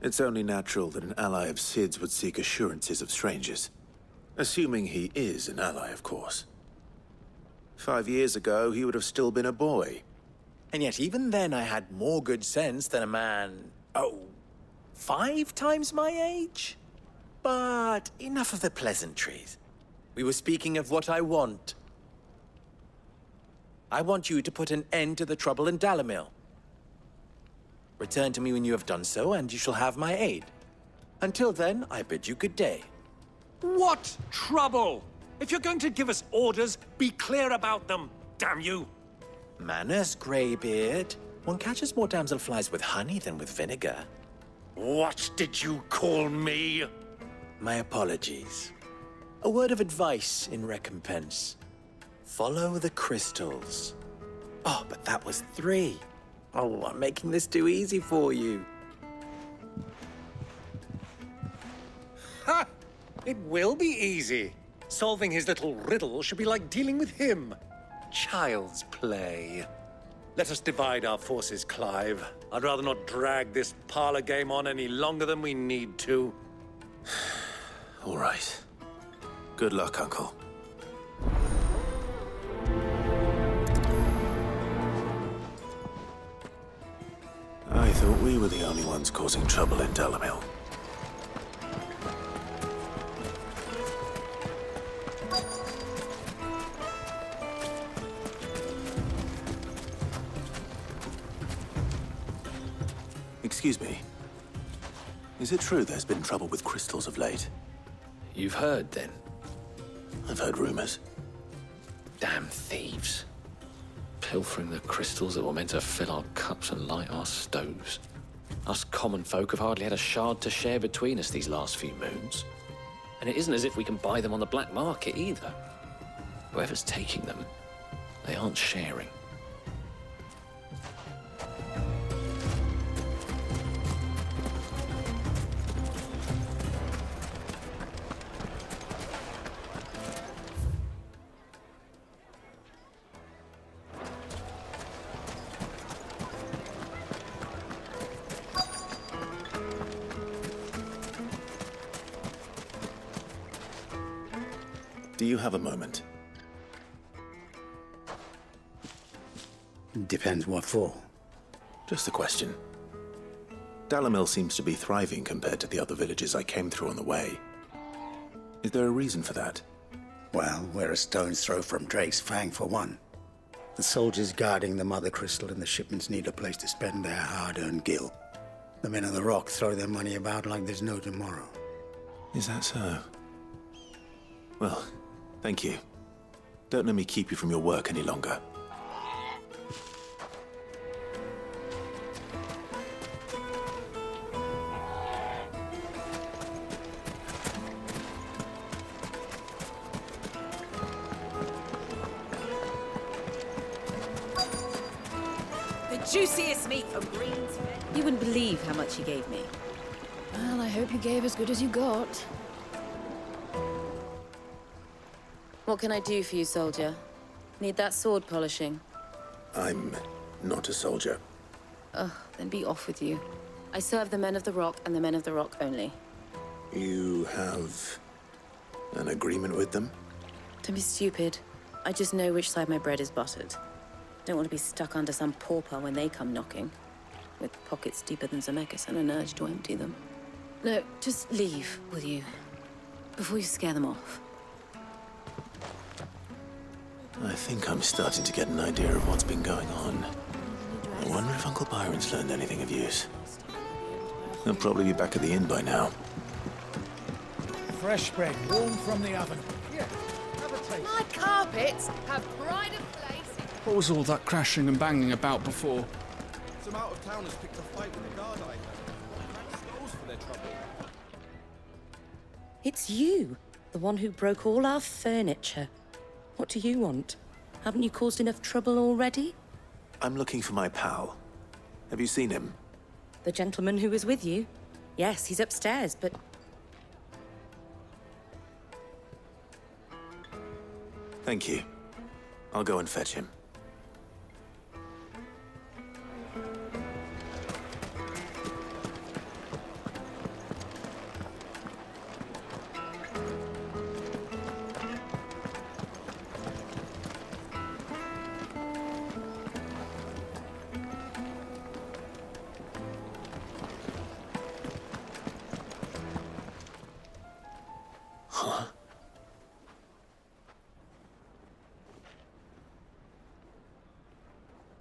It's only natural that an ally of Sid's would seek assurances of strangers. Assuming he is an ally, of course. 5 years ago, he would have still been a boy. And yet even then I had more good sense than a man, 5 times my age? But enough of the pleasantries. We were speaking of what I want. I want you to put an end to the trouble in Dalamil. Return to me when you have done so, and you shall have my aid. Until then, I bid you good day. What trouble? If you're going to give us orders, be clear about them, damn you! Manners, Greybeard. One catches more damselflies with honey than with vinegar. What did you call me? My apologies. A word of advice in recompense. Follow the crystals. Oh, but that was 3. Oh, I'm making this too easy for you. Ha! It will be easy. Solving his little riddle should be like dealing with him. Child's play. Let us divide our forces, Clive. I'd rather not drag this parlor game on any longer than we need to. All right. Good luck, Uncle. I thought we were the only ones causing trouble in Dalamil. Excuse me. Is it true there's been trouble with crystals of late? You've heard, then? I've heard rumors. Damn thieves. Pilfering the crystals that were meant to fill our cups and light our stoves. Us common folk have hardly had a shard to share between us these last few moons. And it isn't as if we can buy them on the black market either. Whoever's taking them, they aren't sharing. Do you have a moment? Depends what for. Just a question. Dalamil seems to be thriving compared to the other villages I came through on the way. Is there a reason for that? Well, we're a stone's throw from Drake's Fang for one. The soldiers guarding the Mother Crystal and the shipments need a place to spend their hard-earned gil. The men of the Rock throw their money about like there's no tomorrow. Is that so? Well, thank you. Don't let me keep you from your work any longer. Juiciest meat from Greens. You wouldn't believe how much he gave me. Well, I hope you gave as good as you got. What can I do for you, soldier? Need that sword polishing? I'm not a soldier. Ugh, then be off with you. I serve the men of the Rock and the men of the Rock only. You have an agreement with them? Don't be stupid. I just know which side my bread is buttered. Don't want to be stuck under some pauper when they come knocking. With pockets deeper than Zemeckis and an urge to empty them. No, just leave, will you? Before you scare them off. I think I'm starting to get an idea of what's been going on. I wonder if Uncle Byron's learned anything of use. He'll probably be back at the inn by now. Fresh bread, warm from the oven. Yeah, have a taste. My carpets have pride of place. What was all that crashing and banging about before? Some out-of-towners picked a fight with the guard, I heard. Skulls for their trouble. It's you, the one who broke all our furniture. What do you want? Haven't you caused enough trouble already? I'm looking for my pal. Have you seen him? The gentleman who was with you? Yes, he's upstairs, but... Thank you. I'll go and fetch him.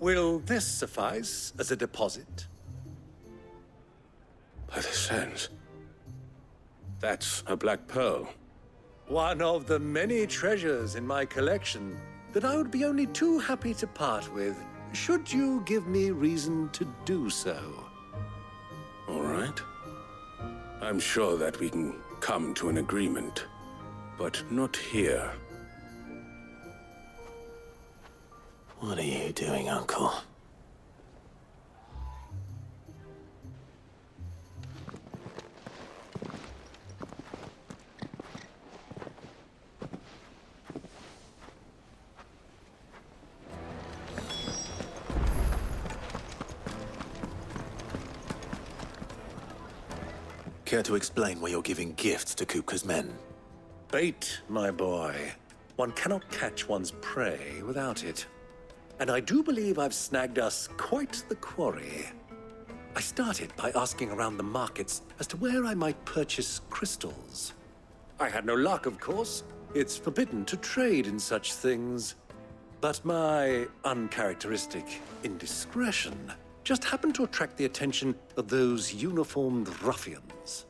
Will this suffice as a deposit? By the sands. That's a black pearl. One of the many treasures in my collection that I would be only too happy to part with, should you give me reason to do so. All right. I'm sure that we can come to an agreement, but not here. What are you doing, Uncle? Care to explain why you're giving gifts to Kupka's men? Bait, my boy. One cannot catch one's prey without it. And I do believe I've snagged us quite the quarry. I started by asking around the markets as to where I might purchase crystals. I had no luck, of course. It's forbidden to trade in such things. But my uncharacteristic indiscretion just happened to attract the attention of those uniformed ruffians.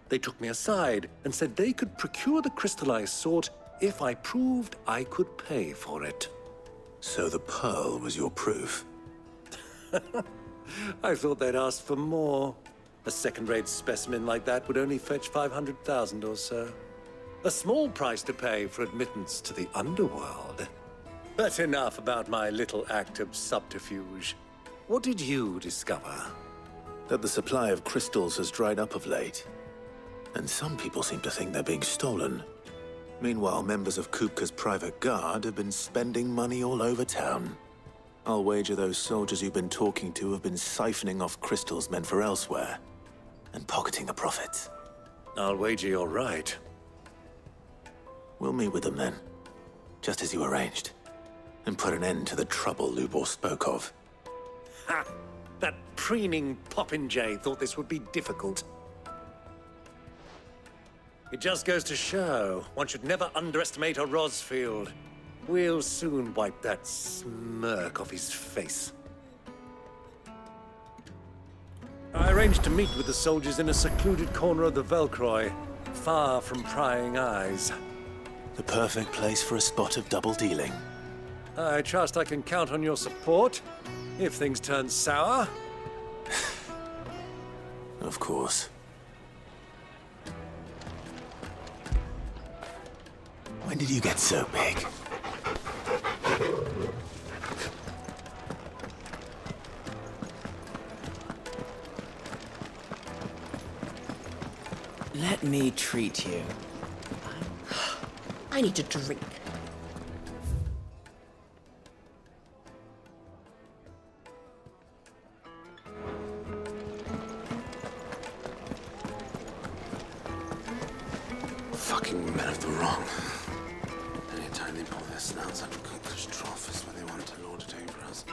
They took me aside and said they could procure the crystal I sought if I proved I could pay for it. So the pearl was your proof? I thought they'd ask for more. A second-rate specimen like that would only fetch 500,000 or so. A small price to pay for admittance to the underworld. But enough about my little act of subterfuge. What did you discover? That the supply of crystals has dried up of late. And some people seem to think they're being stolen. Meanwhile, members of Kupka's private guard have been spending money all over town. I'll wager those soldiers you've been talking to have been siphoning off crystals meant for elsewhere, and pocketing the profits. I'll wager you're right. We'll meet with them then, just as you arranged, and put an end to the trouble Lubor spoke of. Ha! That preening popinjay thought this would be difficult. It just goes to show one should never underestimate a Rosfield. We'll soon wipe that smirk off his face. I arranged to meet with the soldiers in a secluded corner of the Velcroy, far from prying eyes. The perfect place for a spot of double dealing. I trust I can count on your support if things turn sour. Of course. When did you get so big? Let me treat you. I need a drink. Fucking men of the wrong. Anytime they pull their snouts out of cook's trough is where they want to lord it over us.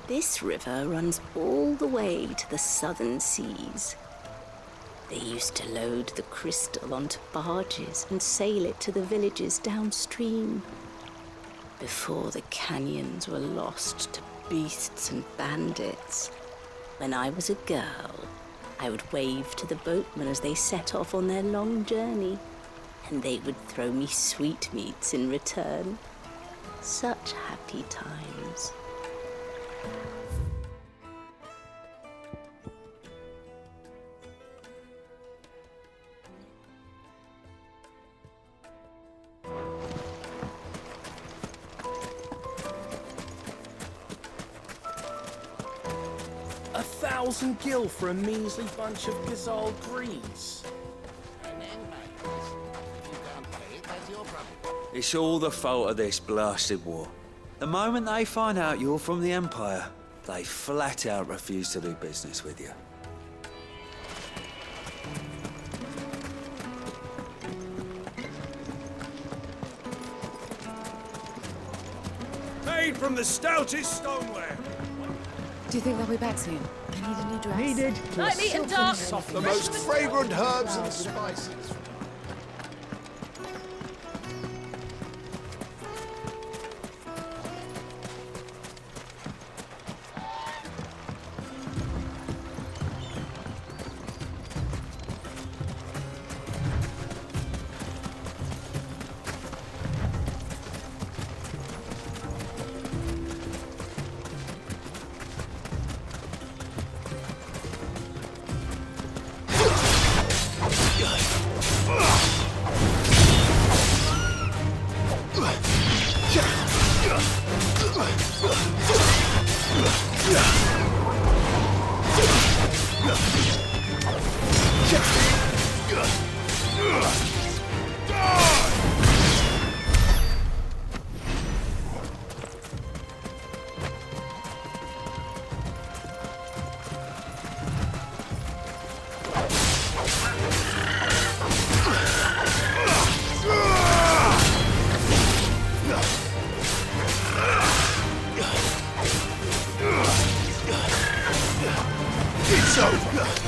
This river runs all the way to the southern seas. They used to load the crystal onto barges and sail it to the villages downstream. Before the canyons were lost to beasts and bandits. When I was a girl, I would wave to the boatmen as they set off on their long journey, and they would throw me sweetmeats in return. Such happy times. $1,000 gil for a measly bunch of gazelle grease. It's all the fault of this blasted war. The moment they find out you're from the Empire, they flat out refuse to do business with you. Made from the stoutest stoneware. Do you think they'll be back soon? I need a new dress. Needed to a Lightly and silken dark. softness. The most fragrant herbs and spices. It's over.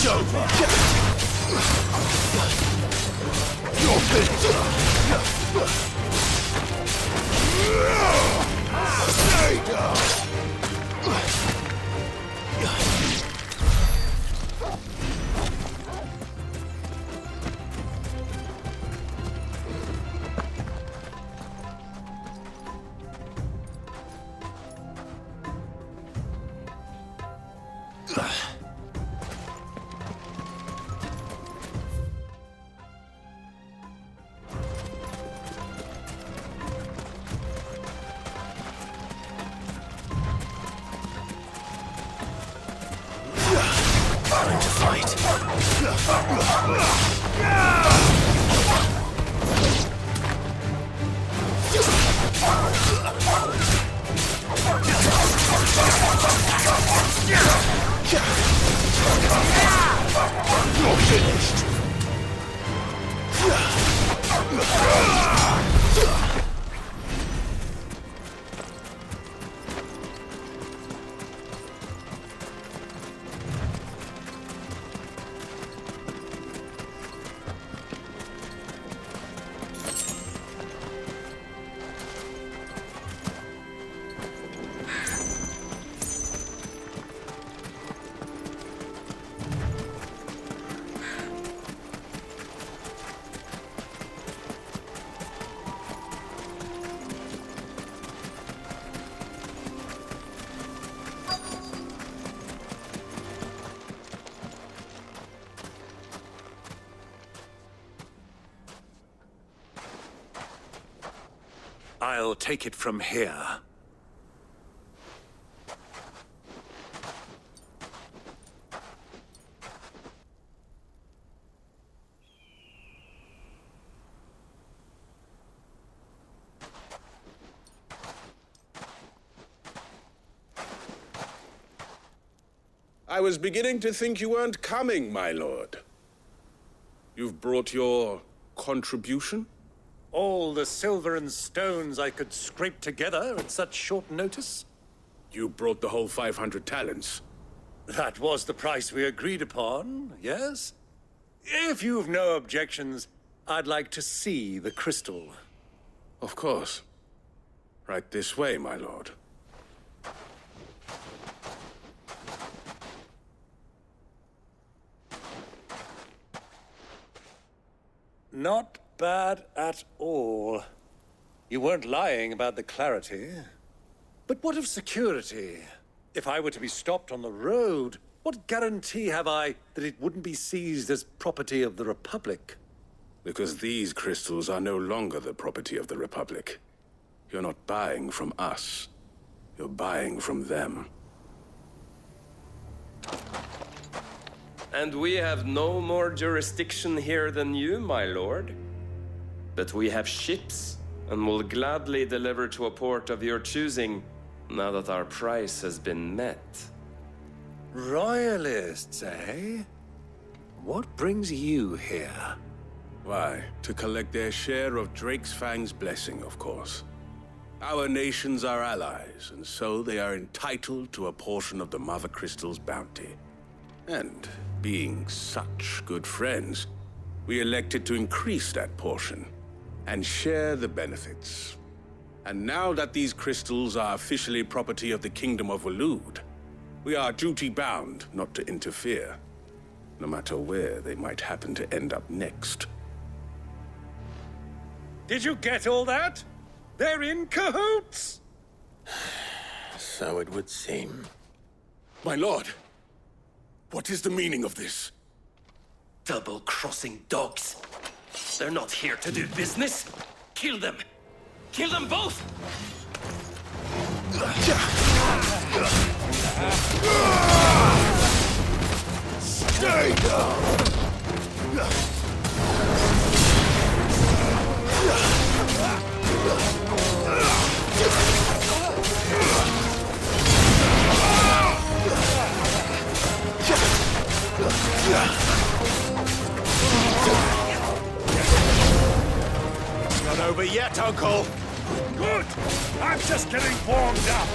It's over. You're finished. Stay down. Time to fight. You're finished. I'll take it from here. I was beginning to think you weren't coming, my lord. You've brought your contribution? All the silver and stones I could scrape together at such short notice? You brought the whole 500 talents. That was the price we agreed upon, yes? If you've no objections, I'd like to see the crystal. Of course. Right this way, my lord. Not bad at all. You weren't lying about the clarity. But what of security? If I were to be stopped on the road, what guarantee have I that it wouldn't be seized as property of the Republic? Because these crystals are no longer the property of the Republic. You're not buying from us. You're buying from them. And we have no more jurisdiction here than you, my lord. But we have ships, and will gladly deliver to a port of your choosing, now that our price has been met. Royalists, eh? What brings you here? Why, to collect their share of Drake's Fang's blessing, of course. Our nations are allies, and so they are entitled to a portion of the Mother Crystal's bounty. And, being such good friends, we elected to increase that portion and share the benefits. And now that these crystals are officially property of the Kingdom of Waloed, we are duty-bound not to interfere, no matter where they might happen to end up next. Did you get all that? They're in cahoots! So it would seem. My lord, what is the meaning of this? Double-crossing dogs. They're not here to do business. Kill them. Kill them both! Stay down! Not over yet, Uncle. Good! I'm just getting warmed up!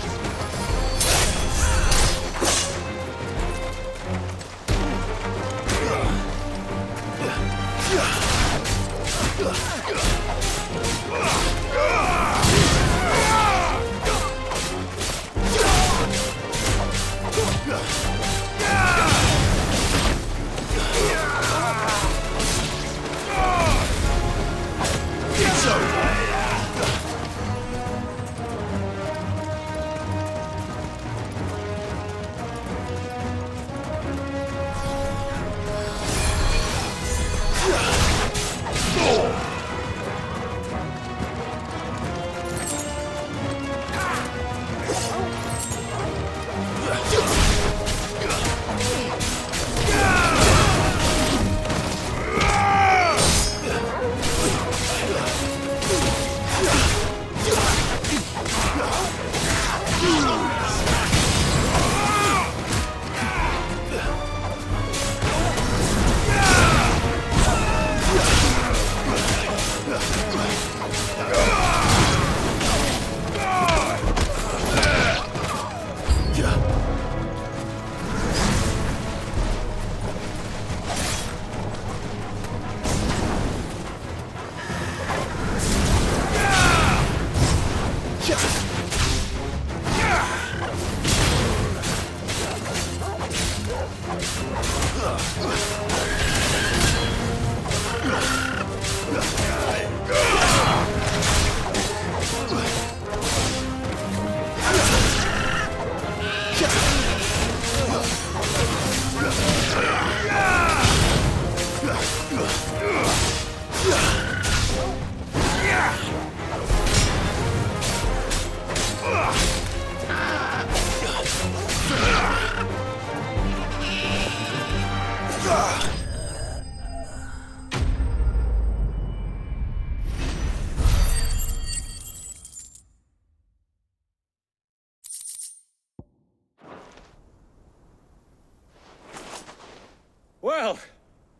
Well,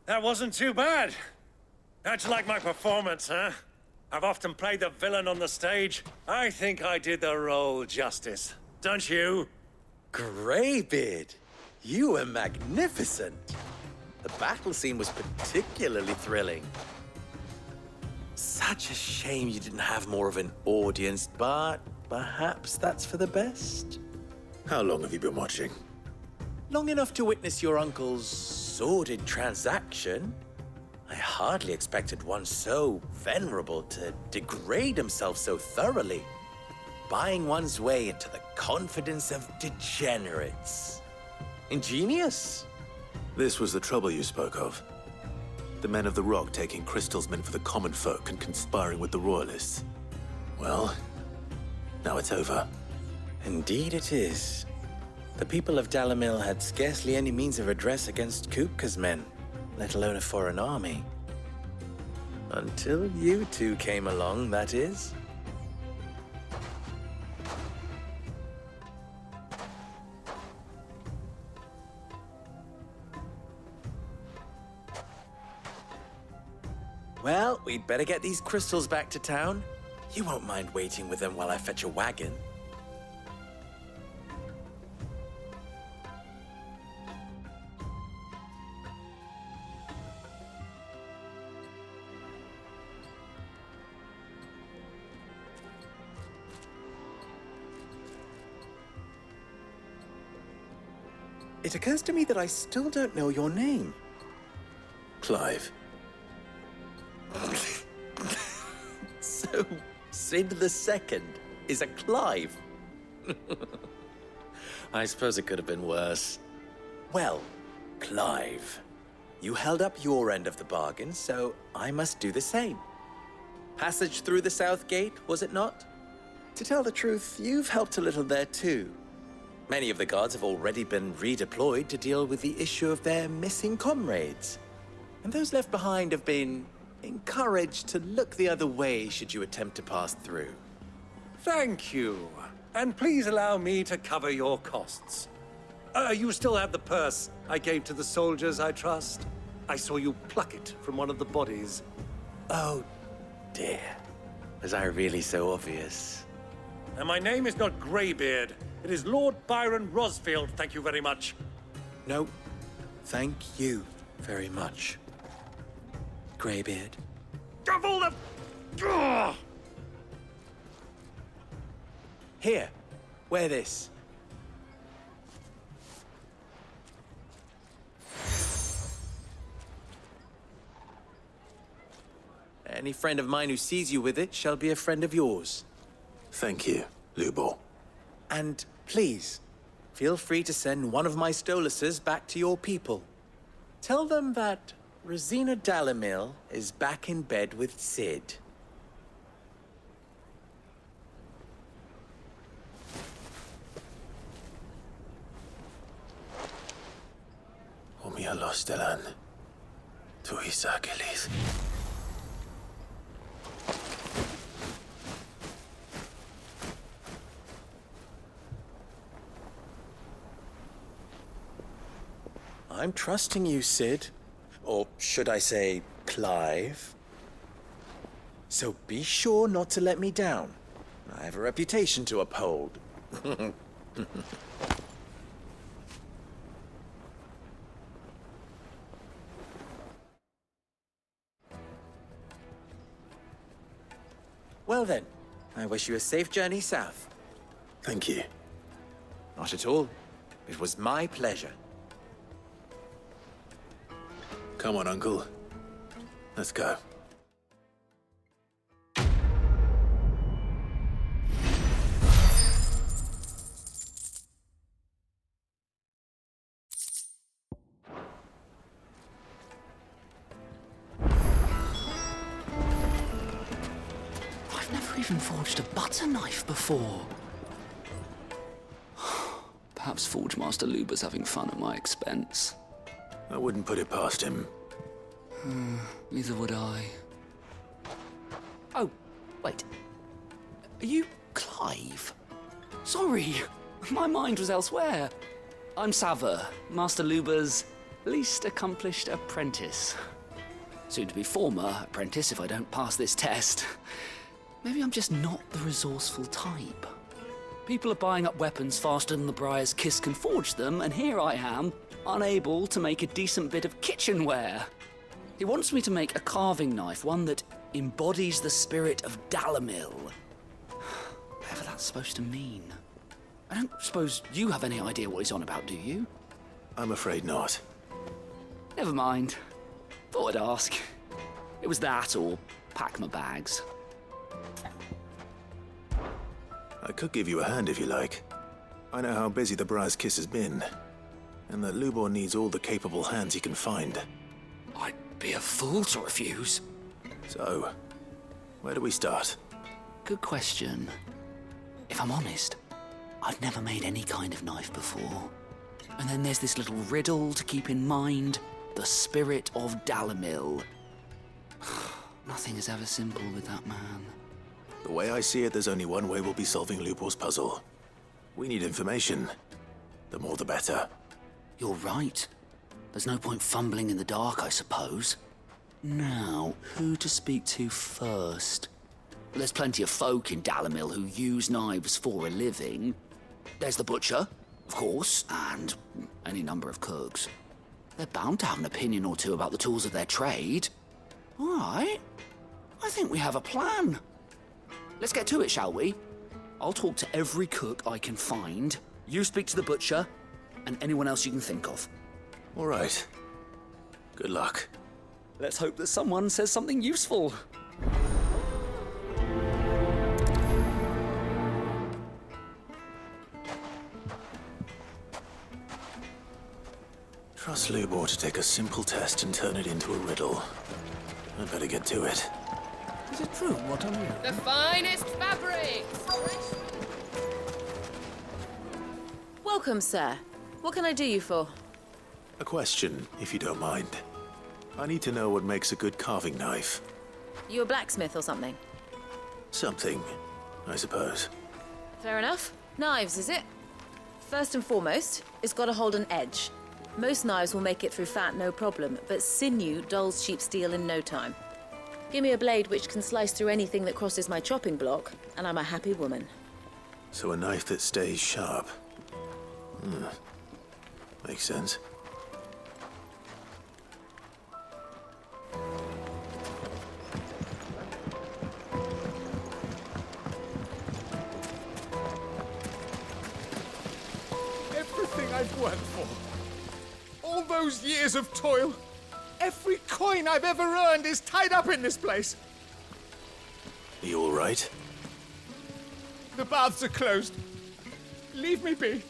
that wasn't too bad. How'd you like my performance, huh? I've often played the villain on the stage. I think I did the role justice. Don't you? Greybeard, you were magnificent. The battle scene was particularly thrilling. Such a shame you didn't have more of an audience, but perhaps that's for the best. How long have you been watching? Long enough to witness your uncle's sordid transaction. I hardly expected one so venerable to degrade himself so thoroughly, buying one's way into the confidence of degenerates. Ingenious. This was the trouble you spoke of. The men of the Rock taking Crystal's men for the common folk and conspiring with the Royalists. Well, now it's over. Indeed it is. The people of Dalamil had scarcely any means of redress against Kupka's men, let alone a foreign army. Until you two came along, that is. Well, we'd better get these crystals back to town. You won't mind waiting with them while I fetch a wagon. It occurs to me that I still don't know your name. Clive. So, Sid the Second is a Clive? I suppose it could have been worse. Well, Clive, you held up your end of the bargain, so I must do the same. Passage through the South Gate, was it not? To tell the truth, you've helped a little there too. Many of the guards have already been redeployed to deal with the issue of their missing comrades. And those left behind have been encouraged to look the other way should you attempt to pass through. Thank you. And please allow me to cover your costs. You still have the purse I gave to the soldiers, I trust? I saw you pluck it from one of the bodies. Oh, dear. Was I really so obvious? And my name is not Greybeard. It is Lord Byron Rosfield, thank you very much. No, thank you very much, Greybeard. Of all the... Ugh! Here, wear this. Any friend of mine who sees you with it shall be a friend of yours. Thank you, Lubor. And please, feel free to send one of my Stoluses back to your people. Tell them that Rosina Dalamil is back in bed with Sid. Omia Lostelan. Tu Isakelis. I'm trusting you, Sid. Or should I say, Clive? So be sure not to let me down. I have a reputation to uphold. Well then, I wish you a safe journey south. Thank you. Not at all. It was my pleasure. Come on, Uncle. Let's go. I've never even forged a butter knife before. Perhaps Forge Master Luber's having fun at my expense. I wouldn't put it past him. Neither would I. Oh, wait. Are you Clive? Sorry, my mind was elsewhere. I'm Sava, Master Luber's least accomplished apprentice. Soon to be former apprentice if I don't pass this test. Maybe I'm just not the resourceful type. People are buying up weapons faster than the Briar's Kiss can forge them, and here I am, unable to make a decent bit of kitchenware. He wants me to make a carving knife, one that embodies the spirit of Dalamil. Whatever that's supposed to mean. I don't suppose you have any idea what he's on about, do you? I'm afraid not. Never mind. Thought I'd ask. It was that or pack my bags. I could give you a hand if you like. I know how busy the Briar's Kiss has been, and that Lubor needs all the capable hands he can find. I'd be a fool to refuse. So, where do we start? Good question. If I'm honest, I've never made any kind of knife before. And then there's this little riddle to keep in mind. The spirit of Dalamil. Nothing is ever simple with that man. The way I see it, there's only one way we'll be solving Lubor's puzzle. We need information. The more the better. You're right. There's no point fumbling in the dark, I suppose. Now, who to speak to first? There's plenty of folk in Dalamil who use knives for a living. There's the butcher, of course, and any number of cooks. They're bound to have an opinion or two about the tools of their trade. All right. I think we have a plan. Let's get to it, shall we? I'll talk to every cook I can find. You speak to the butcher, and anyone else you can think of. All right. Good luck. Let's hope that someone says something useful. Trust Lubor to take a simple test and turn it into a riddle. I'd better get to it. Is it true what I'm hearing? The finest fabrics! Welcome, sir. What can I do you for? A question, if you don't mind. I need to know what makes a good carving knife. You a blacksmith or something? Something, I suppose. Fair enough. Knives, is it? First and foremost, it's got to hold an edge. Most knives will make it through fat, no problem, but sinew dulls cheap steel in no time. Give me a blade which can slice through anything that crosses my chopping block, and I'm a happy woman. So a knife that stays sharp. Makes sense. Everything I've worked for. All those years of toil. Every coin I've ever earned is tied up in this place. Are you all right? The baths are closed. Leave me be.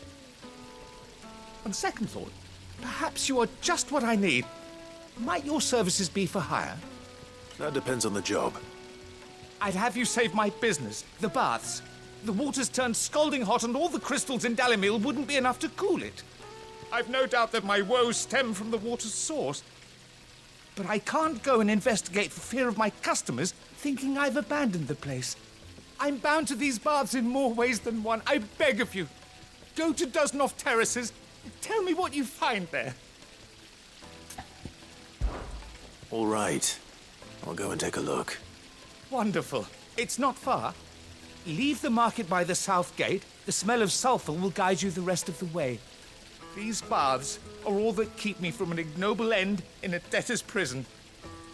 On second thought, perhaps you are just what I need. Might your services be for hire? That depends on the job. I'd have you save my business, the baths. The water's turned scalding hot and all the crystals in Dalamil wouldn't be enough to cool it. I've no doubt that my woes stem from the water's source. But I can't go and investigate for fear of my customers thinking I've abandoned the place. I'm bound to these baths in more ways than one. I beg of you. Go to Dusnoff Terraces. Tell me what you find there. All right. I'll go and take a look. Wonderful. It's not far. Leave the market by the south gate. The smell of sulphur will guide you the rest of the way. These baths are all that keep me from an ignoble end in a debtor's prison.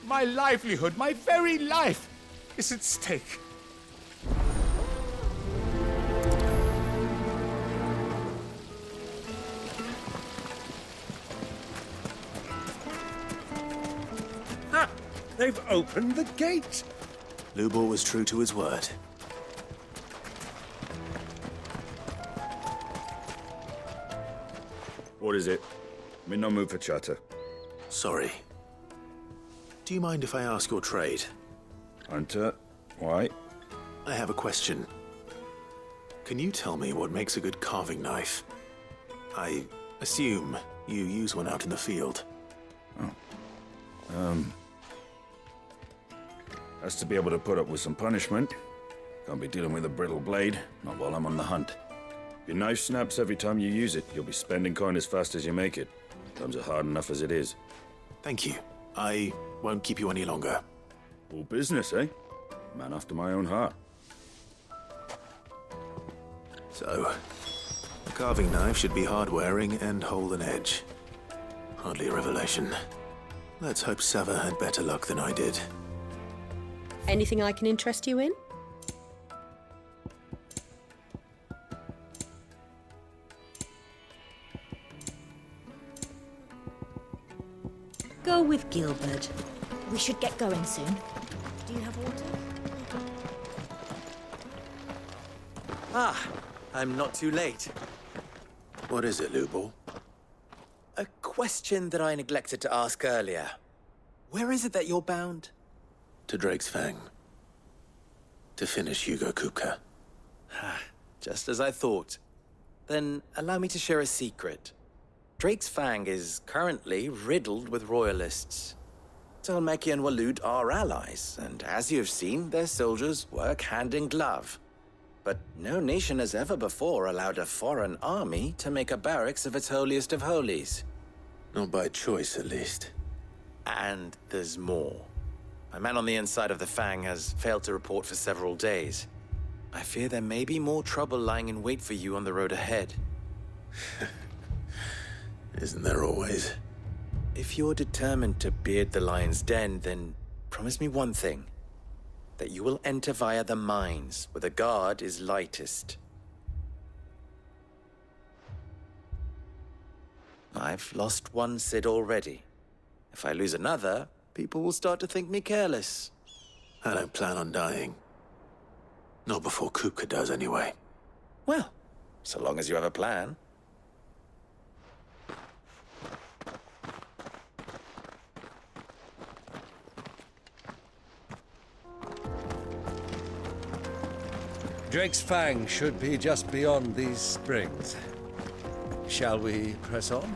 My livelihood, my very life, is at stake. They've opened the gate! Lubor was true to his word. What is it? I'm in no mood for chatter. Sorry. Do you mind if I ask your trade? Hunter, why? I have a question. Can you tell me what makes a good carving knife? I assume you use one out in the field. Has to be able to put up with some punishment. Can't be dealing with a brittle blade, not while I'm on the hunt. If your knife snaps every time you use it, you'll be spending coin as fast as you make it. Times are hard enough as it is. Thank you. I won't keep you any longer. All business, eh? Man after my own heart. So, a carving knife should be hard-wearing and hold an edge. Hardly a revelation. Let's hope Sava had better luck than I did. Anything I can interest you in? Go with Gilbert. We should get going soon. Do you have water? Ah, I'm not too late. What is it, Lubor? A question that I neglected to ask earlier. Where is it that you're bound? To Drake's Fang. To finish Hugo Kupka. Just as I thought. Then allow me to share a secret. Drake's Fang is currently riddled with royalists. Talmeki and Walud are allies, and as you have seen, their soldiers work hand in glove. But no nation has ever before allowed a foreign army to make a barracks of its holiest of holies. Not by choice, at least. And there's more. A man on the inside of the Fang has failed to report for several days. I fear there may be more trouble lying in wait for you on the road ahead. Isn't there always? If you're determined to beard the lion's den, then promise me one thing. That you will enter via the mines, where the guard is lightest. I've lost one Cid already. If I lose another, people will start to think me careless. I don't plan on dying. Not before Kupka does, anyway. Well, so long as you have a plan. Drake's Fang should be just beyond these springs. Shall we press on?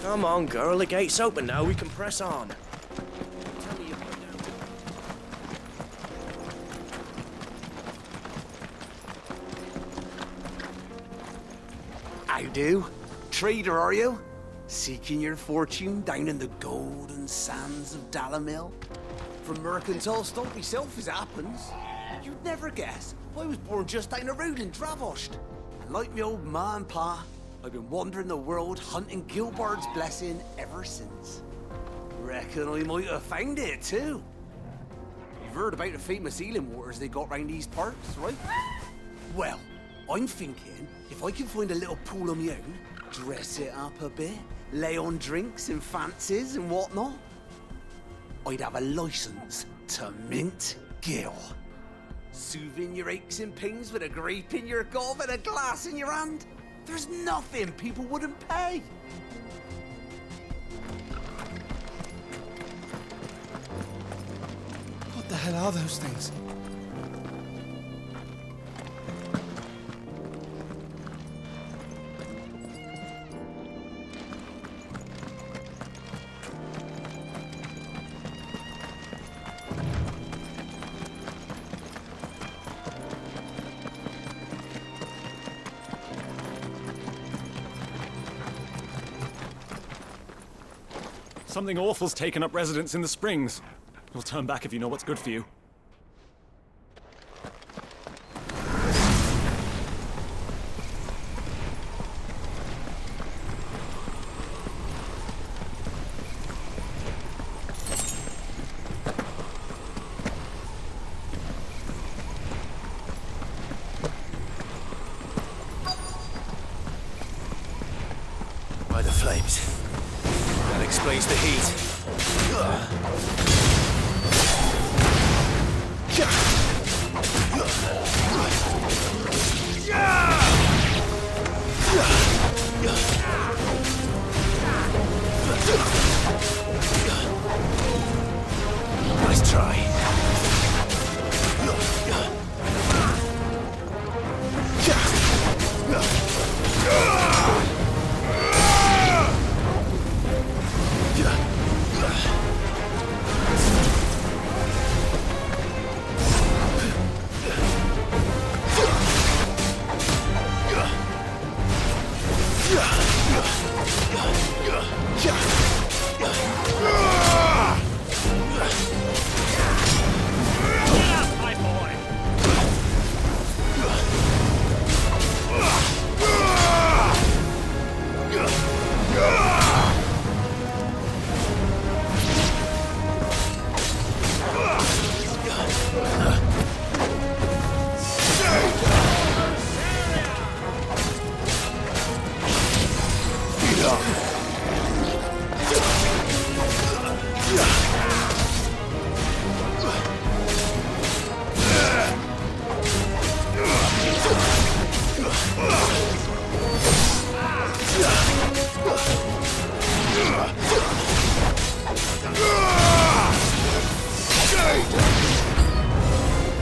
Come on, girl, the gate's open now, we can press on. How do? Trader, are you? Seeking your fortune down in the golden sands of Dalamil? From mercantile stock myself, as it happens. You'd never guess. I was born just down the road in Dravost. And like me old ma and pa, I've been wandering the world hunting Gilbard's blessing ever since. Reckon I might have found it, too. You've heard about the famous healing waters they got round these parts, right? Well, I'm thinking, if I can find a little pool of my own, dress it up a bit, lay on drinks and fancies and whatnot, I'd have a license to mint Gil. Soothing your aches and pains with a grape in your gob and a glass in your hand. There's nothing people wouldn't pay. What the hell are those things? Something awful's taken up residence in the springs. You'll turn back if you know what's good for you. Right. That explains the heat. Nice try.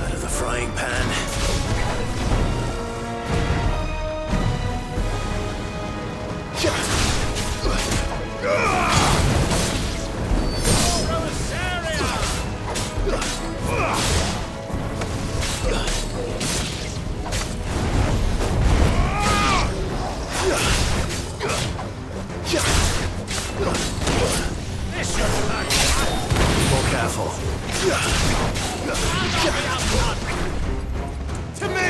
Out of the frying pan. More careful. To me!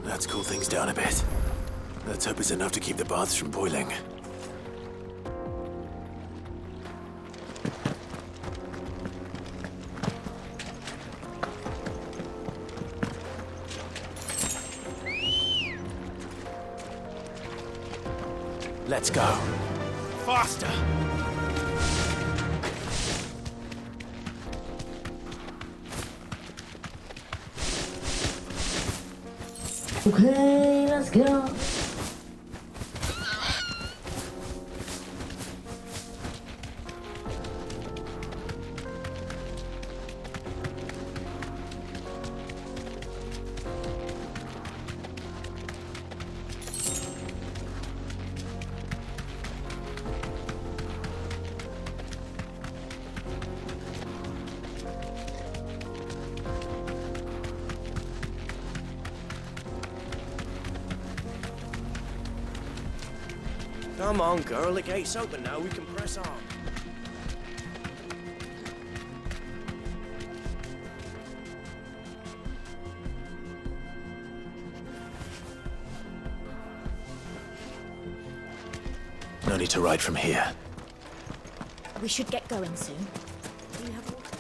Let's cool things down a bit. Let's hope it's enough to keep the baths from boiling. Let's go. Faster! Okay, let's go. Come on, girl, the gate's open now, we can press on. No need to ride from here. We should get going soon. Do you have water?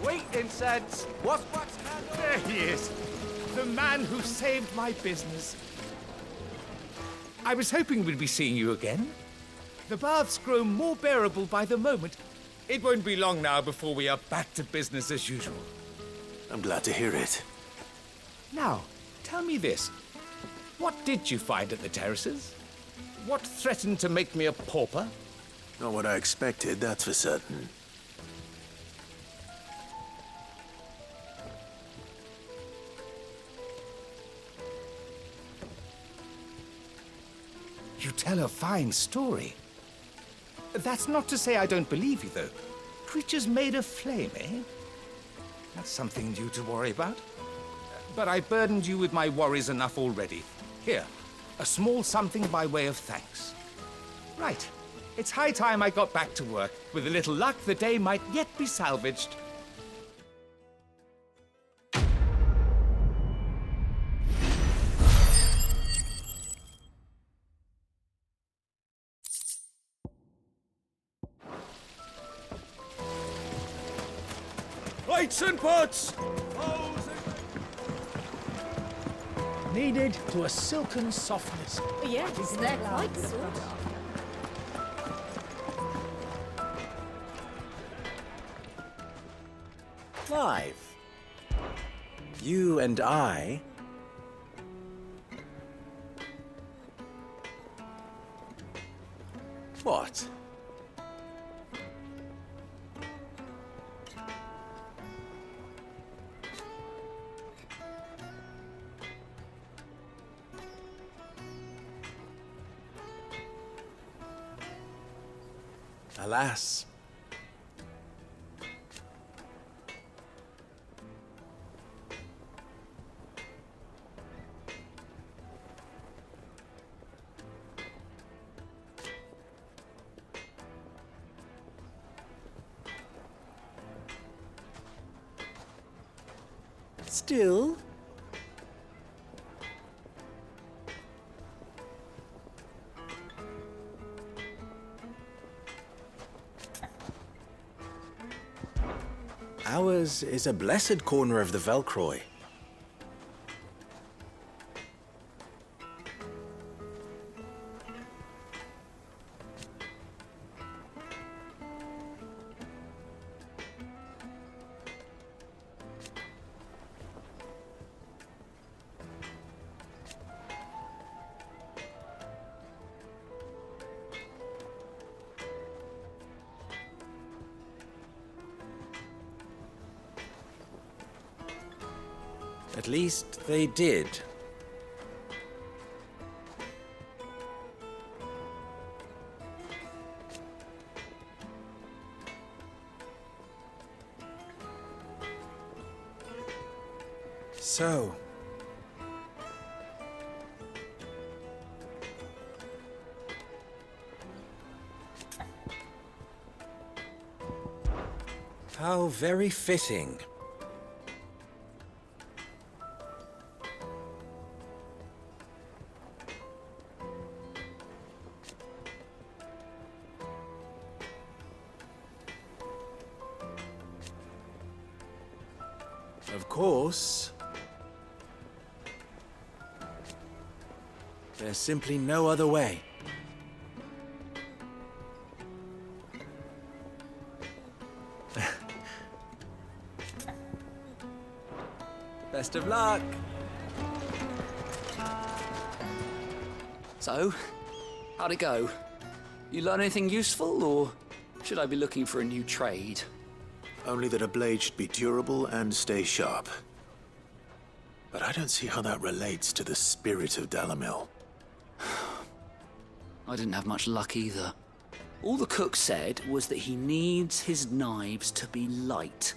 Sweet incense! What's hand? There he is! The man who saved my business. I was hoping we'd be seeing you again. The baths grow more bearable by the moment. It won't be long now before we are back to business as usual. I'm glad to hear it. Now, tell me this. What did you find at the terraces? What threatened to make me a pauper? Not what I expected, that's for certain. You tell a fine story. That's not to say I don't believe you, though. Creatures made of flame, eh? That's something new to worry about. But I burdened you with my worries enough already. Here, a small something by way of thanks. Right. It's high time I got back to work. With a little luck, the day might yet be salvaged. Lights and pots! Kneaded to a silken softness. Yes, they're quite sort of. Clive, you and I... What? Alas. Still... Ours is a blessed corner of the Velcroy. At least they did. So... how very fitting. Of course, there's simply no other way. Best of luck. So, how'd it go? You learn anything useful, or should I be looking for a new trade? Only that a blade should be durable and stay sharp. But I don't see how that relates to the spirit of Dalamil. I didn't have much luck either. All the cook said was that he needs his knives to be light.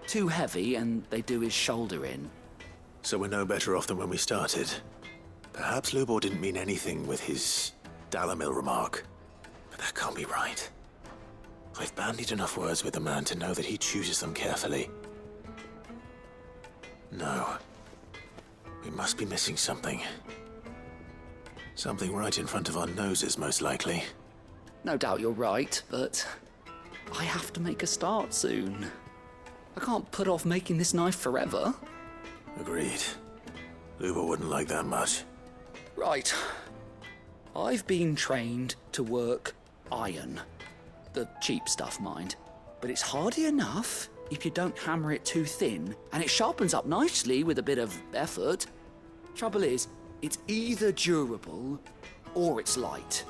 Too heavy and they do his shoulder in. So we're no better off than when we started. Perhaps Lubor didn't mean anything with his Dalamil remark. But that can't be right. I've bandied enough words with the man to know that he chooses them carefully. No. We must be missing something. Something right in front of our noses, most likely. No doubt you're right, but I have to make a start soon. I can't put off making this knife forever. Agreed. Luba wouldn't like that much. Right. I've been trained to work iron. The cheap stuff, mind. But it's hardy enough if you don't hammer it too thin, and it sharpens up nicely with a bit of effort. Trouble is, it's either durable or it's light,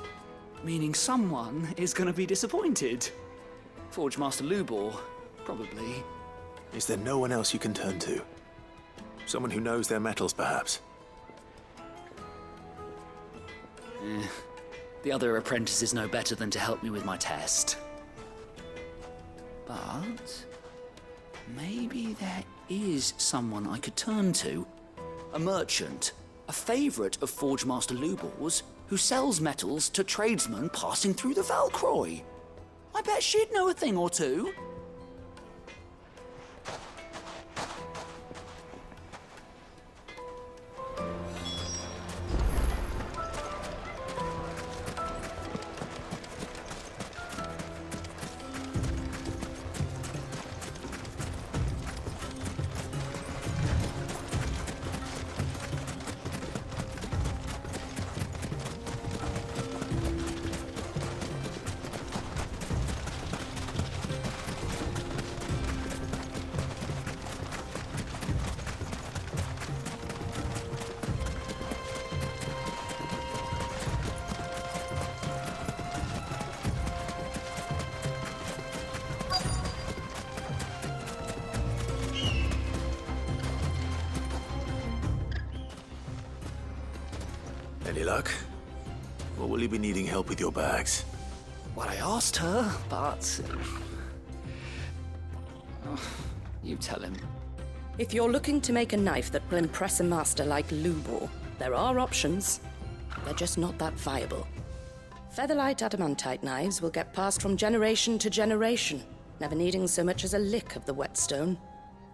meaning someone is going to be disappointed. Forge Master Lubor, probably. Is there no one else you can turn to? Someone who knows their metals, perhaps? The other apprentices know better than to help me with my test. But maybe there is someone I could turn to. A merchant, a favourite of Forge Master Lubor's, who sells metals to tradesmen passing through the Valcroy. I bet she'd know a thing or two. Any luck? Or will you be needing help with your bags? Well, I asked her, but... you tell him. If you're looking to make a knife that will impress a master like Lubor, there are options. They're just not that viable. Featherlight adamantite knives will get passed from generation to generation, never needing so much as a lick of the whetstone.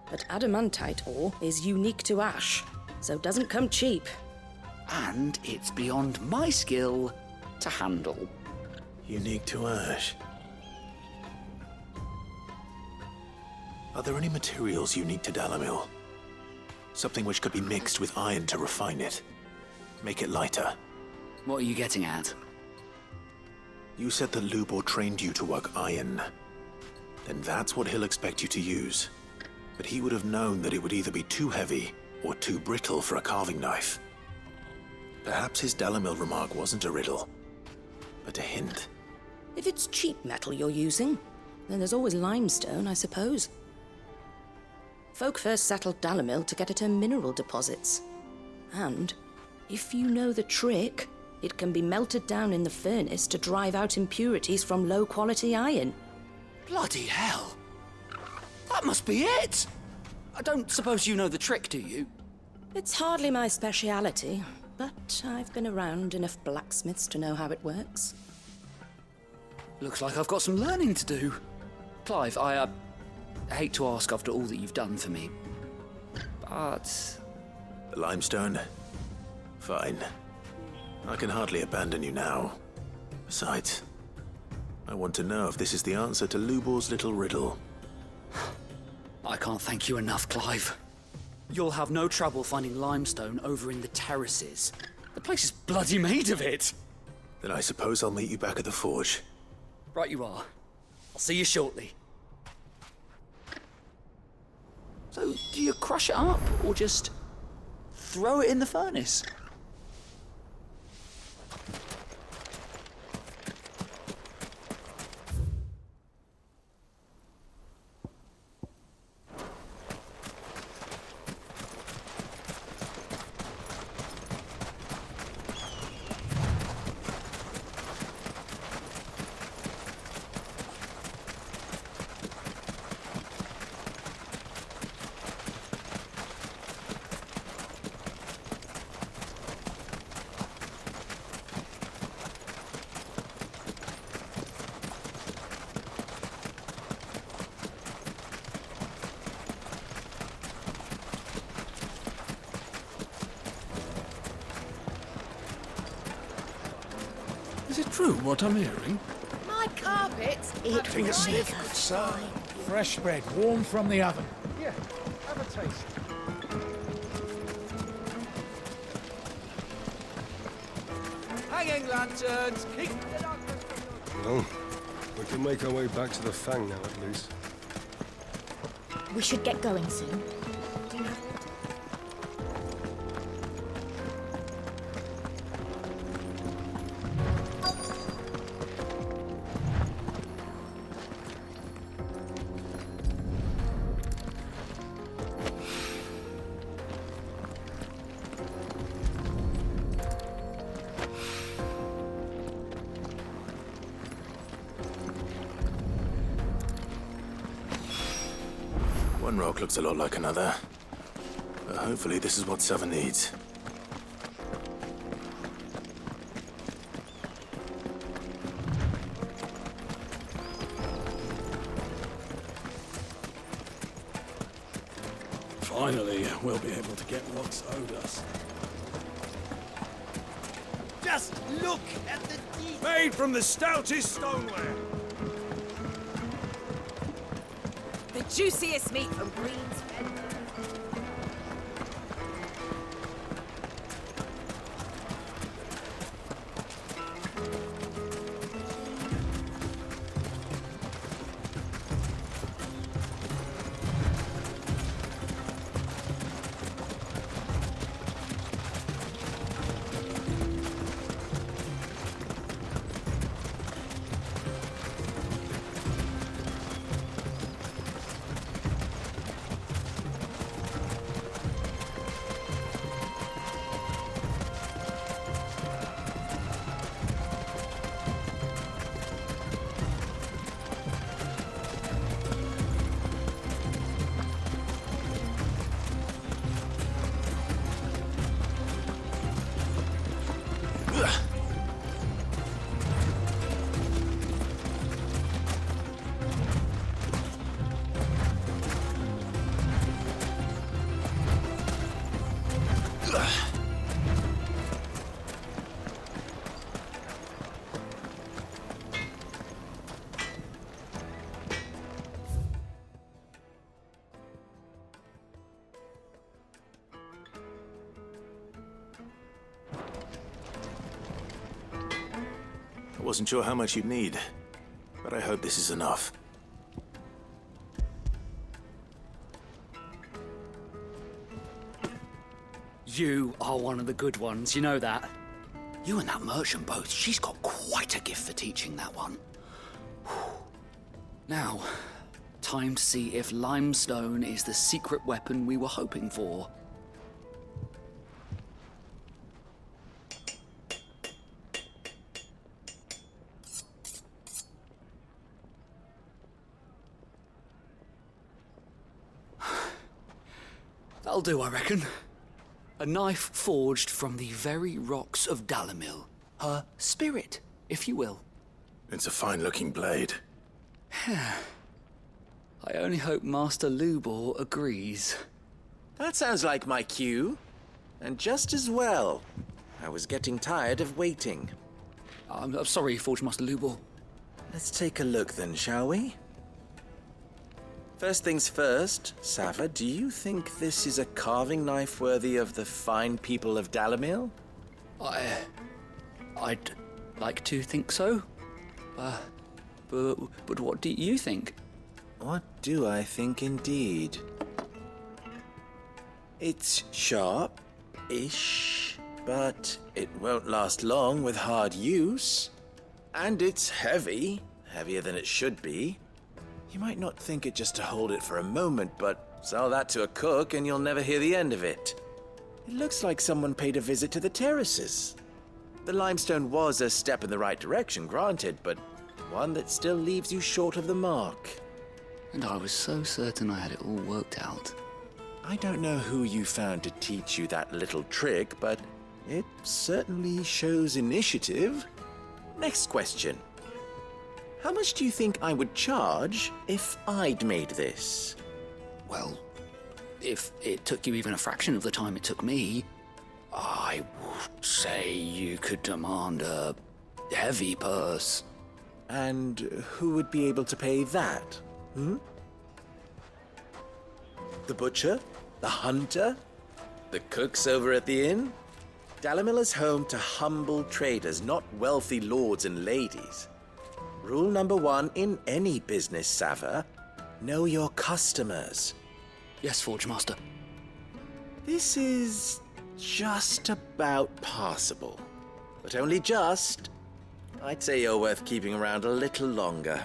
But adamantite ore is unique to ash, so doesn't come cheap. And it's beyond my skill to handle. Unique to ash. Are there any materials unique to Dalamil? Something which could be mixed with iron to refine it. Make it lighter. What are you getting at? You said that Lubor trained you to work iron. Then that's what he'll expect you to use. But he would have known that it would either be too heavy or too brittle for a carving knife. Perhaps his Dalamil remark wasn't a riddle, but a hint. If it's cheap metal you're using, then there's always limestone, I suppose. Folk first settled Dalamil to get at her mineral deposits. And, if you know the trick, it can be melted down in the furnace to drive out impurities from low-quality iron. Bloody hell! That must be it! I don't suppose you know the trick, do you? It's hardly my speciality, but I've been around enough blacksmiths to know how it works. Looks like I've got some learning to do. Clive, I hate to ask after all that you've done for me, but... The limestone? Fine. I can hardly abandon you now. Besides, I want to know if this is the answer to Lubor's little riddle. I can't thank you enough, Clive. You'll have no trouble finding limestone over in the terraces. The place is bloody made of it. Then I suppose I'll meet you back at the forge. Right you are. I'll see you shortly. So, do you crush it up, or just throw it in the furnace? Is it true what I'm hearing? My carpets? Having a sniff, good sir. Fresh bread, warm from the oven. Yeah, have a taste. Hanging lanterns! Keep the darkness. Well, we can make our way back to the Fang now, at least. We should get going soon. Do you have... One rock looks a lot like another. But hopefully this is what Sava needs. Finally, we'll be able to get what's owed us. Just look at the deep... Made from the stoutest stoneware. The juiciest meat from Green's Fen. I wasn't sure how much you'd need, but I hope this is enough. You are one of the good ones, you know that. You and that merchant both, she's got quite a gift for teaching that one. Now, time to see if limestone is the secret weapon we were hoping for. That'll do, I reckon. A knife forged from the very rocks of Dalamil. Her spirit, if you will. It's a fine-looking blade. I only hope Master Lubor agrees. That sounds like my cue. And just as well. I was getting tired of waiting. I'm sorry, Forge Master Lubor. Let's take a look then, shall we? First things first, Sava, do you think this is a carving knife worthy of the fine people of Dalamil? I'd like to think so. But what do you think? What do I think indeed? It's sharp-ish, but it won't last long with hard use. And it's heavy, heavier than it should be. You might not think it just to hold it for a moment, but sell that to a cook and you'll never hear the end of it. It looks like someone paid a visit to the terraces. The limestone was a step in the right direction, granted, but one that still leaves you short of the mark. And I was so certain I had it all worked out. I don't know who you found to teach you that little trick, but it certainly shows initiative. Next question. How much do you think I would charge if I'd made this? Well, if it took you even a fraction of the time it took me, I would say you could demand a heavy purse. And who would be able to pay that? The butcher? The hunter? The cooks over at the inn? Dalimil is home to humble traders, not wealthy lords and ladies. Rule number 1 in any business, Sava: know your customers. Yes, Forge Master. This is just about passable. But only just. I'd say you're worth keeping around a little longer.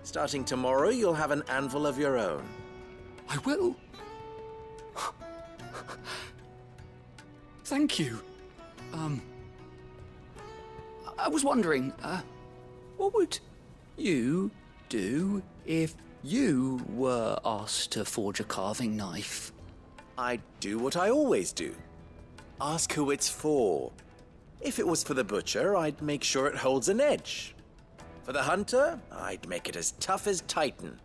Starting tomorrow, you'll have an anvil of your own. I will. Thank you. I was wondering, what would you do if you were asked to forge a carving knife? I'd do what I always do. Ask who it's for. If it was for the butcher, I'd make sure it holds an edge. For the hunter, I'd make it as tough as Titan.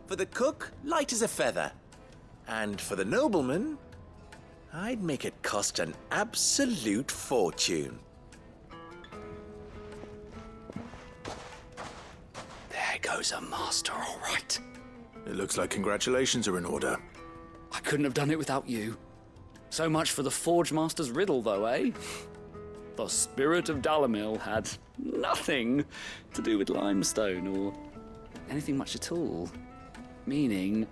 For the cook, light as a feather. And for the nobleman, I'd make it cost an absolute fortune. There goes a master, all right. It looks like congratulations are in order. I couldn't have done it without you. So much for the Forge Master's riddle, though, eh? The spirit of Dalimil had nothing to do with limestone or anything much at all. Meaning,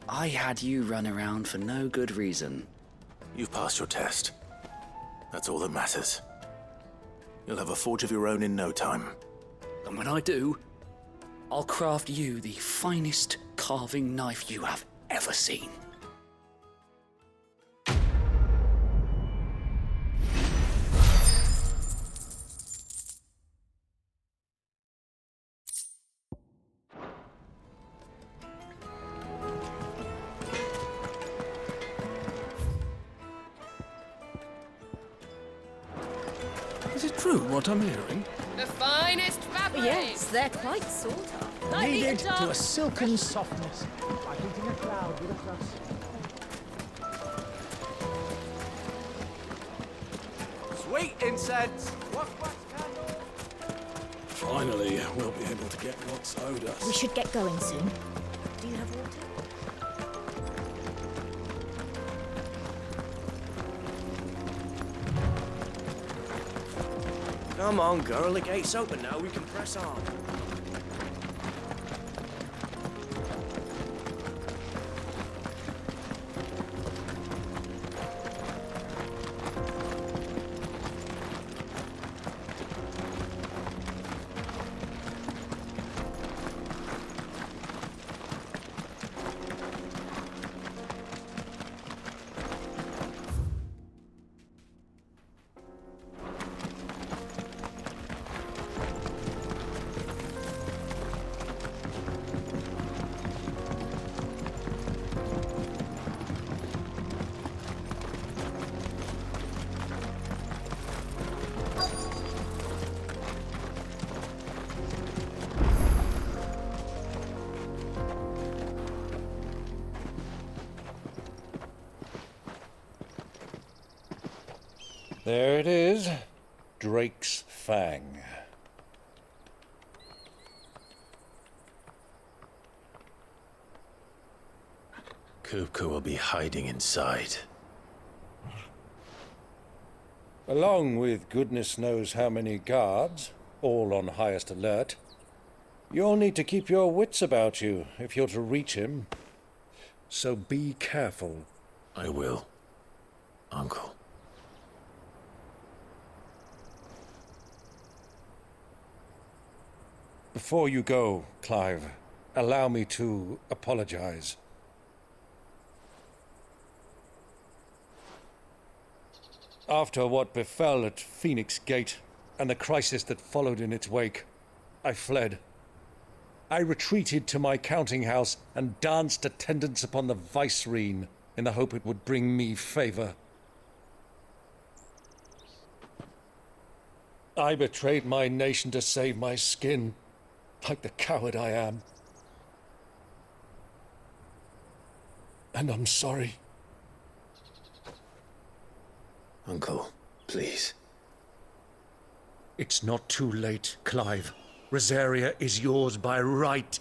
I had you run around for no good reason. You've passed your test. That's all that matters. You'll have a forge of your own in no time. And when I do, I'll craft you the finest carving knife you have ever seen. Is it true what I'm hearing? The finest fabric! Yes, they're quite sought after. Kneaded to a silken softness, like eating a cloud with a crust. Sweet incense! Finally, we'll be able to get what's owed us. We should get going soon. Do you have water? Come on, girl, the gate's open now, we can press on. There it is. Drake's Fang. Kupka will be hiding inside. Along with goodness knows how many guards, all on highest alert. You'll need to keep your wits about you if you're to reach him. So be careful. I will, Uncle. Before you go, Clive, allow me to apologize. After what befell at Phoenix Gate and the crisis that followed in its wake, I fled. I retreated to my counting house and danced attendance upon the vicereine in the hope it would bring me favor. I betrayed my nation to save my skin, like the coward I am. And I'm sorry. Uncle, please. It's not too late, Clive. Rosaria is yours by right,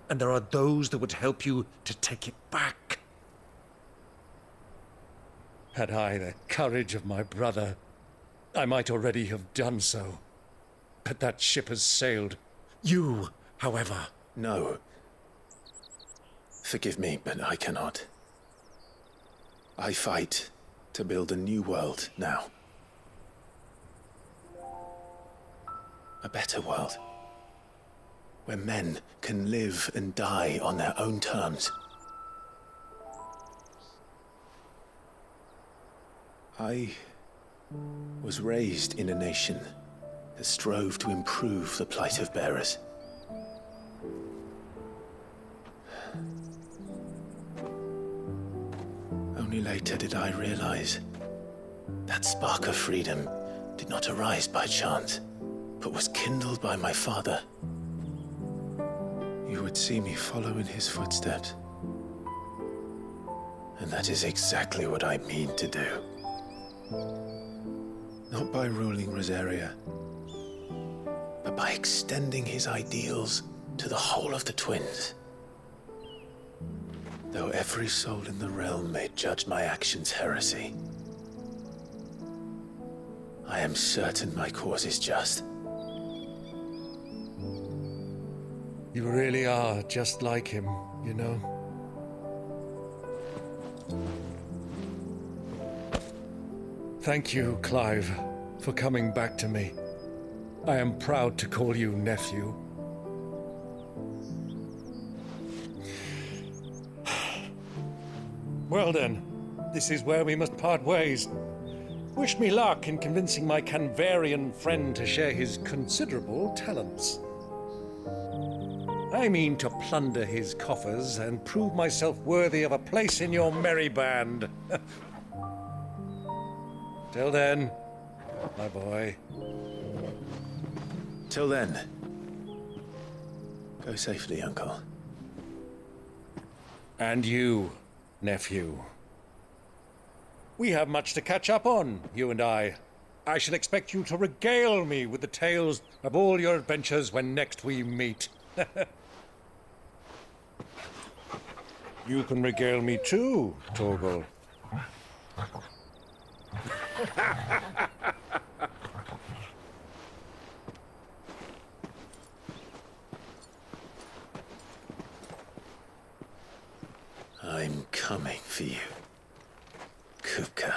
and there are those that would help you to take it back. Had I the courage of my brother, I might already have done so. But that ship has sailed. You, however... No. Forgive me, but I cannot. I fight to build a new world now. A better world. Where men can live and die on their own terms. I was raised in a nation that strove to improve the plight of bearers. Only later did I realize that spark of freedom did not arise by chance, but was kindled by my father. You would see me follow in his footsteps. And that is exactly what I mean to do. Not by ruling Rosaria, but by extending his ideals to the whole of the twins. Though every soul in the realm may judge my actions heresy, I am certain my cause is just. You really are just like him, you know? Thank you, Clive, for coming back to me. I am proud to call you nephew. Well then, this is where we must part ways. Wish me luck in convincing my Canvarian friend to share his considerable talents. I mean to plunder his coffers and prove myself worthy of a place in your merry band. Till then, my boy. Till then, go safely, Uncle. And you, nephew. We have much to catch up on, you and I. I shall expect you to regale me with the tales of all your adventures when next we meet. You can regale me too, Torgal. I'm coming for you, Kupka.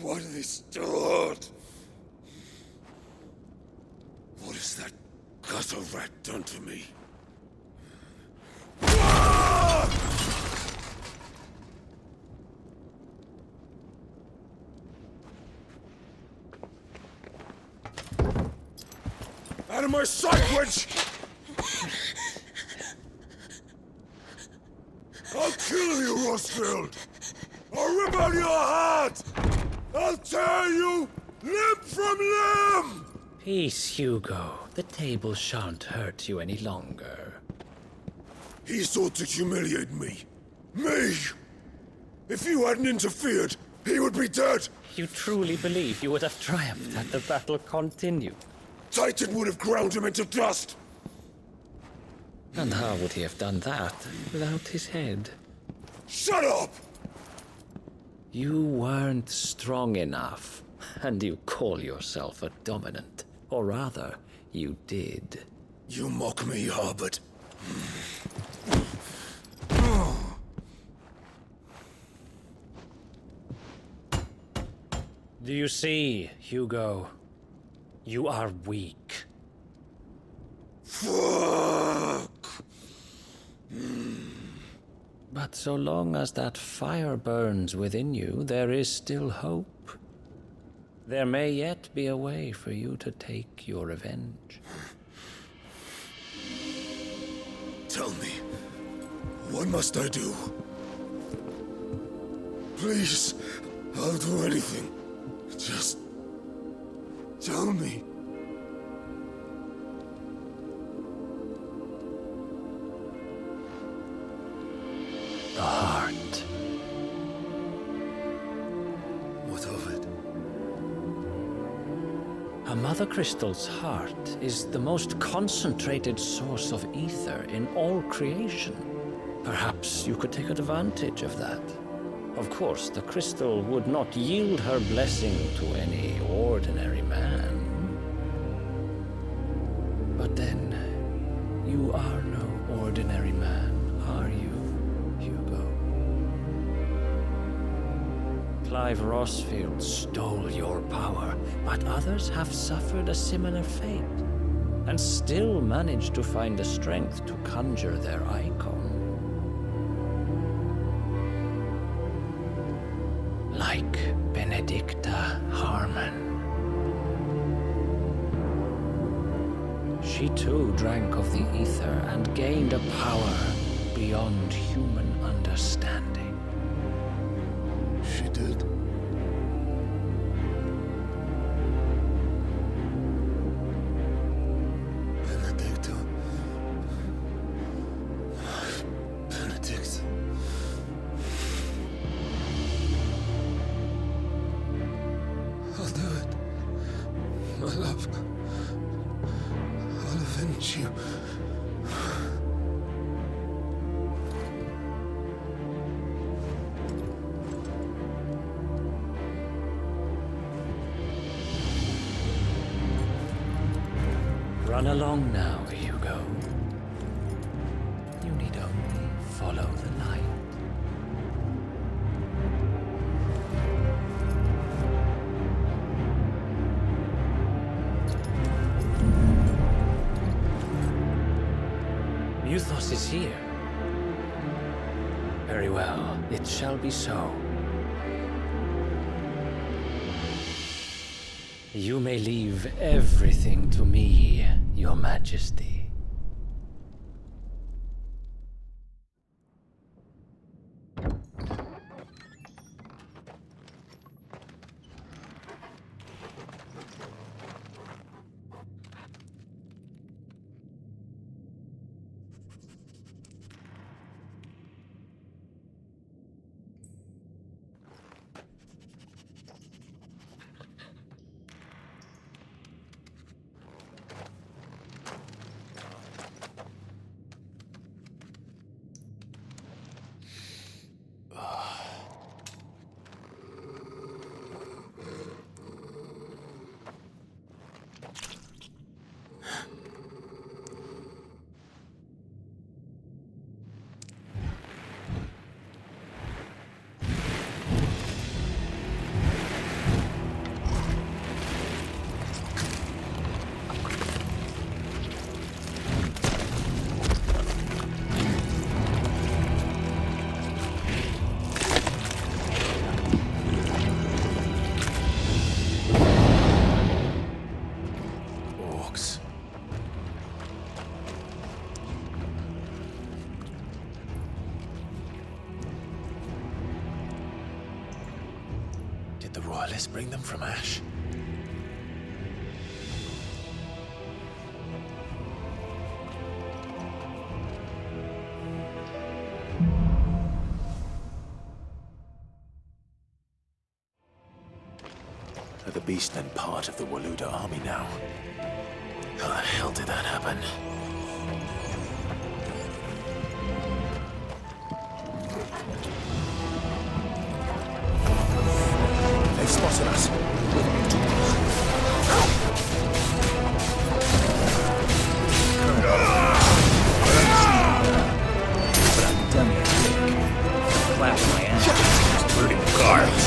What have they start? What has that gutter rat done to me? Out of my sight, witch! I'll kill you, Rosfield! I'll rip out your heart! I'll tear you limb from limb! Peace, Hugo. The table shan't hurt you any longer. He sought to humiliate me. Me! If you hadn't interfered, he would be dead! You truly believe you would have triumphed had the battle continued? Titan would have ground him into dust! And how would he have done that without his head? Shut up! You weren't strong enough, and you call yourself a dominant. Or rather, you did. You mock me, Harbert. Do you see, Hugo? You are weak. Fuck! But so long as that fire burns within you, there is still hope. There may yet be a way for you to take your revenge. Tell me, what must I do? Please, I'll do anything. Just tell me. The heart. What of it? A Mother Crystal's heart is the most concentrated source of ether in all creation. Perhaps you could take advantage of that. Of course, the crystal would not yield her blessing to any ordinary man. But then, you are no ordinary man, are you, Hugo? Clive Rossfield stole your power, but others have suffered a similar fate, and still managed to find the strength to conjure their icon. Like Benedicta Harmon. She too drank of the ether and gained a power beyond human understanding. She did. Benedicta. Benedict. I'll do it. My love. I'll avenge you. Run along now, Hugo. You need only follow the light. Muthos is here. Very well, it shall be so. You may leave everything to me, Your Majesty. The Royalists bring them from Ash? Are the Beast then part of the Waluda army now? How the hell did that happen? They've spotted us. But I'm done with it. Clapping my ass. Just rooting the guards.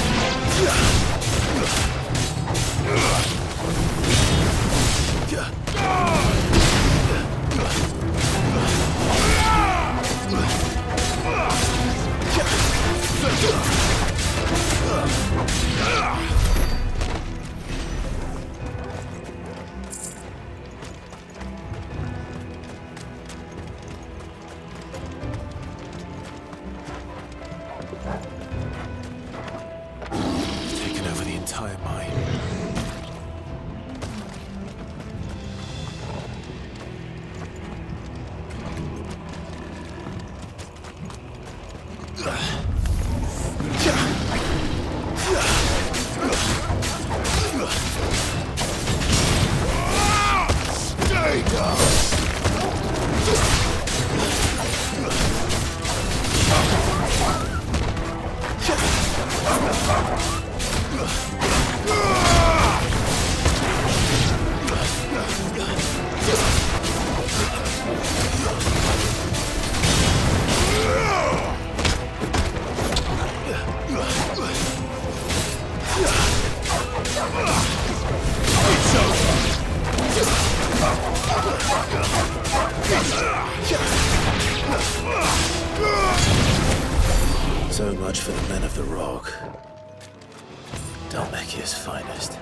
So much for the men of the Rock. Dalmekia's finest.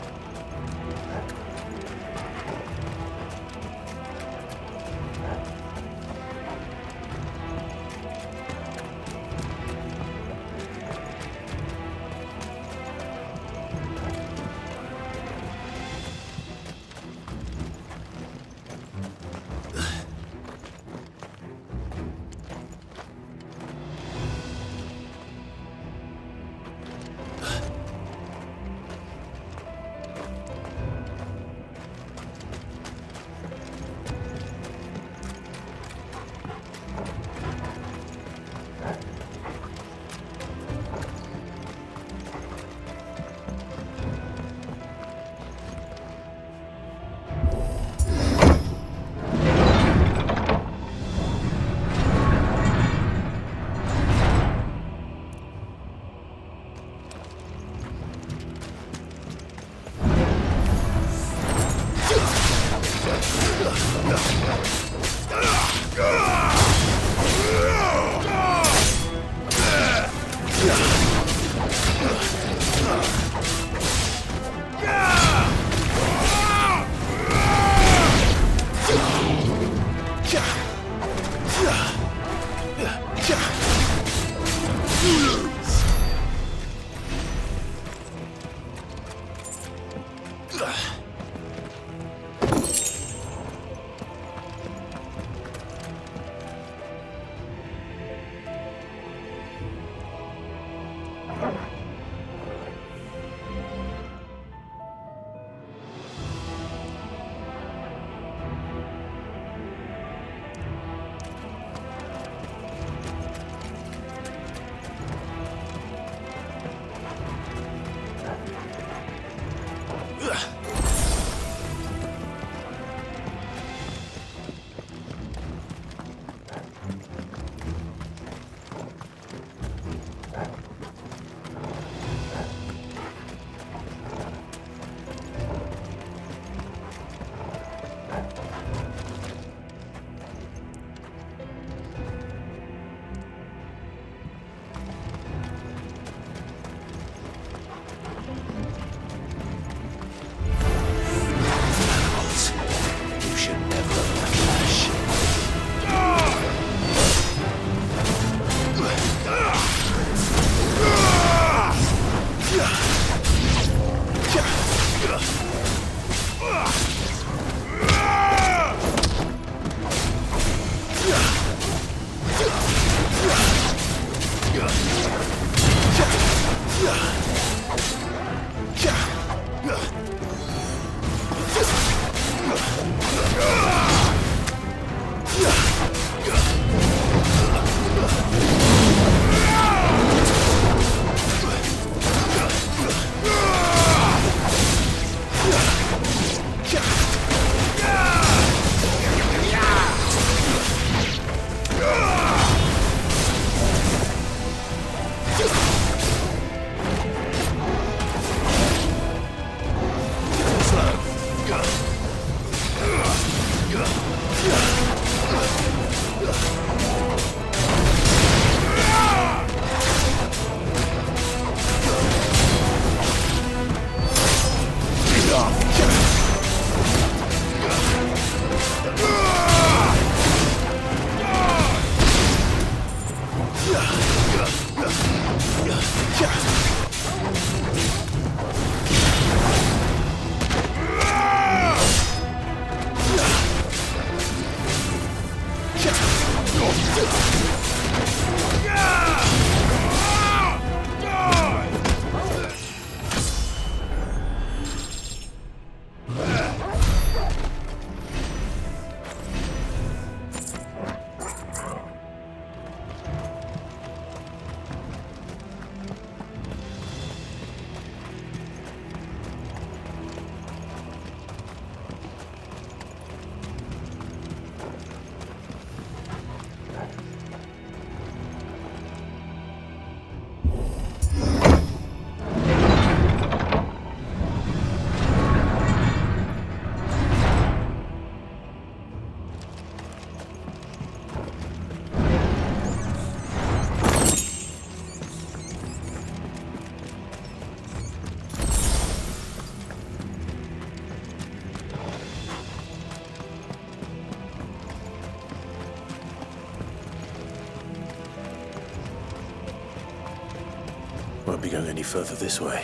be going any further this way.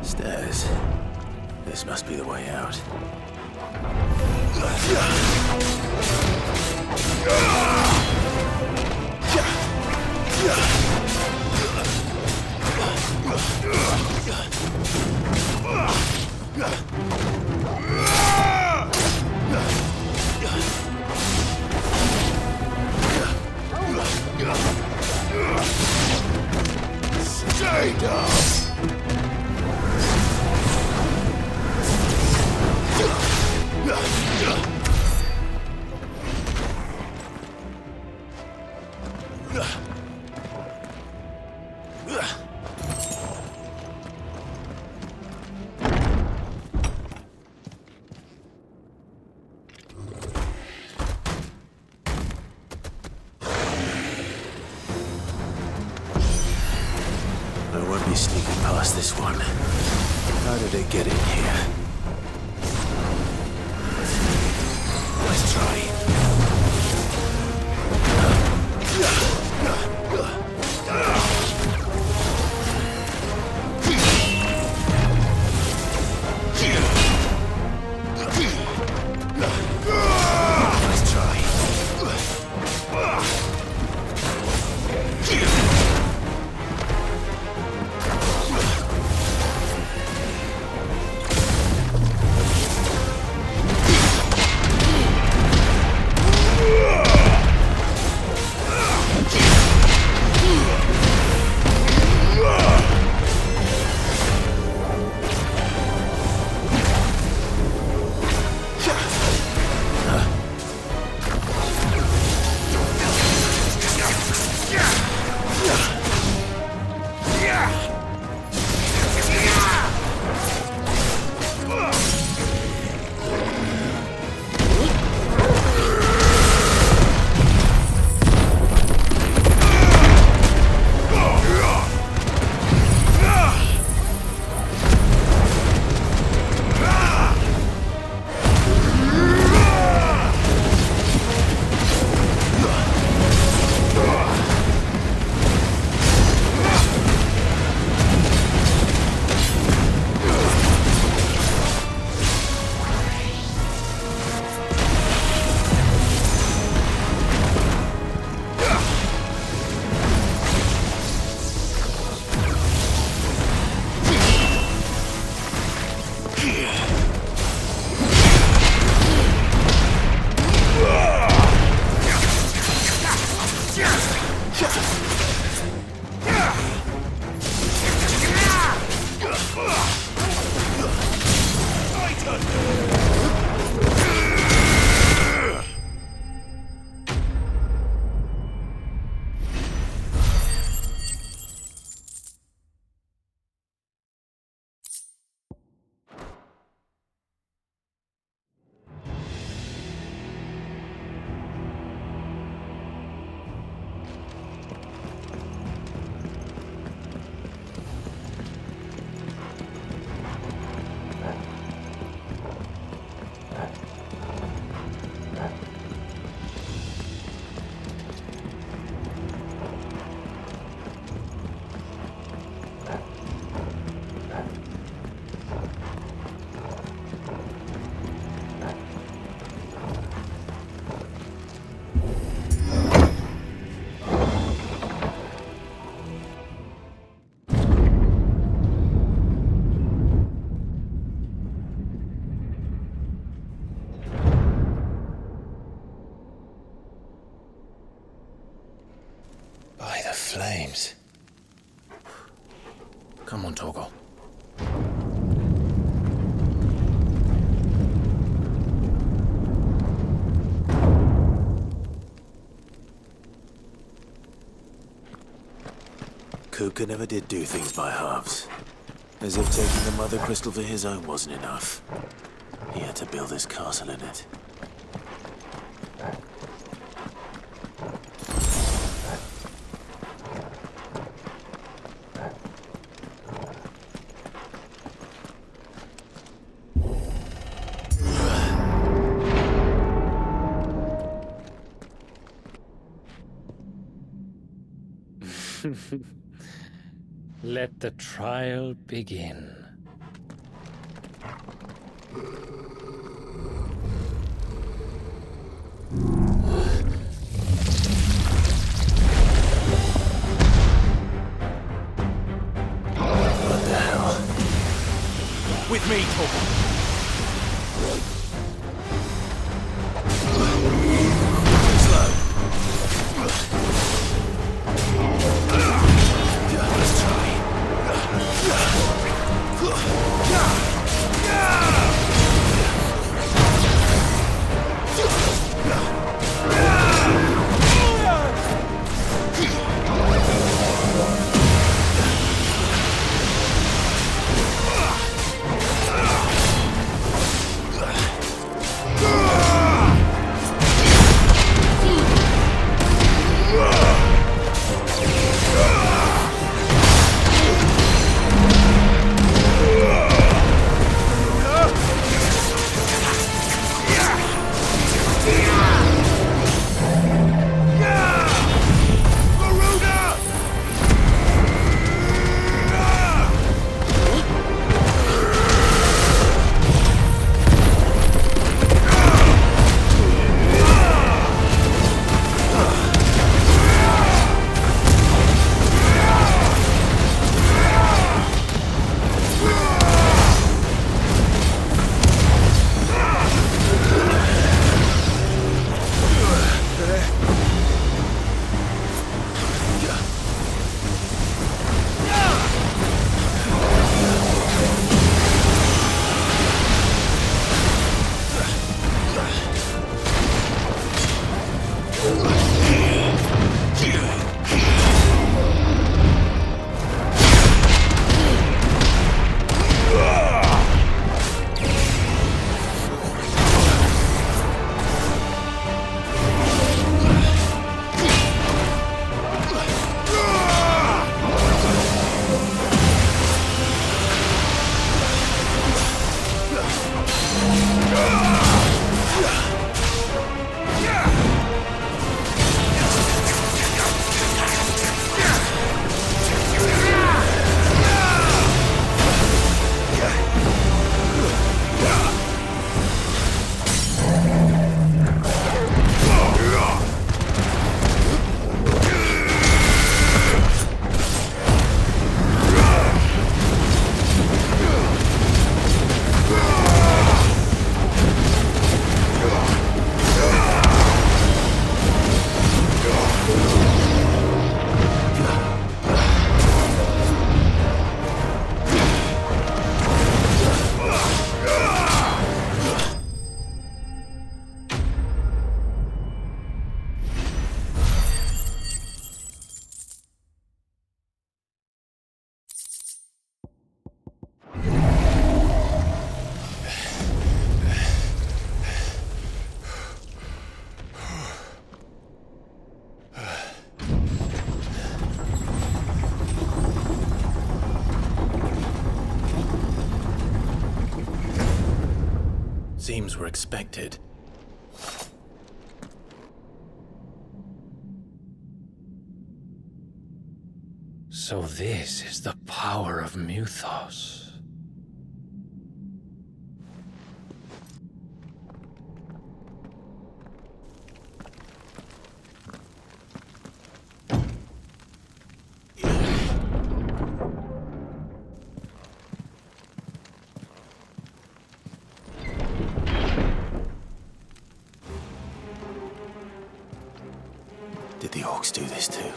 Stairs. This must be the way out. Stay down! I won't be sneaking past this one. How did it get in here? Let's try. By the flames. Come on, Torgal. Kuka never did do things by halves. As if taking the Mother Crystal for his own wasn't enough. He had to build his castle in it. Let the trial begin. What the hell? With me, Torvald. Seems we're expected. So this is the power of Mythos. Did the orcs do this too?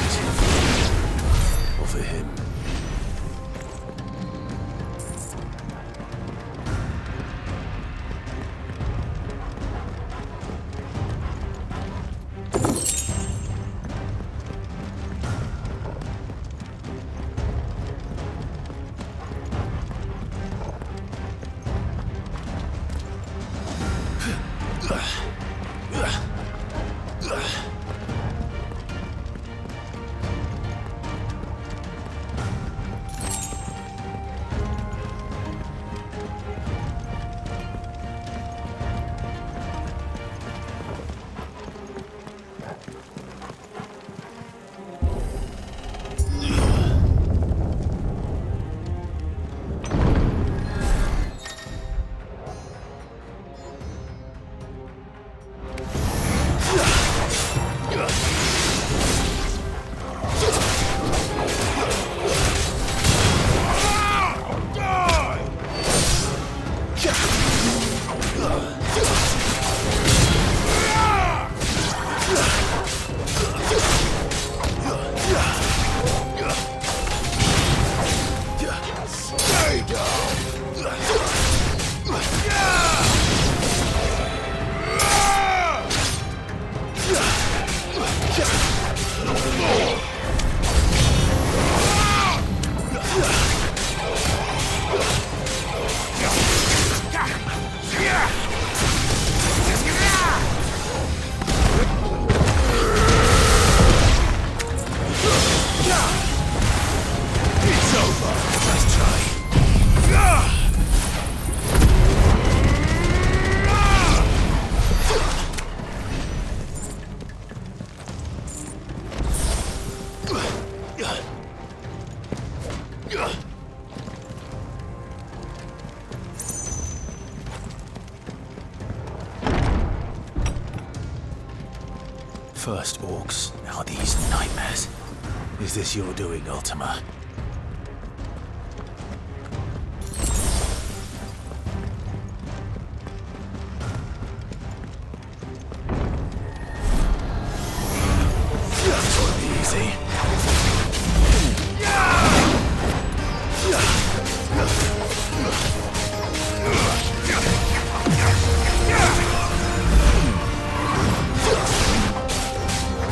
easier for you or for him? First orcs, now these nightmares. Is this your doing, Ultima? This won't be easy.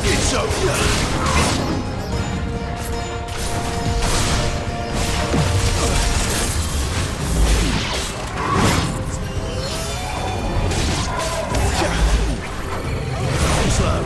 It's over. Slow.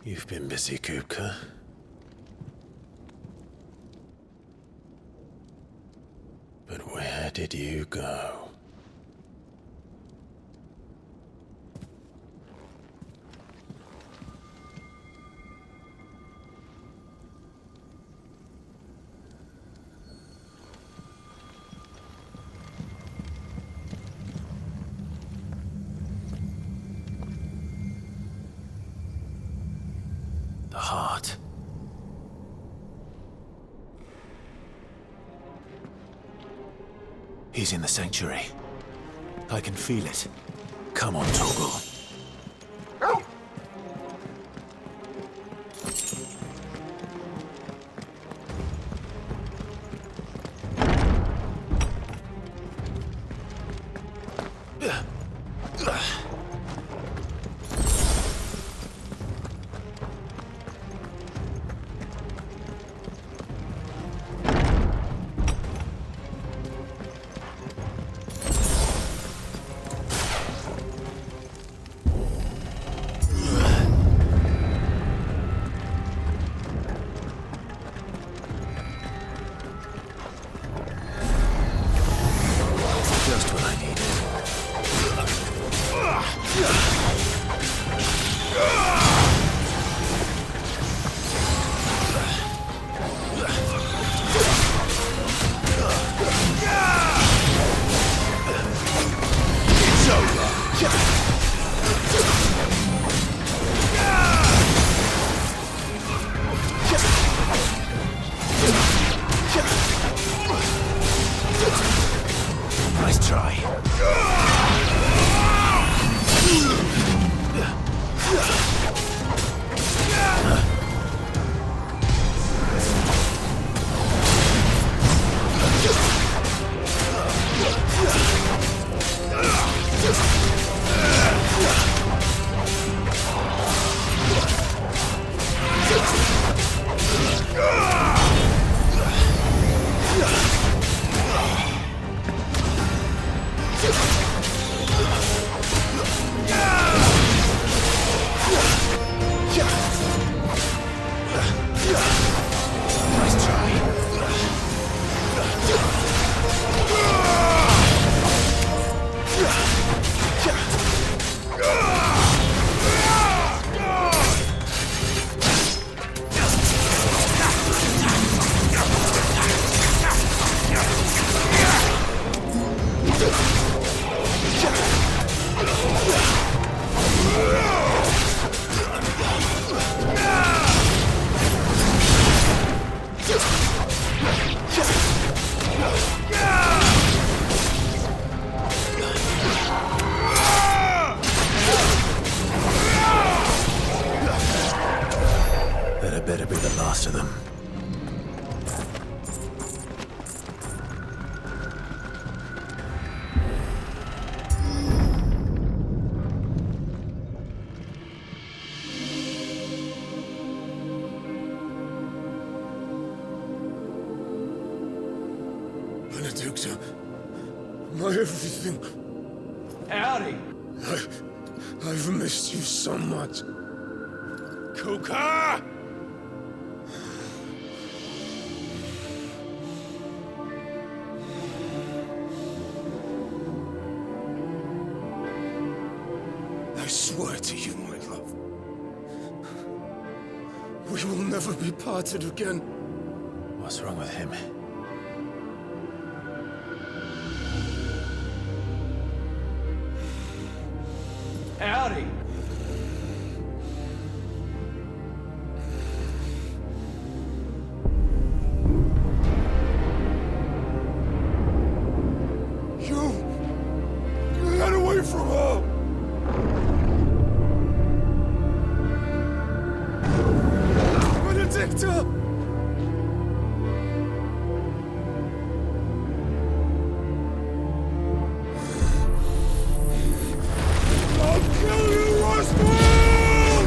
You've been busy, Kupka. But where did you go? The heart. He's in the sanctuary. I can feel it. Come on, Toggle. Just what I needed. It's over. Nice try. Nice try. That better be the last of them. Benedicta, my everything. Howdy. I've missed you so much. Kuka! I swear to you, my love, we will never be parted again. What's wrong with him? Howdy. Get away from her! Benedicta! I'll kill you, Roswell!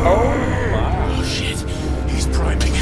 Oh shit, he's priming.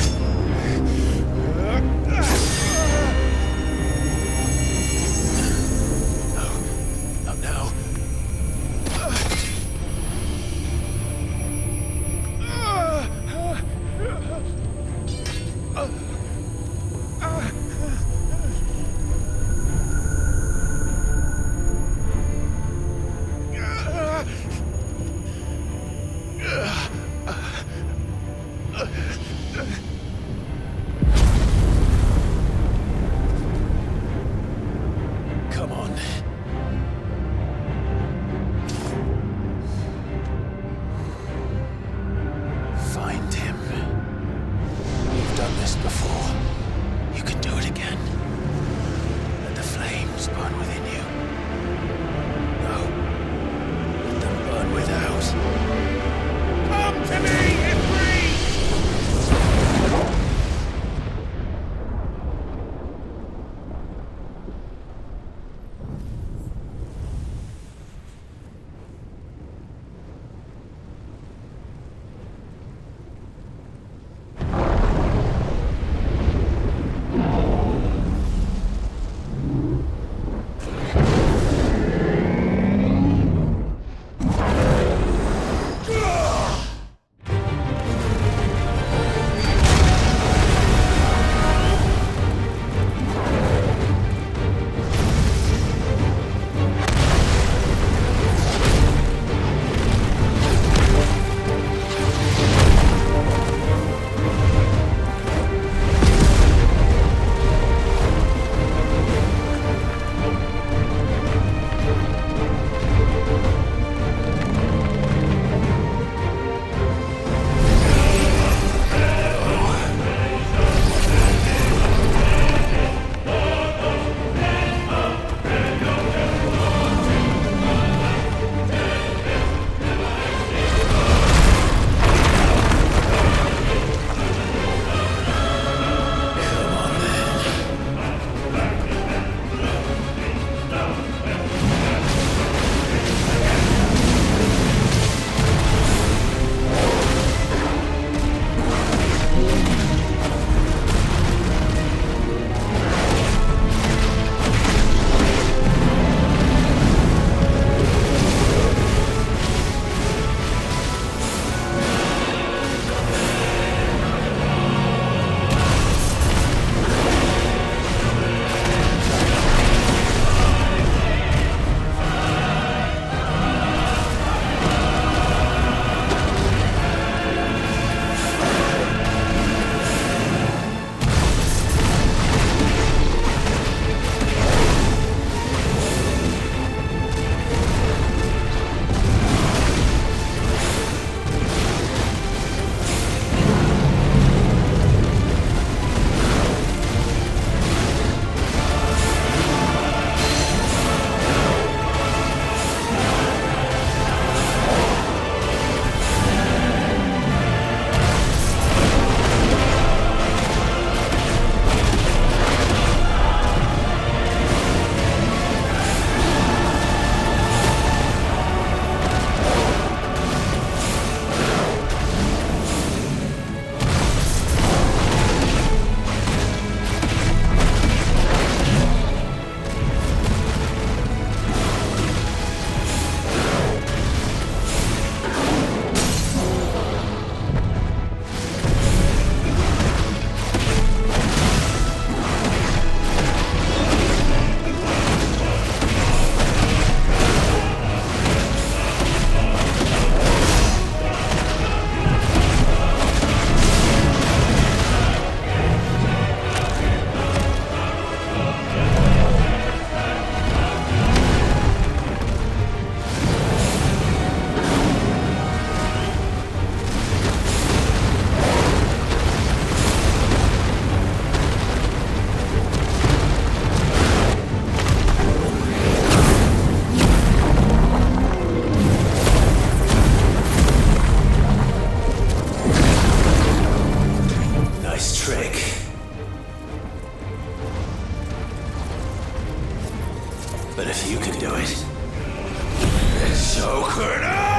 So could I!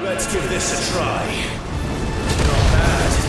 Let's give this a try. Not bad.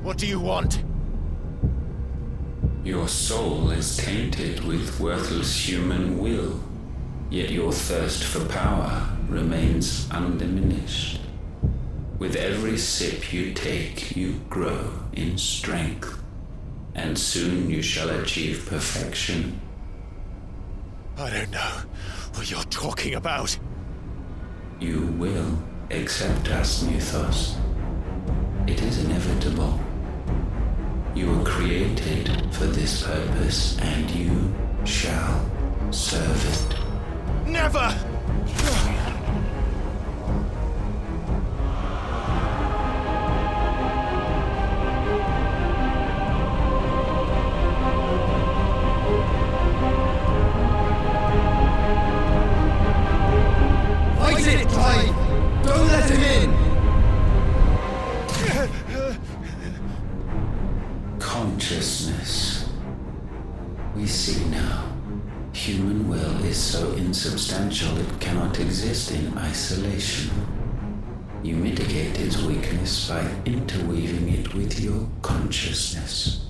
What do you want? Your soul is tainted with worthless human will, yet your thirst for power remains undiminished. With every sip you take, you grow in strength, and soon you shall achieve perfection. I don't know what you're talking about. You will accept us, Mythos. It is inevitable. You were created for this purpose, and you shall serve it. Never! Fight it, Clive! Don't let him in! Consciousness. We see now. Human will is so insubstantial it cannot exist in isolation. You mitigate its weakness by interweaving it with your consciousness.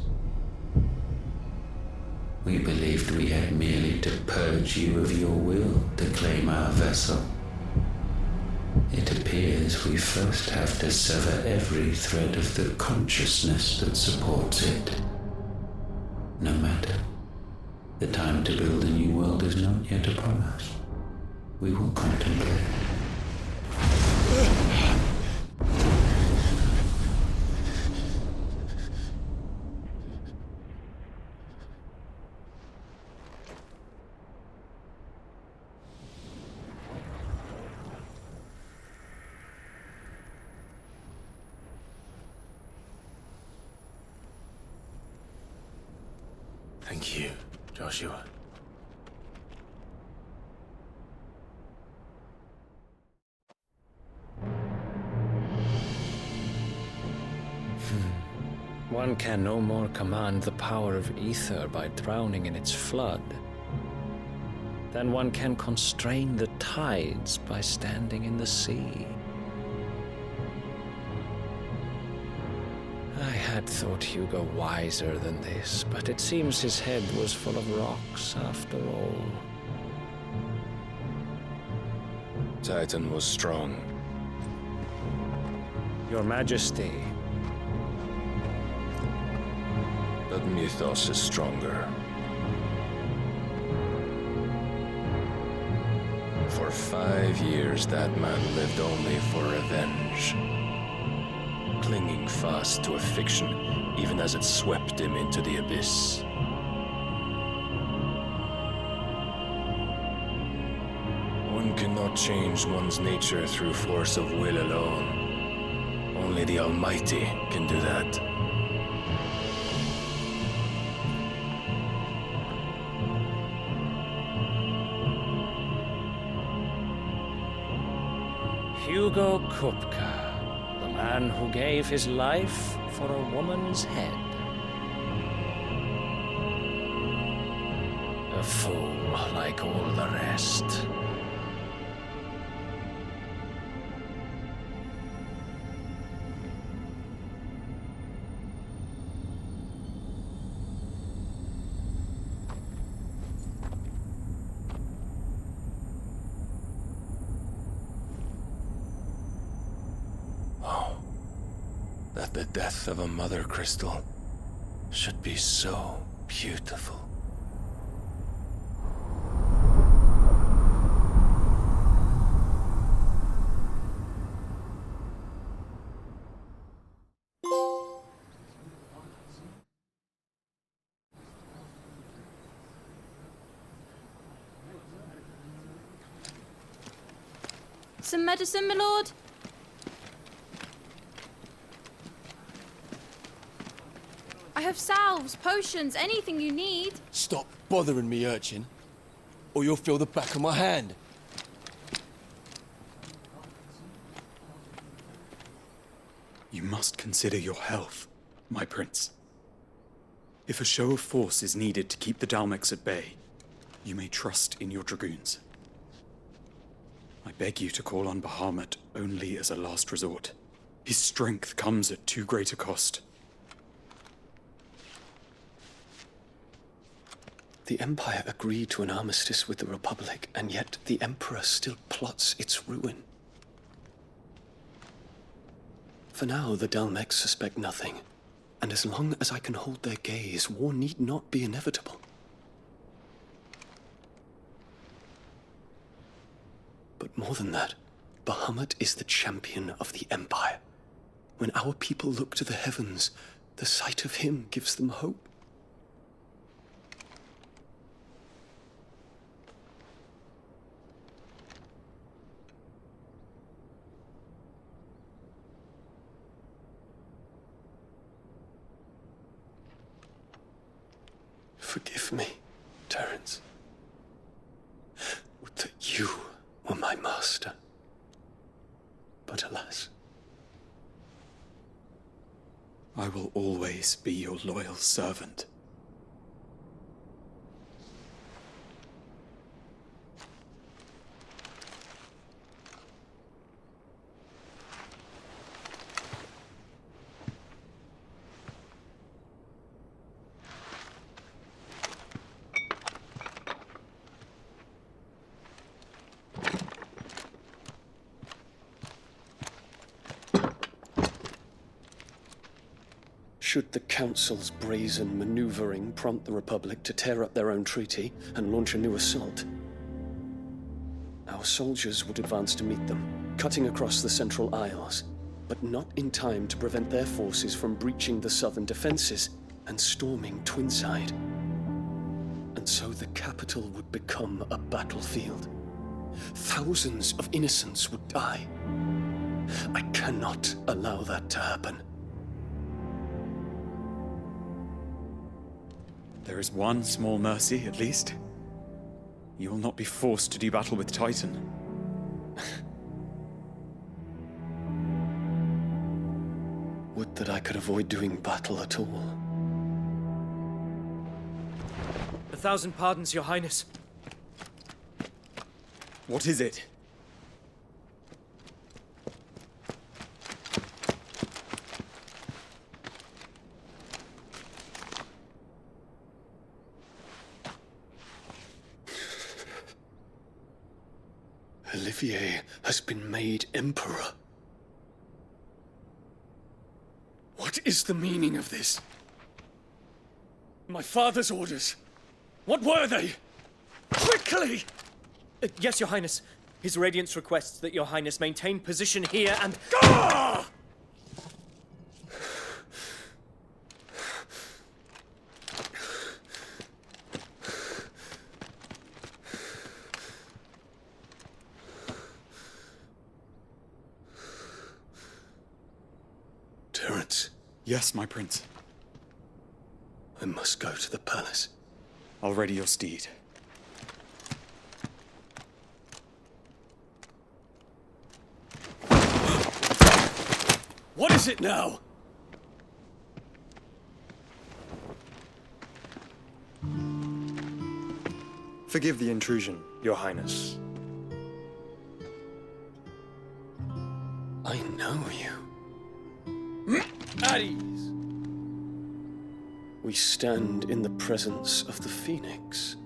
We believed we had merely to purge you of your will to claim our vessel. It appears we first have to sever every thread of the consciousness that supports it. No matter. The time to build a new world is not yet upon us. We will contemplate. Thank you, Joshua. One can no more command the power of ether by drowning in its flood than one can constrain the tides by standing in the sea. I had thought Hugo wiser than this, but it seems his head was full of rocks after all. Titan was strong. Your Majesty. But Mythos is stronger. For 5 years, that man lived only for revenge. Clinging fast to a fiction, even as it swept him into the abyss. One cannot change one's nature through force of will alone. Only the Almighty can do that. Hugo Kupka. The man who gave his life for a woman's head. A fool like all the rest. That the death of a mother crystal should be so beautiful. Some medicine, my lord? I have salves, potions, anything you need. Stop bothering me, urchin, or you'll feel the back of my hand. You must consider your health, my prince. If a show of force is needed to keep the Dalmex at bay, you may trust in your dragoons. I beg you to call on Bahamut only as a last resort. His strength comes at too great a cost. The Empire agreed to an armistice with the Republic, and yet the Emperor still plots its ruin. For now, the Dalmex suspect nothing, and as long as I can hold their gaze, war need not be inevitable. But more than that, Bahamut is the champion of the Empire. When our people look to the heavens, the sight of him gives them hope. Forgive me, Terence. Would that you were my master. But alas. I will always be your loyal servant. Should the Council's brazen maneuvering prompt the Republic to tear up their own treaty and launch a new assault, our soldiers would advance to meet them, cutting across the Central Isles, but not in time to prevent their forces from breaching the southern defenses and storming Twinside. And so the capital would become a battlefield. Thousands of innocents would die. I cannot allow that to happen. There is one small mercy, at least. You will not be forced to do battle with Titan. Would that I could avoid doing battle at all. 1,000 pardons, Your Highness. What is it? Olivier has been made Emperor. What is the meaning of this? My father's orders. What were they? Quickly! Yes, Your Highness. His Radiance requests that Your Highness maintain position here and... Ah! Terence. Yes, my prince. I must go to the palace. I'll ready your steed. What is it now? Forgive the intrusion, Your Highness. I know you. At ease. We stand in the presence of the Phoenix.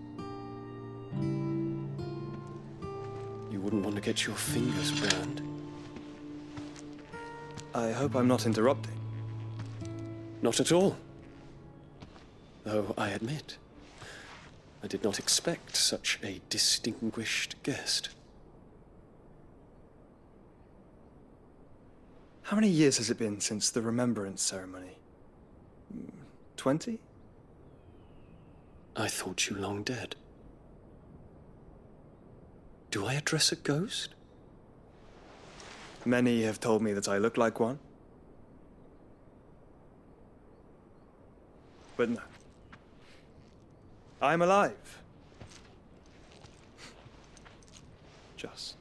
You wouldn't want to get your fingers burned. I hope I'm not interrupting. Not at all. Though I admit, I did not expect such a distinguished guest. How many years has it been since the Remembrance ceremony? 20? I thought you long dead. Do I address a ghost? Many have told me that I look like one. But no. I'm alive. Just.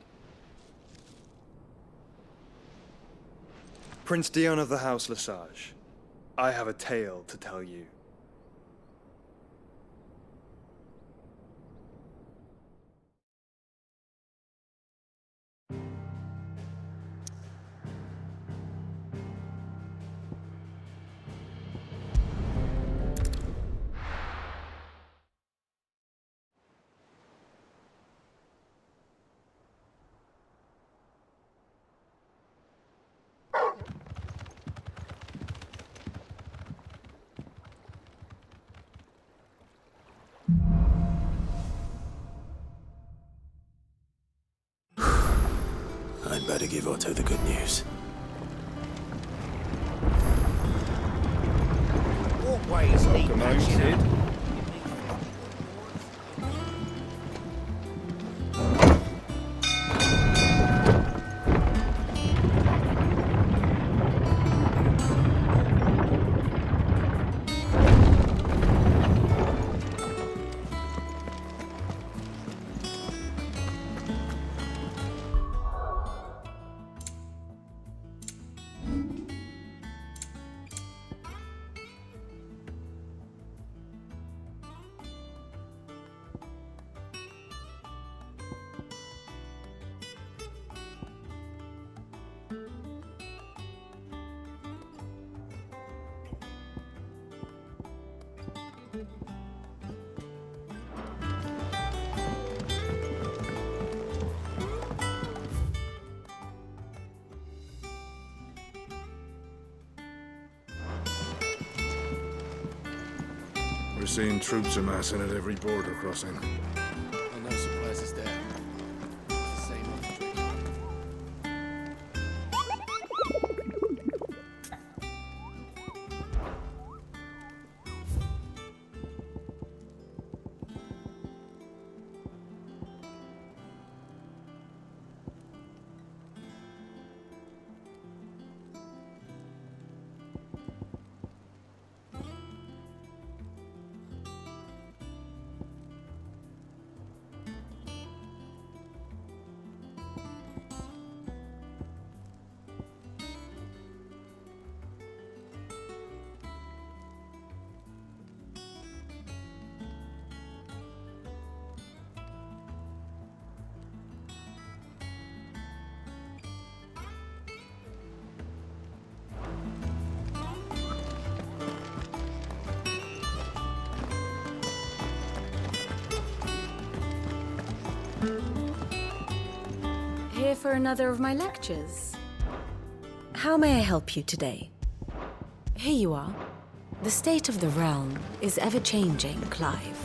Prince Dion of the House Lesage, I have a tale to tell you. better give Otto the good news. What way is he catching up? We're seeing troops amassing at every border crossing. Well, no surprises there. It's the same on Twitch. Here for another of my lectures. How may I help you today? Here you are. The state of the realm is ever-changing, Clive.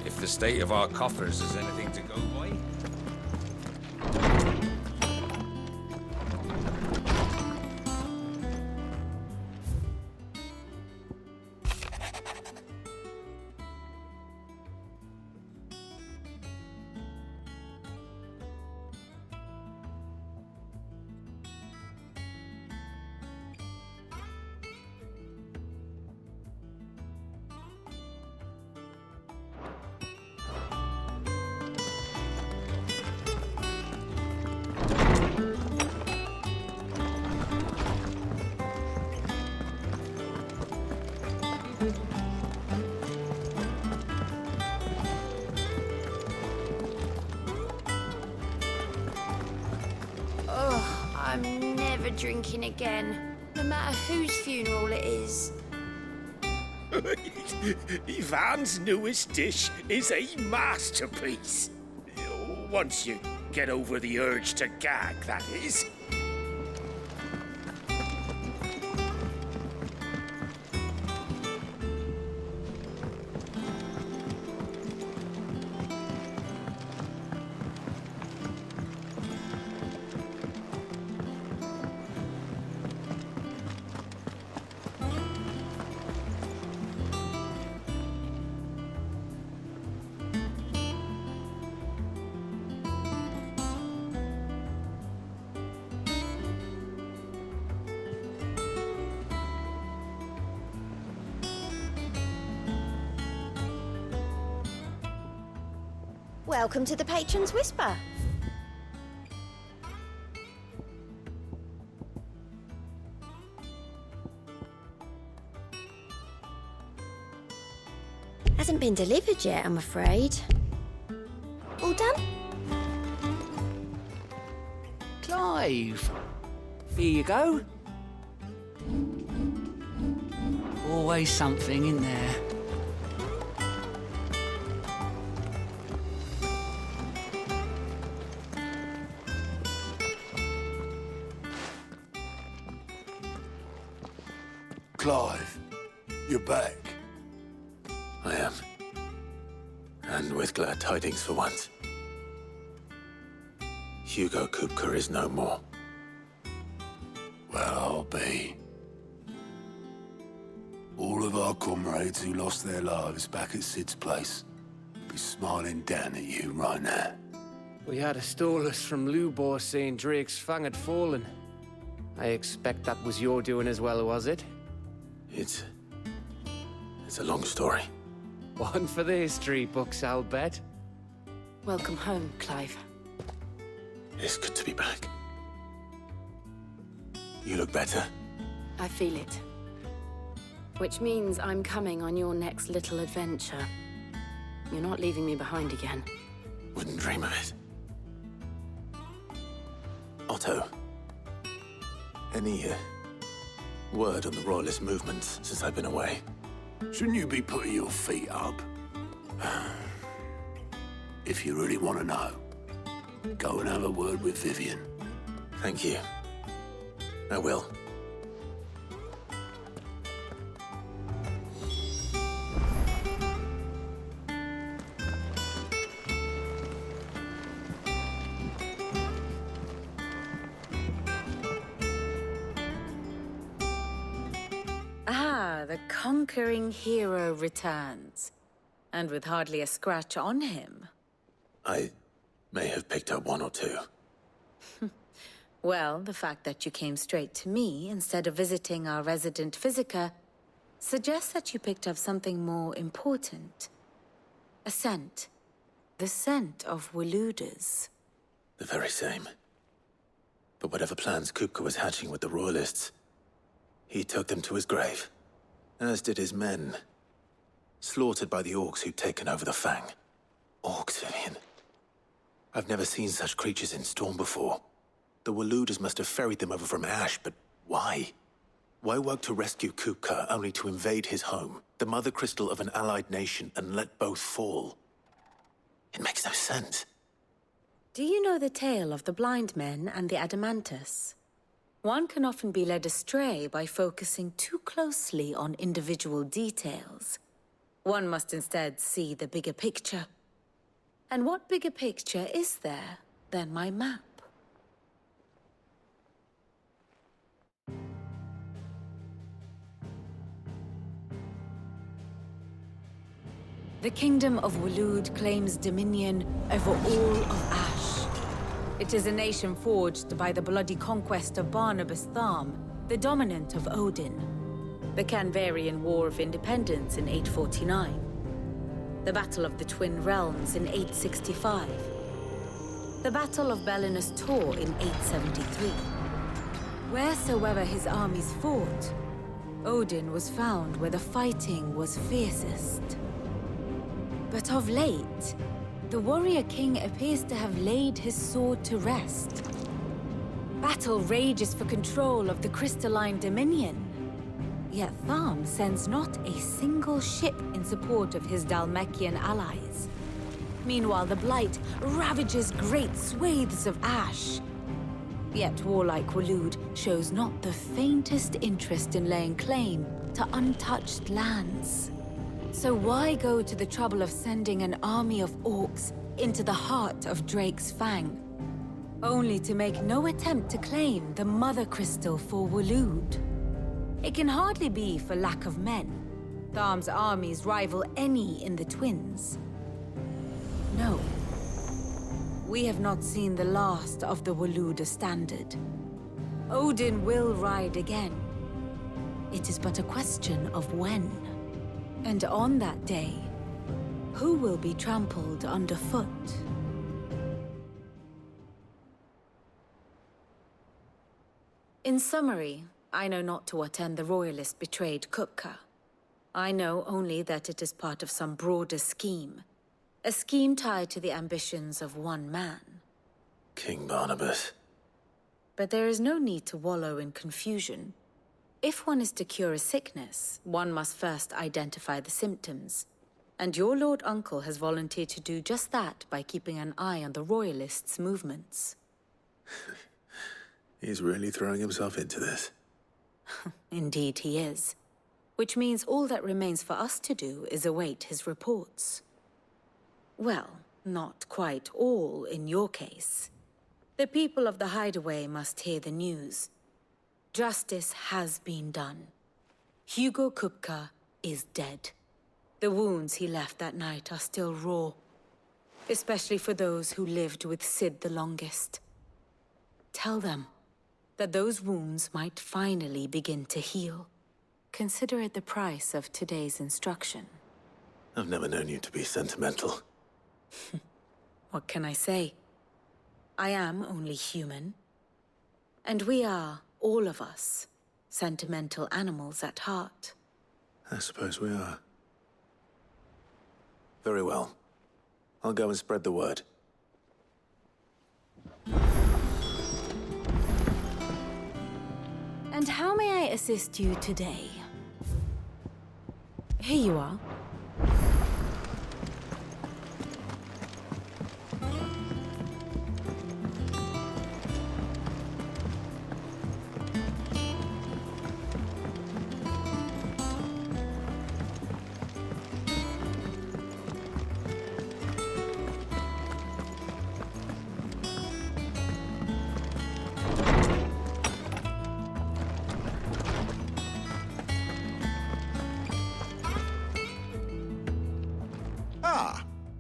If the state of our coffers is anything to go by. I'm never drinking again, no matter whose funeral it is. Ivan's newest dish is a masterpiece. Once you get over the urge to gag, that is. Welcome to the Patron's Whisper. Hasn't been delivered yet, I'm afraid. All done? Clive! Here you go. Always something in there. Clive, you're back. I am. And with glad tidings for once. Hugo Kupka is no more. Well, I'll be. All of our comrades who lost their lives back at Sid's place be smiling down at you right now. We had a stolus from Lubor saying Drake's fang had fallen. I expect that was your doing as well, was it? It's a long story. One for the history books, I'll bet. Welcome home, Clive. It's good to be back. You look better. I feel it. Which means I'm coming on your next little adventure. You're not leaving me behind again. Wouldn't dream of it. Otto, any word on the Royalist movement since I've been away? Shouldn't you be putting your feet up? If you really want to know, go and have a word with Vivian. Thank you. I will. The conquering hero returns. And with hardly a scratch on him. I may have picked up one or two. Well, the fact that you came straight to me instead of visiting our resident physiker suggests that you picked up something more important. A scent. The scent of Waludas. The very same. But whatever plans Kupka was hatching with the Royalists, he took them to his grave. As did his men. Slaughtered by the orcs who'd taken over the Fang. Orcs, Vivian. I've never seen such creatures in Storm before. The Waludas must have ferried them over from Ash, but why? Why work to rescue Kupka only to invade his home, the mother crystal of an allied nation, and let both fall? It makes no sense. Do you know the tale of the blind men and the Adamantus? One can often be led astray by focusing too closely on individual details. One must instead see the bigger picture. And what bigger picture is there than my map? The Kingdom of Waloed claims dominion over all of Ash. It is a nation forged by the bloody conquest of Barnabas Tharm, the dominant of Odin. The Canvarian War of Independence in 849. The Battle of the Twin Realms in 865. The Battle of Belinus Tor in 873. Wheresoever his armies fought, Odin was found where the fighting was fiercest. But of late, the warrior king appears to have laid his sword to rest. Battle rages for control of the crystalline dominion. Yet Tharm sends not a single ship in support of his Dhalmekian allies. Meanwhile, the Blight ravages great swathes of Ash. Yet warlike Waloed shows not the faintest interest in laying claim to untouched lands. So why go to the trouble of sending an army of orcs into the heart of Drake's Fang, only to make no attempt to claim the Mother Crystal for Waloed? It can hardly be for lack of men. Tharm's armies rival any in the Twins. No. We have not seen the last of the Waluda standard. Odin will ride again. It is but a question of when. And on that day, who will be trampled underfoot? In summary, I know not to what end the Royalists betrayed Kupka. I know only that it is part of some broader scheme. A scheme tied to the ambitions of one man. King Barnabas. But there is no need to wallow in confusion. If one is to cure a sickness, one must first identify the symptoms. And your Lord Uncle has volunteered to do just that by keeping an eye on the Royalists' movements. He's really throwing himself into this. Indeed he is. Which means all that remains for us to do is await his reports. Well, not quite all in your case. The people of the Hideaway must hear the news. Justice has been done. Hugo Kupka is dead. The wounds he left that night are still raw, especially for those who lived with Sid the longest. Tell them that those wounds might finally begin to heal. Consider it the price of today's instruction. I've never known you to be sentimental. What can I say? I am only human. And we are, all of us, sentimental animals at heart. I suppose we are. Very well. I'll go and spread the word. And how may I assist you today? Here you are.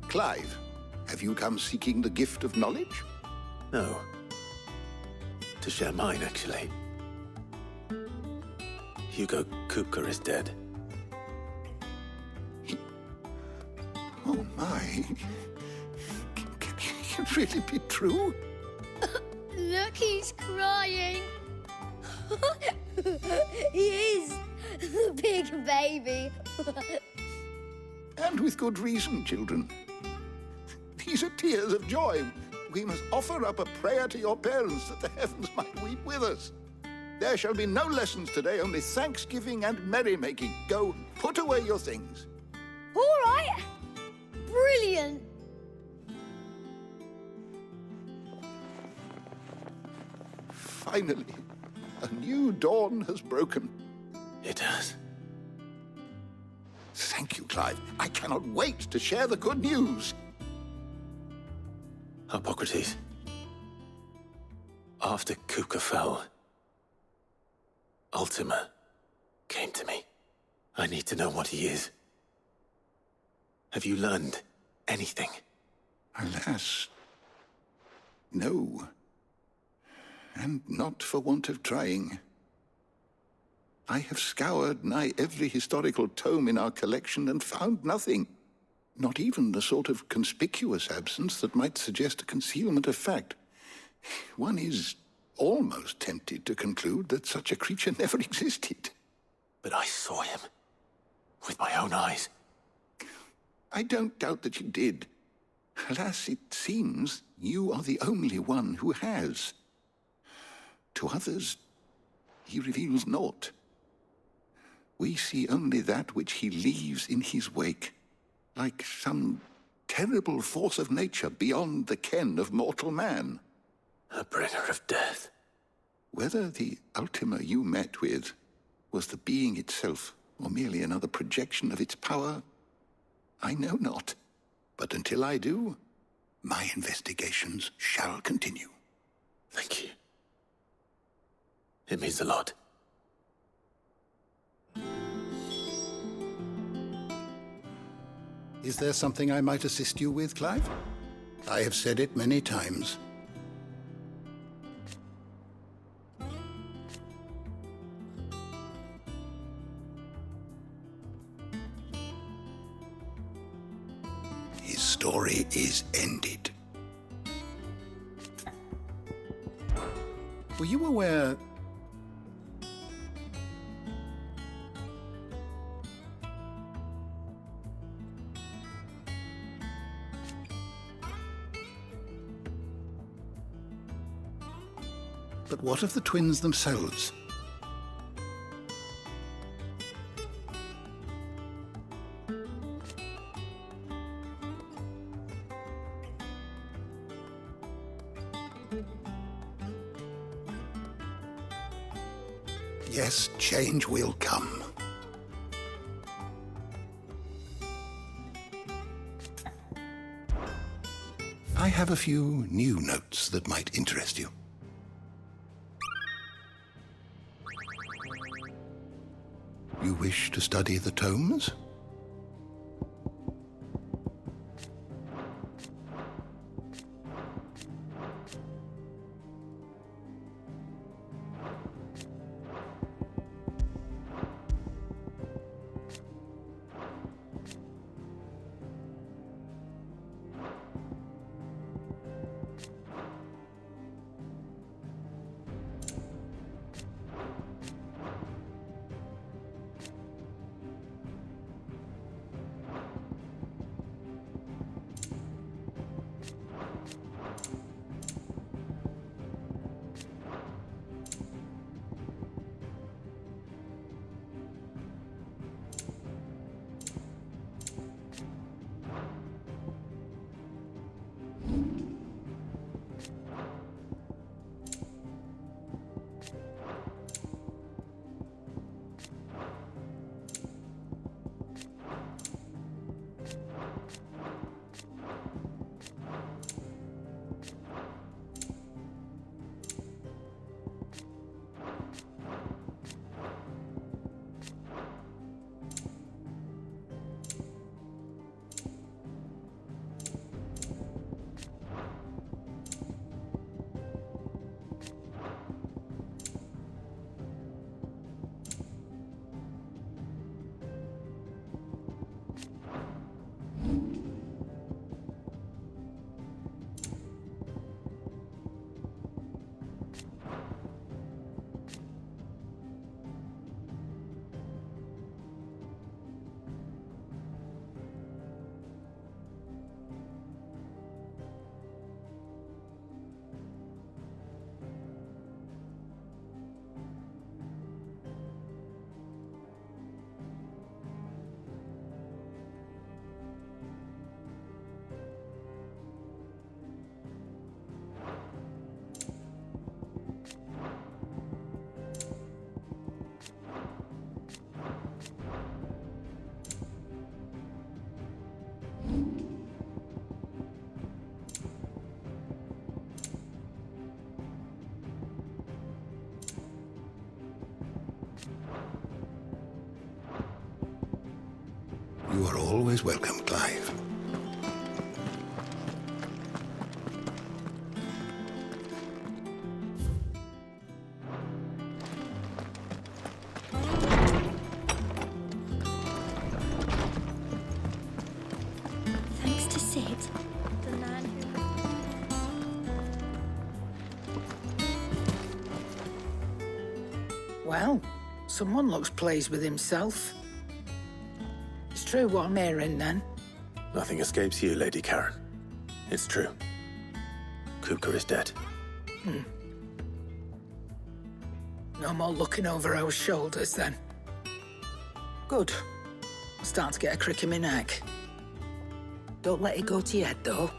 Clive, have you come seeking the gift of knowledge? No. To share mine, actually. Hugo Kupka is dead. Oh my. Can it really be true? Look, he's crying. He is. The big baby. And with good reason, children. These are tears of joy. We must offer up a prayer to your parents that the heavens might weep with us. There shall be no lessons today, only thanksgiving and merrymaking. Go, put away your things. All right. Brilliant. Finally, a new dawn has broken. It has. Thank you, Clive. I cannot wait to share the good news. Hippocrates. After Kupka fell, Ultima came to me. I need to know what he is. Have you learned anything? Alas, no. And not for want of trying. I have scoured nigh every historical tome in our collection and found nothing. Not even the sort of conspicuous absence that might suggest a concealment of fact. One is almost tempted to conclude that such a creature never existed. But I saw him. With my own eyes. I don't doubt that you did. Alas, it seems you are the only one who has. To others, he reveals naught. We see only that which he leaves in his wake, like some terrible force of nature beyond the ken of mortal man. A bringer of death. Whether the Ultima you met with was the being itself, or merely another projection of its power, I know not. But until I do, my investigations shall continue. Thank you. It means a lot. Is there something I might assist you with, Clive? I have said it many times. His story is ended. Were you aware... But what of the twins themselves? Yes, change will come. I have a few new notes that might interest you. You wish to study the tomes? You are always welcome, Clive. Thanks to Sid, the man who... Well, someone looks pleased with himself. It's true what I'm hearing, then. Nothing escapes you, Lady Karen. It's true. Kupka is dead. No more looking over our shoulders, then. Good. I'm starting to get a crick in my neck. Don't let it go to your head, though.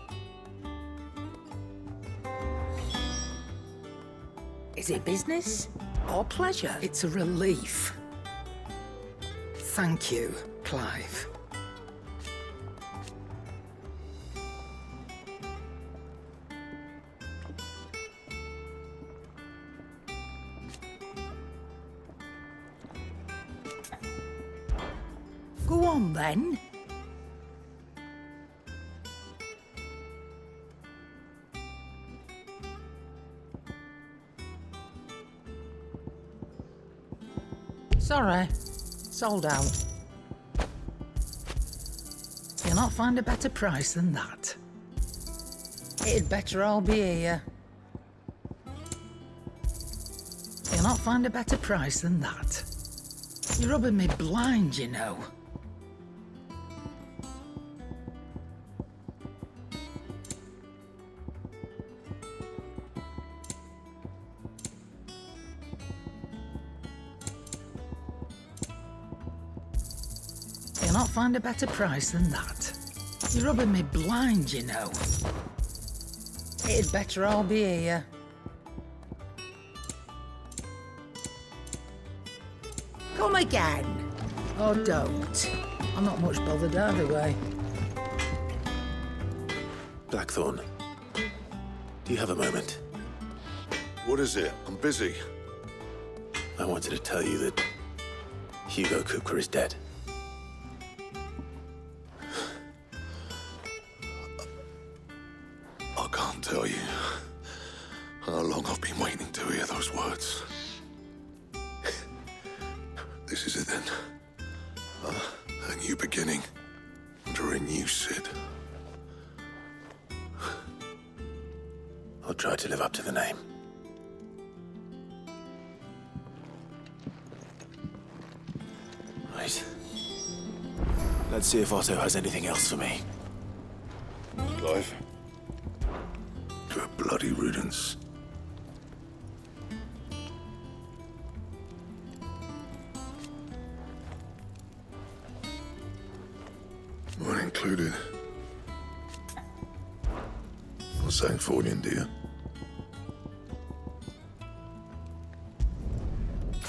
Is it business or pleasure? It's a relief. Thank you, Clive. Go on, then. Sorry, sold out. You'll not find a better price than that. It'd better all be here. You'll not find a better price than that. You're rubbing me blind, you know. Can't find a better price than that. You're rubbing me blind, you know. It'd better all be here. Come again. Or don't. I'm not much bothered either way. Blackthorn, do you have a moment? What is it? I'm busy. I wanted to tell you that Hugo Kupka is dead. I can't tell you how long I've been waiting to hear those words. This is it then. A new beginning under a new Sid. I'll try to live up to the name. Right. Let's see if Otto has anything else for me. Clive. To a bloody riddance. Mine included. Not saying Fordian, dear.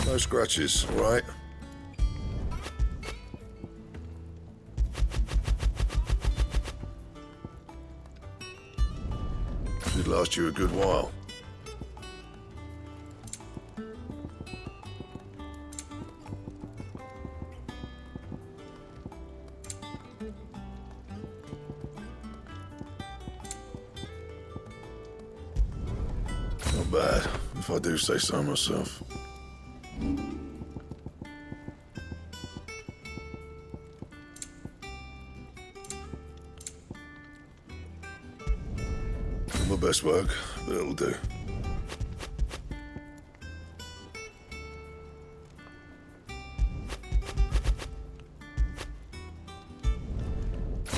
No scratches, all right? Should last you a good while. Not bad, if I do say so myself. Not my best work, but it'll do.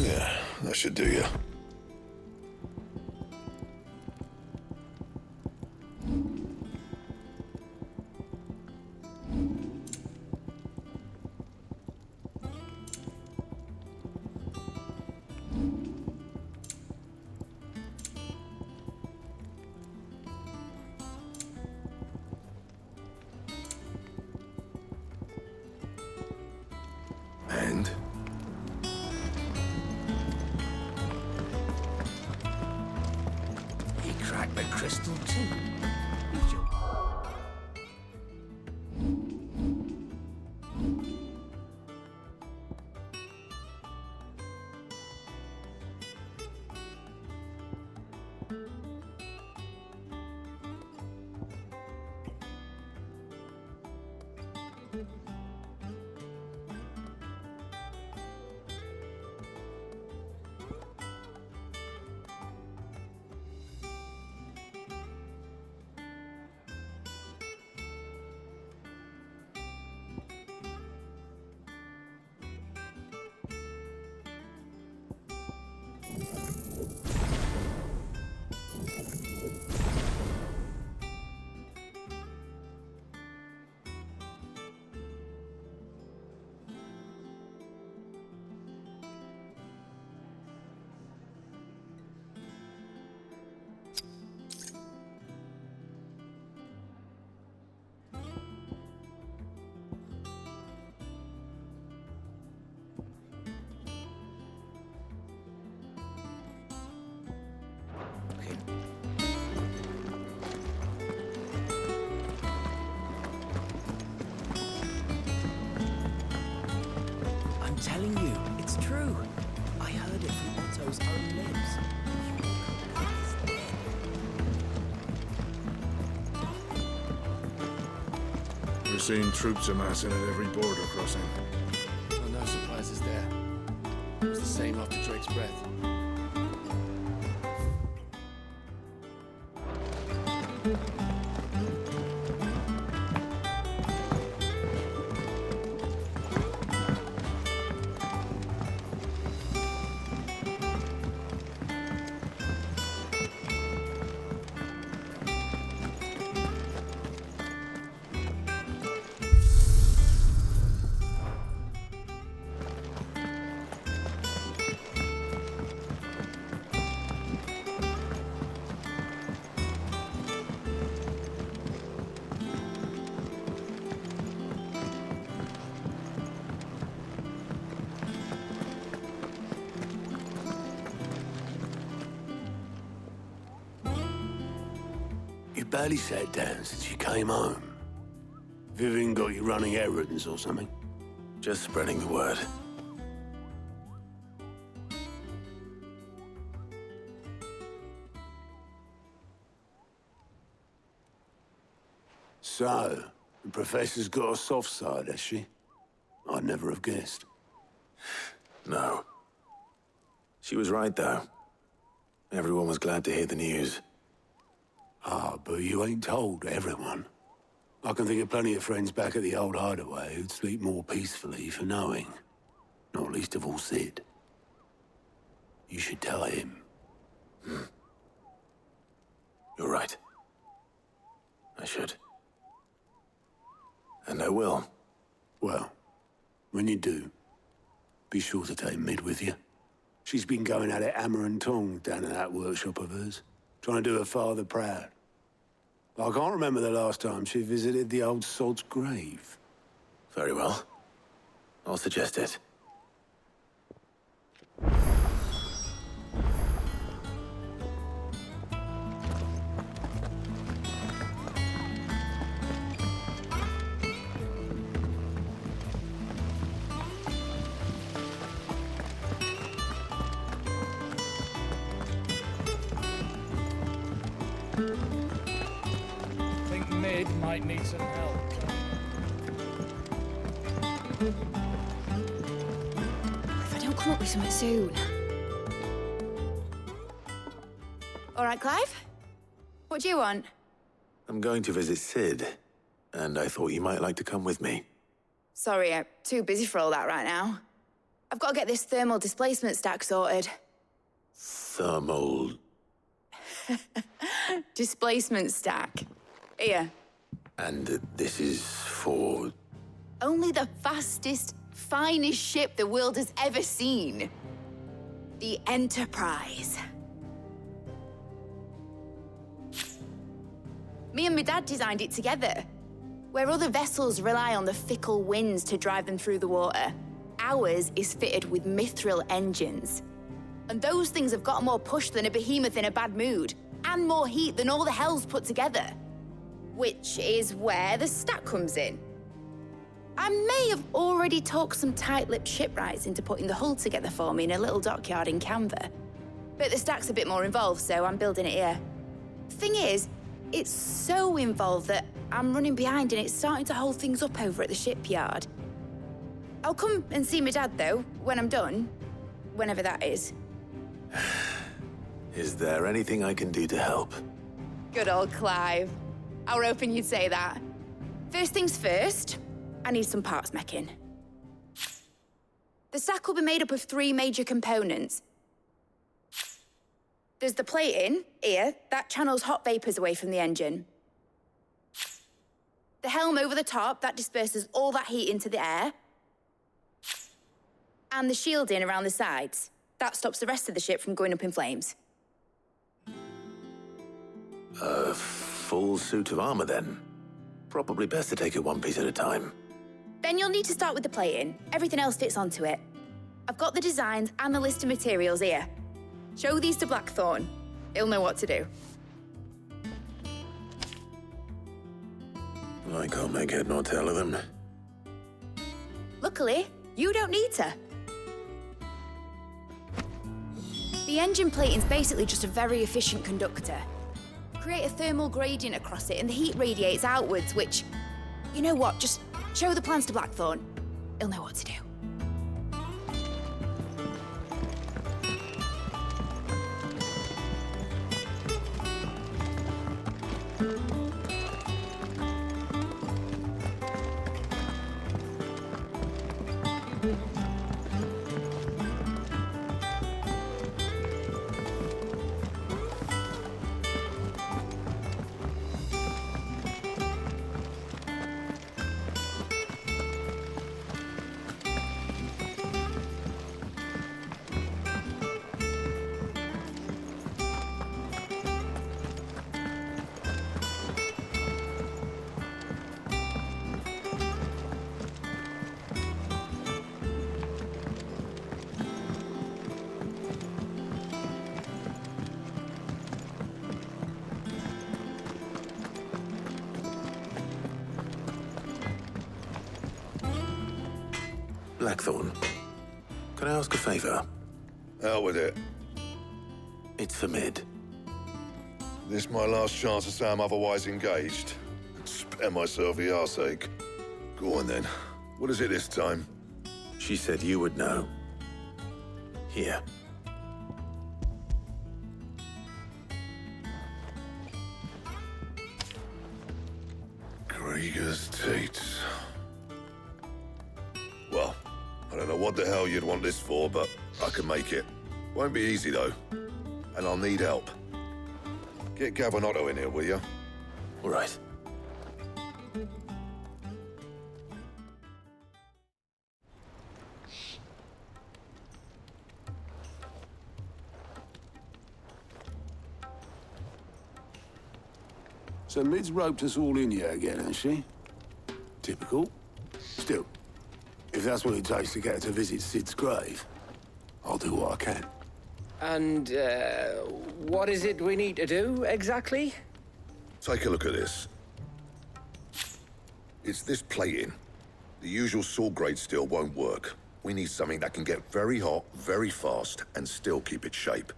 Yeah, that should do you. And? He cracked the crystal too. I'm telling you, it's true. I heard it from Otto's own lips. We're seeing troops amassing at every border crossing. Oh, no surprises there. It was the same after Drake's breath. You barely sat down since you came home. Vivian got you running errands or something? Just spreading the word. So, the Professor's got a soft side, has she? I'd never have guessed. No. She was right, though. Everyone was glad to hear the news. Ah, but you ain't told everyone. I can think of plenty of friends back at the old hideaway who'd sleep more peacefully for knowing. Not least of all Sid. You should tell him. You're right. I should. And I will. Well, when you do, be sure to take Mid with you. She's been going at it hammer and tongs down in that workshop of hers, trying to do her father proud. I can't remember the last time she visited the old sod's grave. Very well. I'll suggest it. I think Mid might need some help. If I don't come up with something soon. All right, Clive? What do you want? I'm going to visit Sid, and I thought you might like to come with me. Sorry, I'm too busy for all that right now. I've got to get this thermal displacement stack sorted. Thermal... Displacement stack. Here. And this is for... Only the fastest, finest ship the world has ever seen. The Enterprise. Me and my dad designed it together. Where other vessels rely on the fickle winds to drive them through the water, ours is fitted with mithril engines. And those things have got more push than a behemoth in a bad mood, and more heat than all the hells put together. Which is where the stack comes in. I may have already talked some tight-lipped shipwrights into putting the hull together for me in a little dockyard in Canva. But the stack's a bit more involved, so I'm building it here. Thing is, it's so involved that I'm running behind and it's starting to hold things up over at the shipyard. I'll come and see my dad, though, when I'm done. Whenever that is. Is there anything I can do to help? Good old Clive. I were hoping you'd say that. First things first, I need some parts meching. The stack will be made up of 3 major components. There's the plating, here, that channels hot vapors away from the engine. The helm over the top, that disperses all that heat into the air. And the shielding around the sides. That stops the rest of the ship from going up in flames. A full suit of armor, then. Probably best to take it one piece at a time. Then you'll need to start with the plating. Everything else fits onto it. I've got the designs and the list of materials here. Show these to Blackthorn. He'll know what to do. I can't make head nor tail of them. Luckily, you don't need to. The engine plating's basically just a very efficient conductor. Create a thermal gradient across it and the heat radiates outwards, which... You know what, just show the plans to Blackthorn. He'll know what to do. Blackthorn, can I ask a favor? Out with it. It's for Mid. This my last chance to say I'm otherwise engaged. Spare myself the arseache. Go on then. What is it this time? She said you would know. Here. Krieger's Tates. Well, I don't know what the hell you'd want this for, but I can make it. Won't be easy, though. And I'll need help. Get Gavin-Otto in here, will you? All right. So Mid's roped us all in here again, has she? Typical. Still, if that's what it takes to get her to visit Sid's grave, I'll do what I can. And, what is it we need to do, exactly? Take a look at this. It's this plating. The usual sword-grade steel won't work. We need something that can get very hot, very fast, and still keep its shape.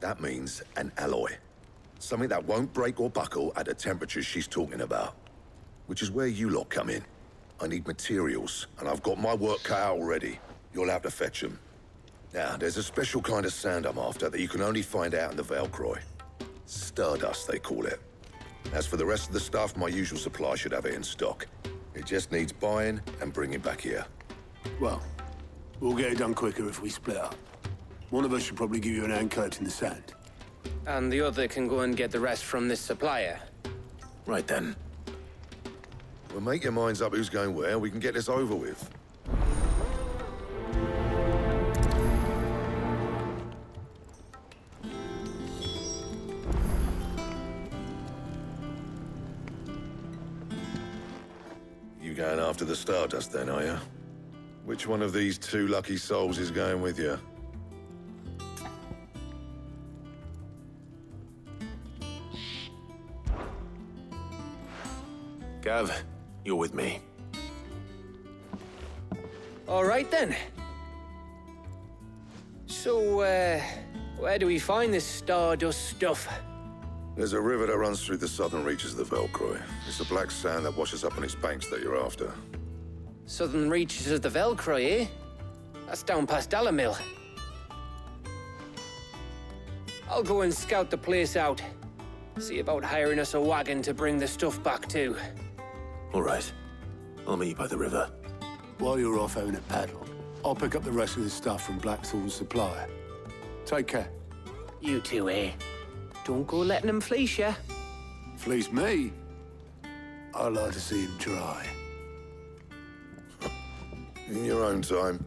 That means an alloy. Something that won't break or buckle at the temperatures she's talking about. Which is where you lot come in. I need materials, and I've got my work cut out already. You'll have to fetch them. Now, there's a special kind of sand I'm after that you can only find out in the Velcroy. Stardust, they call it. As for the rest of the stuff, my usual supply should have it in stock. It just needs buying and bringing back here. Well, we'll get it done quicker if we split up. One of us should probably give you an hand collecting the sand. And the other can go and get the rest from this supplier. Right then. Well, make your minds up who's going where, we can get this over with. You going after the Stardust then, are you? Which one of these two lucky souls is going with you? Gav, you're with me. All right, then. So, where do we find this Stardust stuff? There's a river that runs through the southern reaches of the Velcroy. It's the black sand that washes up on its banks that you're after. Southern reaches of the Velcroy, eh? That's down past Dalamil. I'll go and scout the place out. See about hiring us a wagon to bring the stuff back to. All right. I'll meet you by the river. While you're off having a paddle, I'll pick up the rest of the stuff from Blackthorn's supplier. Take care. You two, eh? Don't go letting him fleece ya. Fleece me? I'd like to see him try. In your own time.